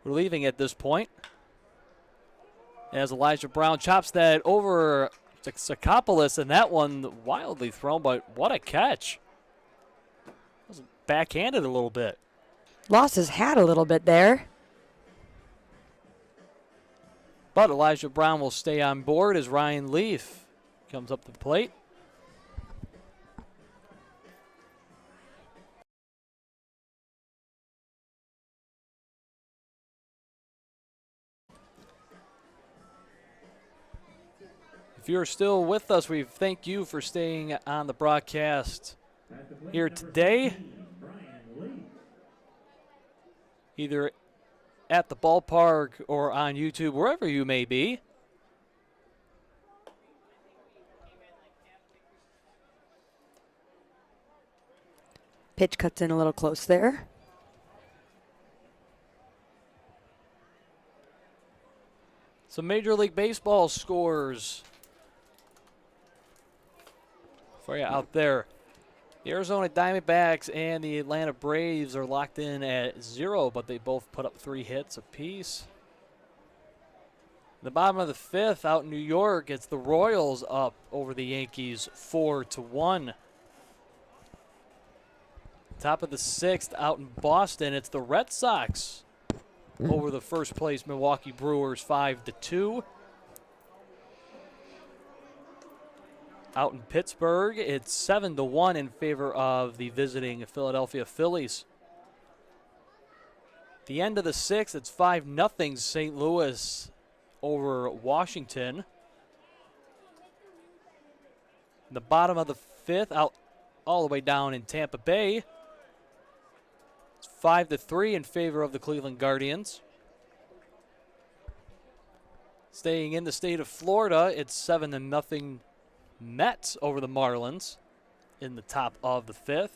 relieving at this point. As Elijah Brown chops that over Sakopoulos, and that one wildly thrown, but what a catch. Was backhanded a little bit. Lost his hat a little bit there. But Elijah Brown will stay on board as Ryan Leaf comes up to the plate. If you're still with us, we thank you for staying on the broadcast here today. Either at the ballpark or on YouTube, wherever you may be. Pitch cuts in a little close there. Some Major League Baseball scores for you out there. The Arizona Diamondbacks and the Atlanta Braves are locked in at 0, but they both put up 3 hits apiece. In the bottom of the 5th, out in New York, it's the Royals up over the Yankees 4-1. Top of the 6th, out in Boston, it's the Red Sox over the first place Milwaukee Brewers 5-2. Out in Pittsburgh, it's 7-1 in favor of the visiting Philadelphia Phillies. The end of the 6th, it's 5-0 St. Louis over Washington. In the bottom of the 5th, out all the way down in Tampa Bay, it's 5-3 in favor of the Cleveland Guardians. Staying in the state of Florida, it's 7-0 Mets over the Marlins in the top of the 5th.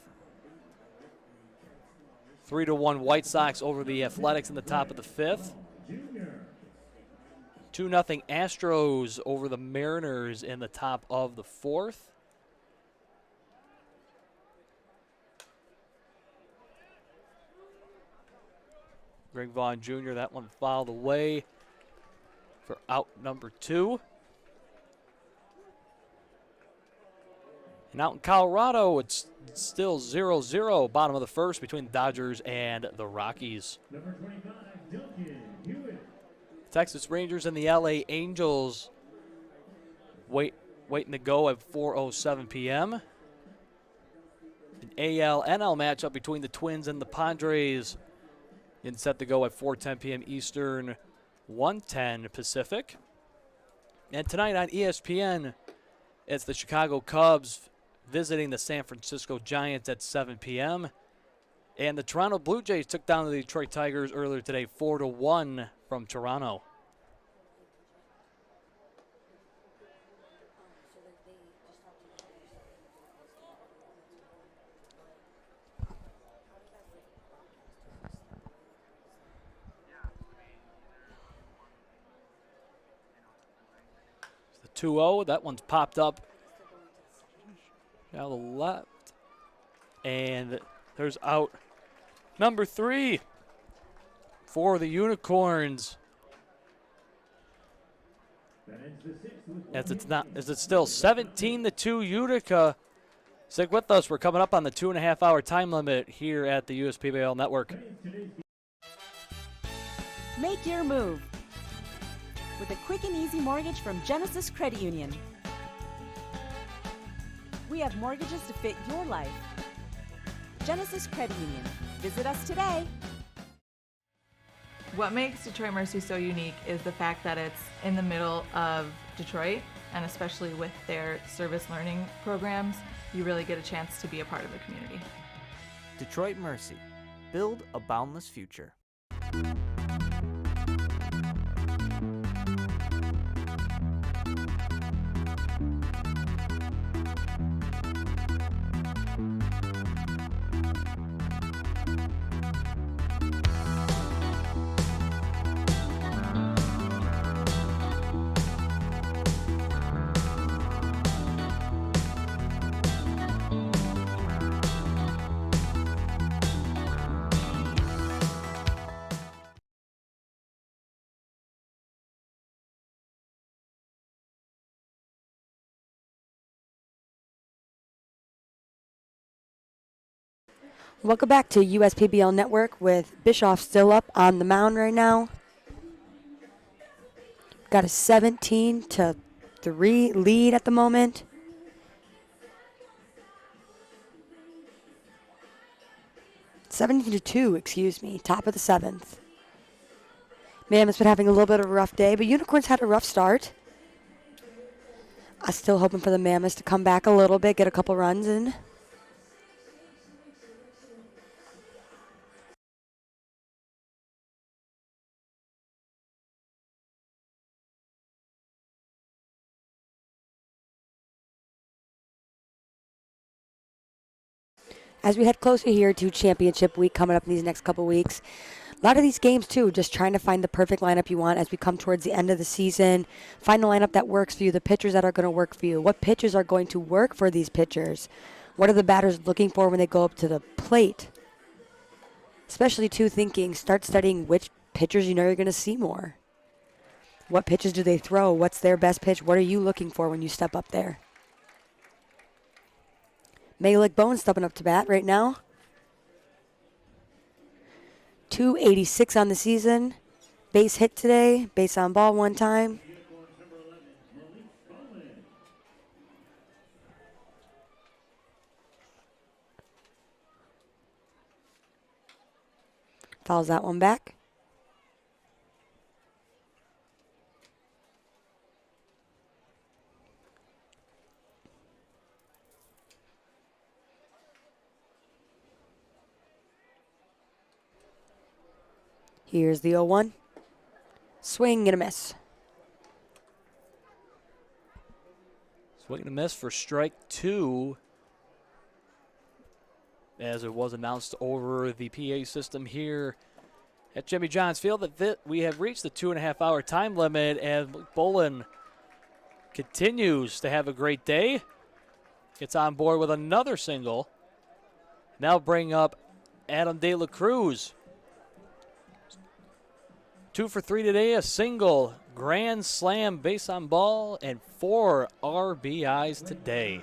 3-1 White Sox over the Athletics in the top of the 5th. 2-0 Astros over the Mariners in the top of the 4th. Greg Vaughn Jr., that one fouled away for out number 2. And out in Colorado, it's still 0-0, bottom of the 1st between the Dodgers and the Rockies. Number 25, Duncan Hewitt. Texas Rangers and the LA Angels waiting to go at 4:07 p.m. An AL-NL matchup between the Twins and the Padres is set to go at 4:10 p.m. Eastern, 1:10 Pacific. And tonight on ESPN, it's the Chicago Cubs visiting the San Francisco Giants at 7 p.m. And the Toronto Blue Jays took down the Detroit Tigers earlier today, 4-1 from Toronto. The 2-0, that one's popped up down the left. And there's out number 3 for the Unicorns. As it's still 17-2 Utica. Stick with us. We're coming up on the 2.5-hour time limit here at the USPBL Network. Make your move with a quick and easy mortgage from Genesis Credit Union. We have mortgages to fit your life. Genesis Credit Union. Visit us today. What makes Detroit Mercy so unique is the fact that it's in the middle of Detroit, and especially with their service learning programs, you really get a chance to be a part of the community. Detroit Mercy. Build a boundless future. Welcome back to USPBL Network with Bischoff still up on the mound right now. Got a 17-3 lead at the moment. (17-2), excuse me, top of the 7th. Mammoths been having a little bit of a rough day, but Unicorns had a rough start. I'm still hoping for the Mammoths to come back a little bit, get a couple runs in. As we head closer here to championship week coming up in these next couple weeks, a lot of these games too, just trying to find the perfect lineup you want as we come towards the end of the season. Find the lineup that works for you, the pitchers that are going to work for you. What pitches are going to work for these pitchers? What are the batters looking for when they go up to the plate? Especially too start studying which pitchers you know you're going to see more. What pitches do they throw? What's their best pitch? What are you looking for when you step up there? Malik Bowen stepping up to bat right now. 286 on the season. Base hit today. Base on ball one time. Fouls that one back. Here's the 0-1. Swing and a miss. Swing and a miss for strike 2. As it was announced over the PA system here at Jimmy John's Field that we have reached the 2.5-hour time limit, and Bolin continues to have a great day. Gets on board with another single. Now bring up Adam De La Cruz. 2 for 3 today, a single, grand slam, base on ball, and 4 RBIs today.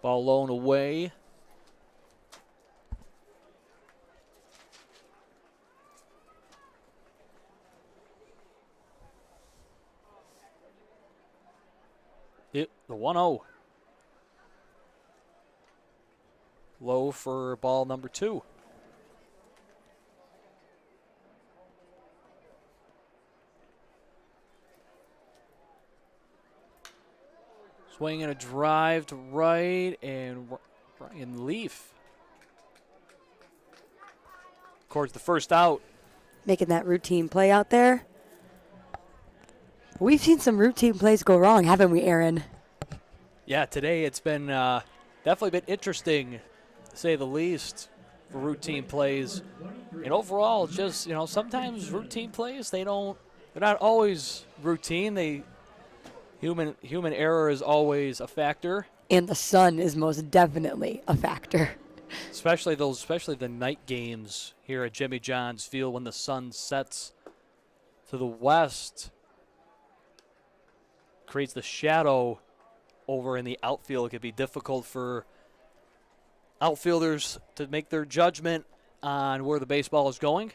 Ball low and away. The 1-0. Low for ball number 2. Swing and a drive to right, and Ryan Leaf records the first out. Making that routine play out there. We've seen some routine plays go wrong, haven't we, Aaron? Yeah, today it's been definitely been interesting, to say the least, for routine plays. And overall, just, sometimes routine plays, they're not always routine. Human error is always a factor. And the sun is most definitely a factor. Especially the night games here at Jimmy John's Field when the sun sets to the west. Creates the shadow over in the outfield. It could be difficult for outfielders to make their judgment on where the baseball is going.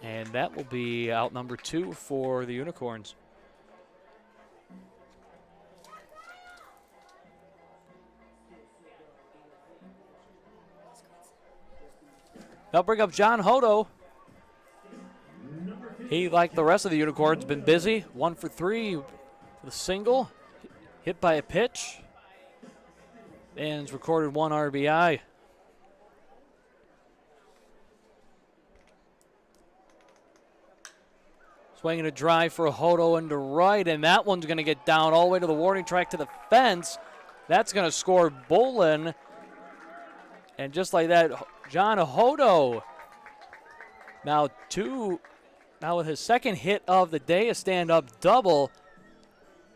And that will be out number 2 for the Unicorns. They'll bring up John Hodo. He, like the rest of the Unicorns, been busy. 1 for 3 with a single. Hit by a pitch. And has recorded 1 RBI. Swinging a drive for a Hodo into right, and that one's going to get down all the way to the warning track to the fence. That's going to score Bolin. And just like that, John Hodo now with his second hit of the day, a stand-up double.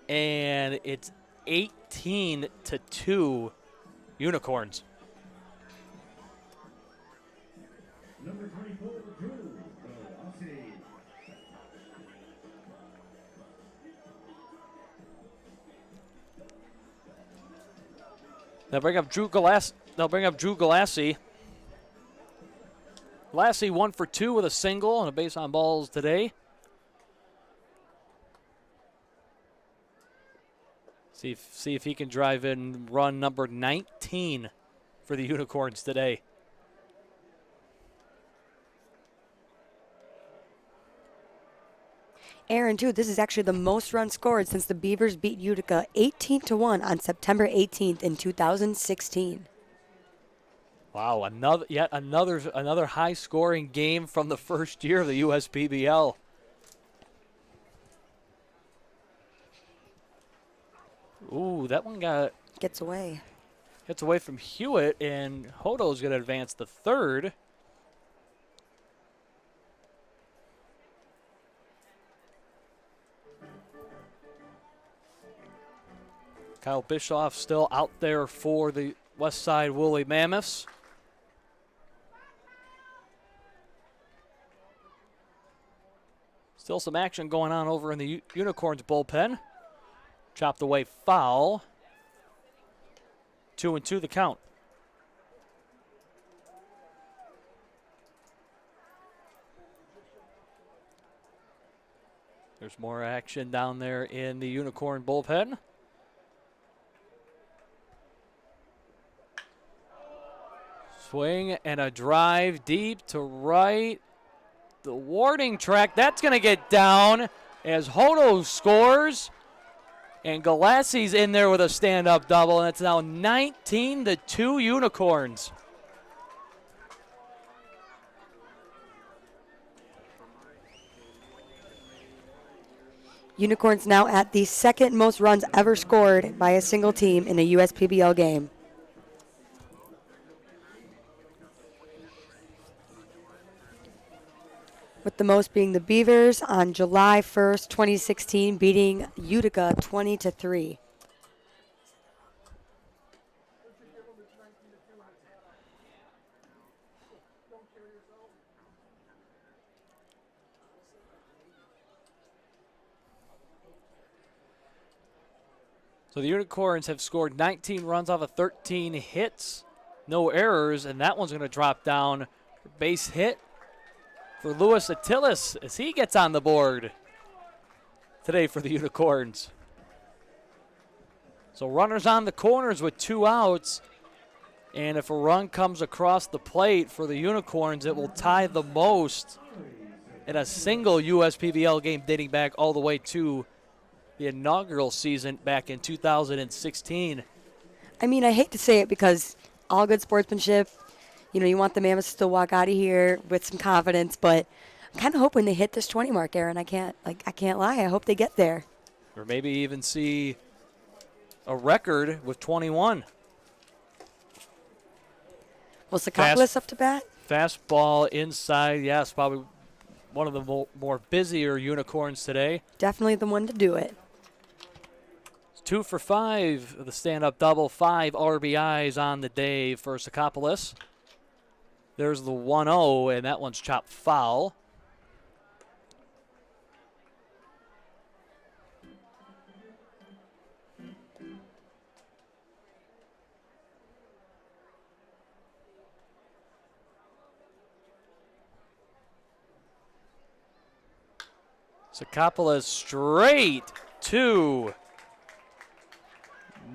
and it's 18-2 Unicorns. Number 24, Drew Galassi. They'll bring up Drew Galassi. Galassi 1 for 2 with a single and a base on balls today. See if he can drive in run number 19 for the Unicorns today. Aaron, too, this is actually the most runs scored since the Beavers beat Utica 18-1 on September 18th in 2016. Wow, another high-scoring game from the first year of the USPBL. Ooh, that one gets away. Gets away from Hewitt, and Hodo's going to advance the third. Kyle Bischoff still out there for the Westside Woolly Mammoths. Still some action going on over in the Unicorns bullpen. Chopped away foul. 2-2 the count. There's more action down there in the Unicorn bullpen. Swing and a drive deep to right. The warning track, that's going to get down as Hodo scores. And Galassi's in there with a stand-up double, and it's now 19-2 Unicorns. Unicorns now at the second most runs ever scored by a single team in a USPBL game. With the most being the Beavers on July 1st, 2016, beating Utica 20-3. So the Unicorns have scored 19 runs off of 13 hits, no errors, and that one's going to drop down. Base hit for Louis Attilis as he gets on the board today for the Unicorns. So runners on the corners with 2 outs, and if a run comes across the plate for the Unicorns, it will tie the most in a single USPBL game dating back all the way to the inaugural season back in 2016. I mean, I hate to say it because all good sportsmanship, you know, you want the Mammoths to still walk out of here with some confidence, but I'm kind of hoping they hit this 20 mark, Aaron. I can't lie. I hope they get there. Or maybe even see a record with 21. Well, Sakopoulos up to bat? Fastball inside, yes, probably one of the more busier Unicorns today. Definitely the one to do it. 2 for 5 of the stand-up double, 5 RBIs on the day for Sakopoulos. There's the 1-0, and that one's chopped foul. Sakopoulos straight to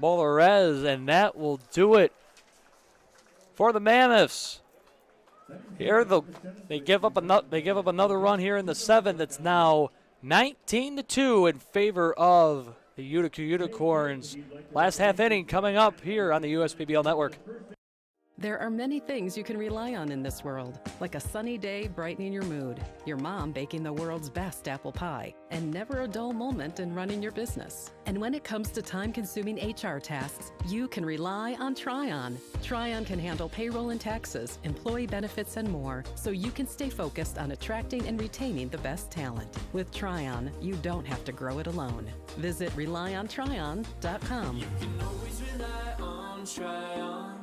Molarez, and that will do it for the Mammoths. Here they give up another run here in the 7th. It's now 19-2 in favor of the Utica Unicorns. Last half inning coming up here on the USPBL Network. There are many things you can rely on in this world, like a sunny day brightening your mood, your mom baking the world's best apple pie, and never a dull moment in running your business. And when it comes to time-consuming HR tasks, you can rely on Tryon. Tryon can handle payroll and taxes, employee benefits, and more, so you can stay focused on attracting and retaining the best talent. With Tryon, you don't have to grow it alone. Visit RelyOnTryon.com. You can always rely on Tryon.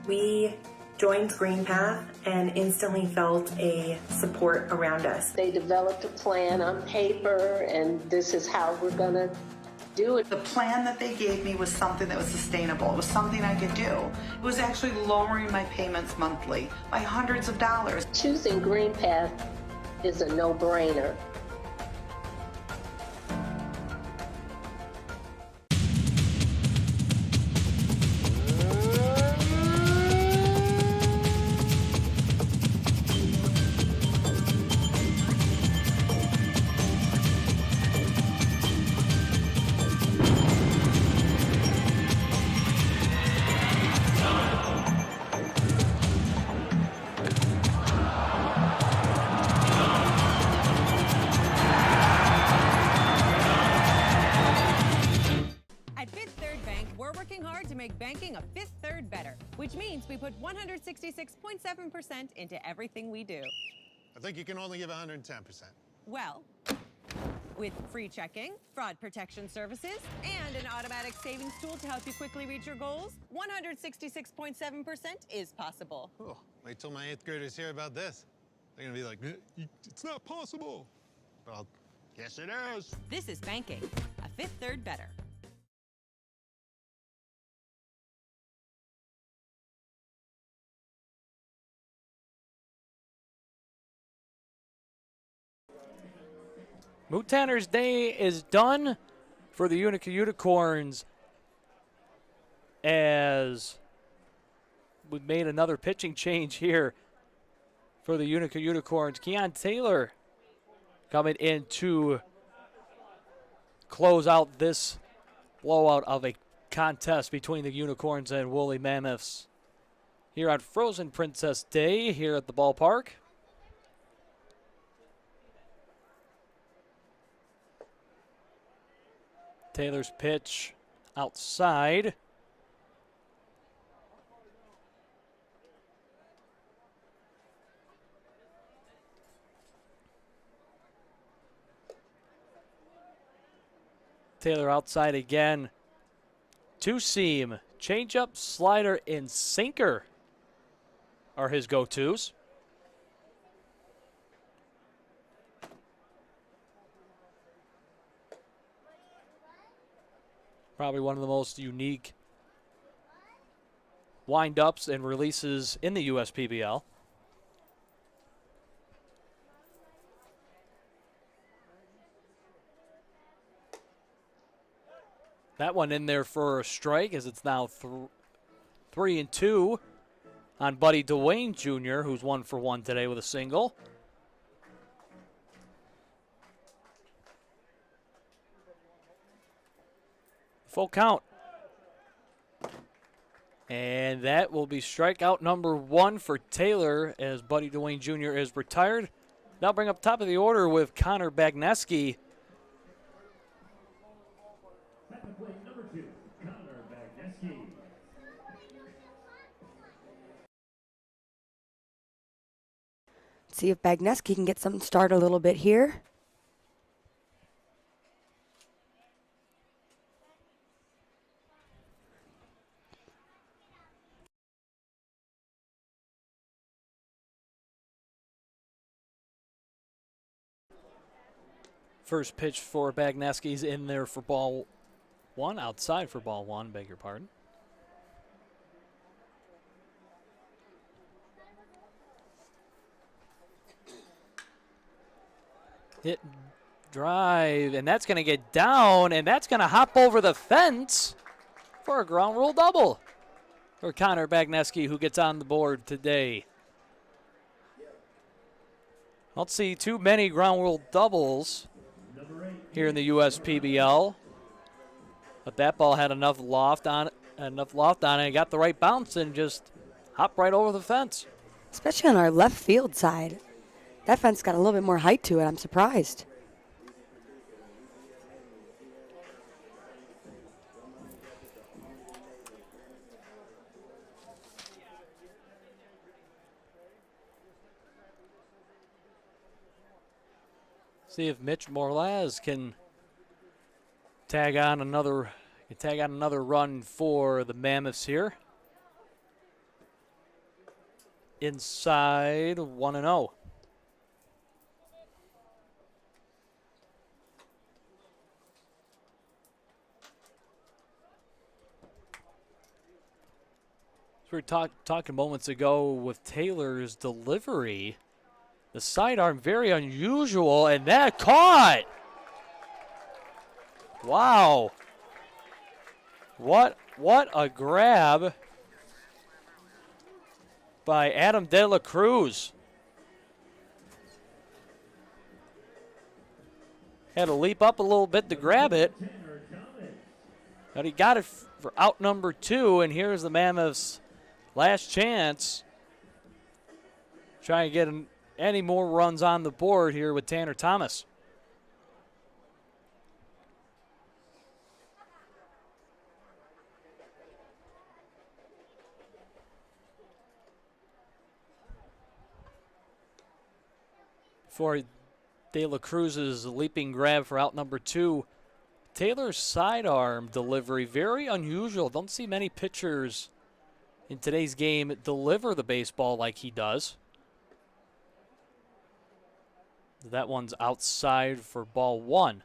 We joined Green Path and instantly felt a support around us. They developed a plan on paper, and this is how we're going to do it. The plan that they gave me was something that was sustainable. It was something I could do. It was actually lowering my payments monthly by hundreds of dollars. Choosing Green Path is a no-brainer. A Fifth Third better, which means we put 166.7% into everything we do. I think you can only give 110%. Well, with free checking, fraud protection services, and an automatic savings tool to help you quickly reach your goals, 166.7% is possible. Oh, wait till my 8th graders hear about this. They're gonna be like, it's not possible. But I'll guess it is. This is banking, a Fifth Third better. Moot Tanner's day is done for the Utica Unicorns as we've made another pitching change here for the Utica Unicorns. Keon Taylor coming in to close out this blowout of a contest between the Unicorns and Woolly Mammoths here on Frozen Princess Day here at the ballpark. Taylor's pitch outside. Taylor outside again. Two-seam, changeup, slider, and sinker are his go-tos. Probably one of the most unique wind-ups and releases in the USPBL. That one in there for a strike as it's now 3-2 on Buddy Dwayne Jr., who's 1 for 1 today with a single. Full count. And that will be strikeout number 1 for Taylor as Buddy Dwayne Jr. is retired. Now bring up top of the order with Connor Bagneski. Number 2, Connor Bagneski. See if Bagneski can get something started a little bit here. First pitch for Bagneski's in there for ball 1, outside for ball 1, beg your pardon. Hit drive, and that's going to get down, and that's going to hop over the fence for a ground rule double for Connor Bagneski, who gets on the board today. Don't see too many ground rule doubles here in the USPBL. But that ball had enough loft on it, and got the right bounce and just hopped right over the fence. Especially on our left field side. That fence got a little bit more height to it. I'm surprised. See if Mitch Morlaz can tag on another run for the Mammoths here. Inside 1-0. We were talking moments ago with Taylor's delivery. The sidearm, very unusual, and that caught! Wow. What a grab by Adam De La Cruz. Had to leap up a little bit to grab it. But he got it for out number 2, and here's the Mammoths' last chance. Trying to get any more runs on the board here with Tanner Thomas. For De La Cruz's leaping grab for out number 2, Taylor's sidearm delivery, very unusual. Don't see many pitchers in today's game deliver the baseball like he does. That one's outside for ball 1.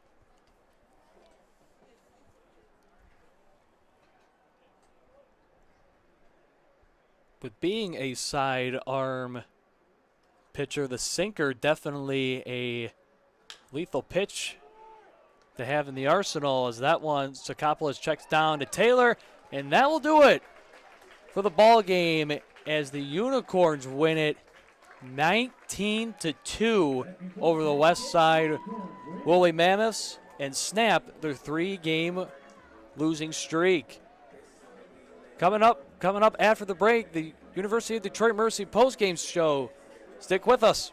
With being a sidearm pitcher, the sinker definitely a lethal pitch to have in the arsenal, as that one, Sakopoulos checks down to Taylor, and that will do it for the ball game as the Unicorns win it 19-2 over the Westside Woolly Mammoths and snap their 3-game losing streak. Coming up after the break, the University of Detroit Mercy postgame show. Stick with us.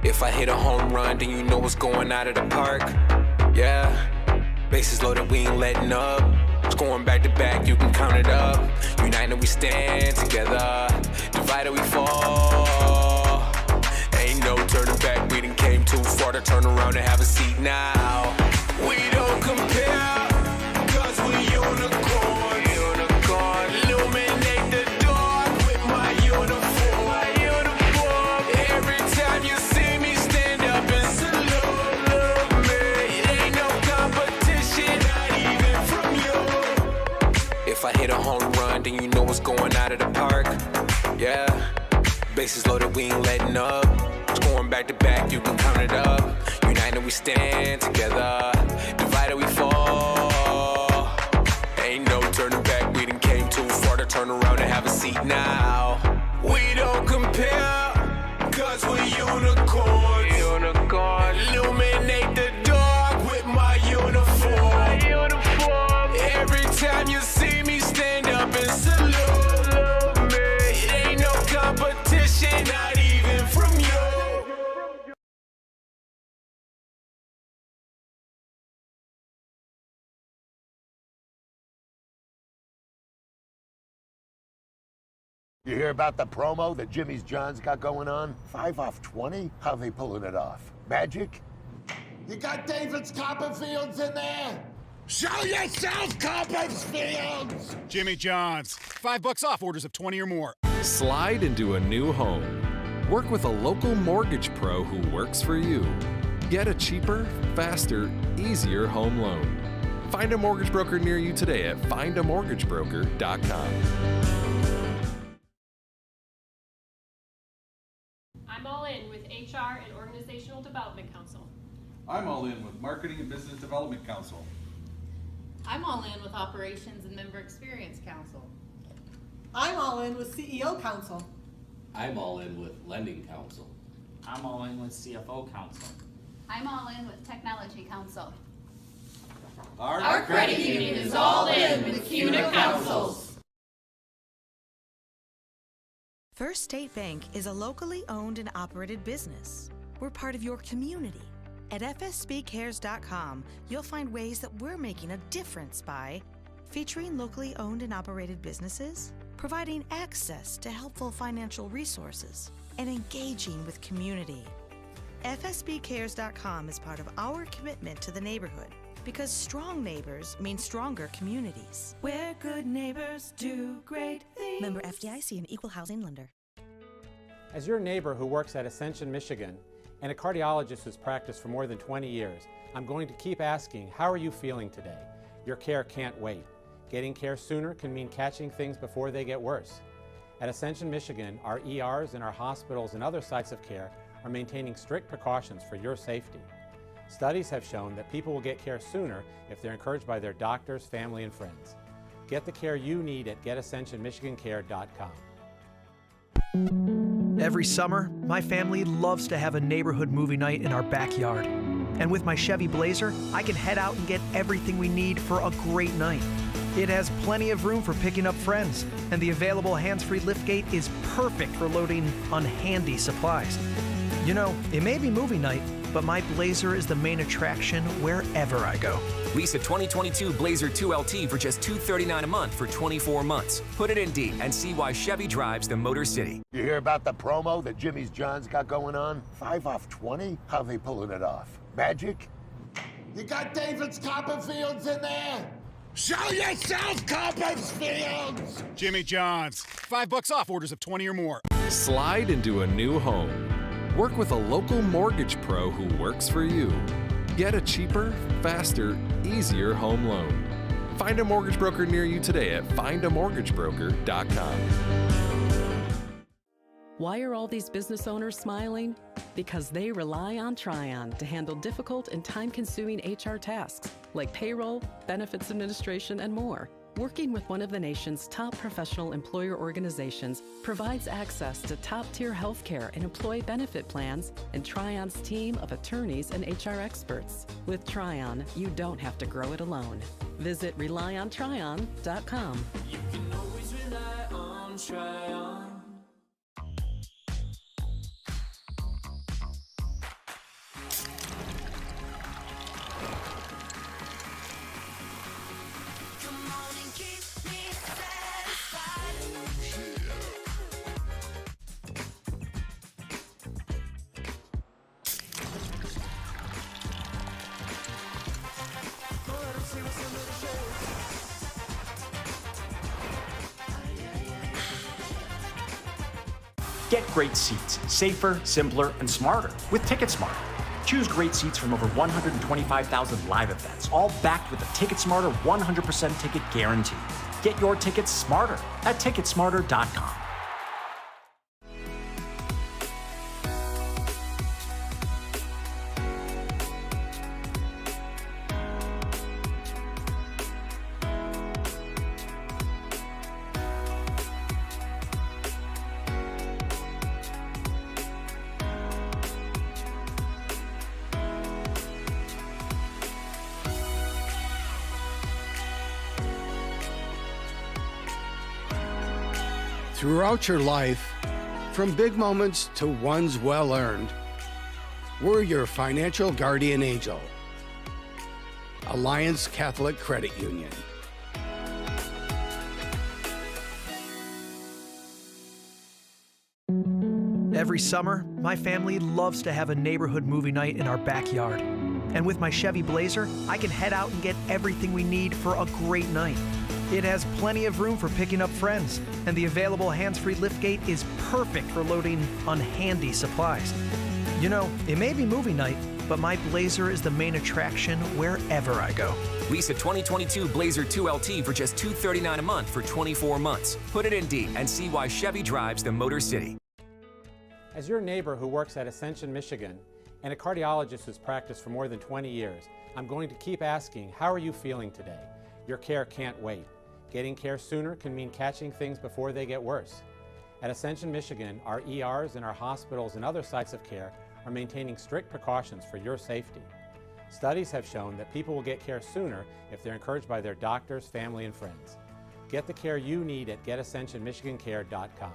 If I hit a home run, then you know what's going out of the park. Yeah, bases loaded, we ain't letting up. Scoring back to back, you can count it up. United we stand together, divided we fall. Ain't no turning back, we done came too far to turn around and have a seat now. We don't compare, cause we unicorns. Illuminate the dark with my uniform. Every time you see me stand up and salute me. It ain't no competition, not even from you. If I hit a home run, then you know what's going out of the park. Yeah, bases loaded, we ain't letting up. Scoring back to back, you can count it up. United we stand together, divided we fall. Ain't no turning back, we done came too far to turn around and have a seat now. We don't compare, cause we unicorns. Illuminate the dark with my uniform. Every time you see me stand up and salute me. It ain't no competition, not even from you. You hear about the promo that Jimmy's John's got going on? 5 off 20? How they pulling it off? Magic? You got David's Copperfields in there? Show yourself, Copperfields! Jimmy John's. $5 off orders of 20 or more. Slide into a new home. Work with a local mortgage pro who works for you. Get a cheaper, faster, easier home loan. Find a mortgage broker near you today at findamortgagebroker.com. I'm all in with HR and Organizational Development Council. I'm all in with Marketing and Business Development Council. I'm all in with Operations and Member Experience Council. I'm all in with CEO Council. I'm all in with Lending Council. I'm all in with CFO Council. I'm all in with Technology Council. Our credit union is all in with Utica Councils. First State Bank is a locally owned and operated business. We're part of your community. At fsbcares.com, you'll find ways that we're making a difference by featuring locally owned and operated businesses, providing access to helpful financial resources, and engaging with community. fsbcares.com is part of our commitment to the neighborhood because strong neighbors mean stronger communities. Where good neighbors do great things. Member FDIC, an equal housing lender. As your neighbor who works at Ascension, Michigan, and a cardiologist who's practiced for more than 20 years, I'm going to keep asking, how are you feeling today? Your care can't wait. Getting care sooner can mean catching things before they get worse. At Ascension, Michigan, our ERs and our hospitals and other sites of care are maintaining strict precautions for your safety. Studies have shown that people will get care sooner if they're encouraged by their doctors, family, and friends. Get the care you need at getascensionmichigancare.com. Every summer, my family loves to have a neighborhood movie night in our backyard. And with my Chevy Blazer, I can head out and get everything we need for a great night. It has plenty of room for picking up friends, and the available hands-free liftgate is perfect for loading unhandy supplies. You know, it may be movie night, but my Blazer is the main attraction wherever I go. Lease a 2022 Blazer 2LT for just $239 a month for 24 months. Put it in D and see why Chevy drives the Motor City. You hear about the promo that Jimmy's John's got going on? 5 off 20? How they pulling it off? Magic? You got David's Copperfields in there? Show yourself, Copperfields! Jimmy John's, $5 off orders of 20 or more. Slide into a new home. Work with a local mortgage pro who works for you. Get a cheaper, faster, easier home loan. Find a mortgage broker near you today at findamortgagebroker.com. Why are all these business owners smiling? Because they rely on Tryon to handle difficult and time-consuming HR tasks like payroll, benefits administration, and more. Working with one of the nation's top professional employer organizations provides access to top-tier healthcare and employee benefit plans and Tryon's team of attorneys and HR experts. With Tryon, you don't have to grow it alone. Visit RelyOnTryon.com. You can always rely on Tryon. Get great seats, safer, simpler, and smarter with TicketSmarter. Choose great seats from over 125,000 live events, all backed with a TicketSmarter 100% ticket guarantee. Get your tickets smarter at ticketsmarter.com. Throughout your life, from big moments to ones well-earned, we're your financial guardian angel. Alliance Catholic Credit Union. Every summer, my family loves to have a neighborhood movie night in our backyard. And with my Chevy Blazer, I can head out and get everything we need for a great night. It has plenty of room for picking up friends, and the available hands-free liftgate is perfect for loading unhandy supplies. You know, it may be movie night, but my Blazer is the main attraction wherever I go. Lease a 2022 Blazer 2LT for just $239 a month for 24 months. Put it in D and see why Chevy drives the Motor City. As your neighbor who works at Ascension, Michigan, and a cardiologist who's practiced for more than 20 years, I'm going to keep asking, how are you feeling today? Your care can't wait. Getting care sooner can mean catching things before they get worse. At Ascension, Michigan, our ERs and our hospitals and other sites of care are maintaining strict precautions for your safety. Studies have shown that people will get care sooner if they're encouraged by their doctors, family, and friends. Get the care you need at getascensionmichigancare.com.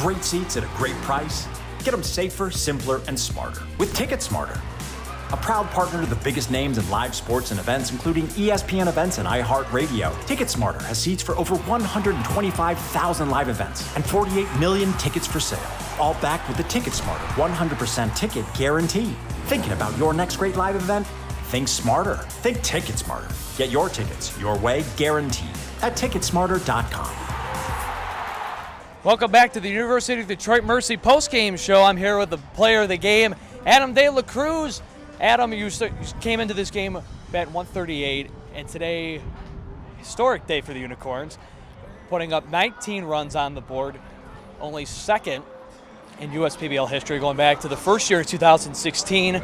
Great seats at a great price? Get them safer, simpler, and smarter with Ticket Smarter. A proud partner to the biggest names in live sports and events, including ESPN events and iHeartRadio, Ticket Smarter has seats for over 125,000 live events and 48 million tickets for sale, all backed with the Ticket Smarter 100% ticket guarantee. Thinking about your next great live event? Think smarter. Think Ticket Smarter. Get your tickets your way, guaranteed, at ticketsmarter.com. Welcome back to the University of Detroit Mercy postgame show. I'm here with the player of the game, Adam De La Cruz. Adam, you came into this game batting 138, and today, historic day for the Unicorns, putting up 19 runs on the board, only second in USPBL history, going back to the first year of 2016.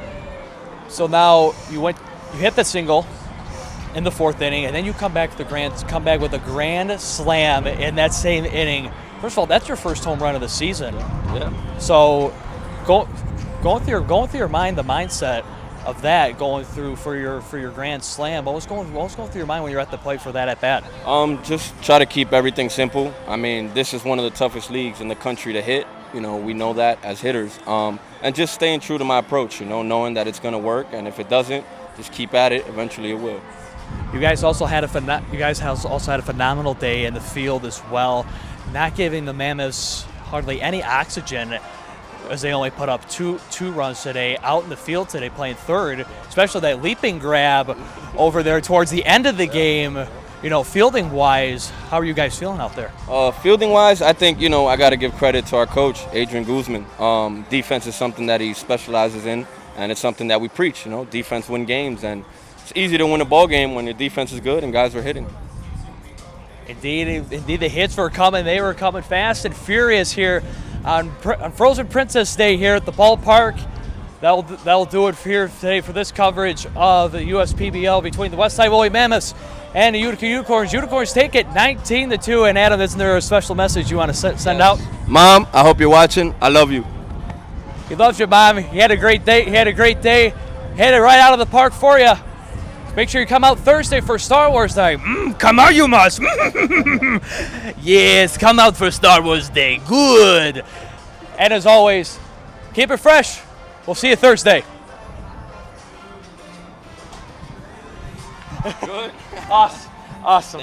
So now you hit the single in the fourth inning, and then you come back with a grand slam in that same inning. First of all, that's your first home run of the season. Yeah. So, going through your mind, the mindset of that going through for your grand slam. What was going through your mind when you're at the plate for that at bat? Just try to keep everything simple. I mean, this is one of the toughest leagues in the country to hit. You know, we know that as hitters. And just staying true to my approach. You know, knowing that it's going to work, and if it doesn't, just keep at it. Eventually, it will. You guys also had a phenomenal day in the field as well, not giving the Mammoths hardly any oxygen, as they only put up two runs today. Out in the field today, playing third, especially that leaping grab over there towards the end of the game. You know, fielding wise, how are you guys feeling out there? Fielding wise, I think I got to give credit to our coach, Adrian Guzman. Defense is something that he specializes in, and it's something that we preach. You know, defense win games, and it's easy to win a ball game when your defense is good and guys are hitting. Indeed, the hits were coming. They were coming fast and furious here on Frozen Princess Day here at the ballpark. That'll do it here today for this coverage of the USPBL between the Westside Woolly Mammoths and the Utica Unicorns. Unicorns take it 19-2. And Adam, isn't there a special message you want to send out? Mom, I hope you're watching. I love you. He loves you, Mom. He had a great day. Hit it right out of the park for you. Make sure you come out Thursday for Star Wars Day. Come out, you must. Yes, come out for Star Wars Day. Good. And as always, keep it fresh. We'll see you Thursday. Good. Awesome.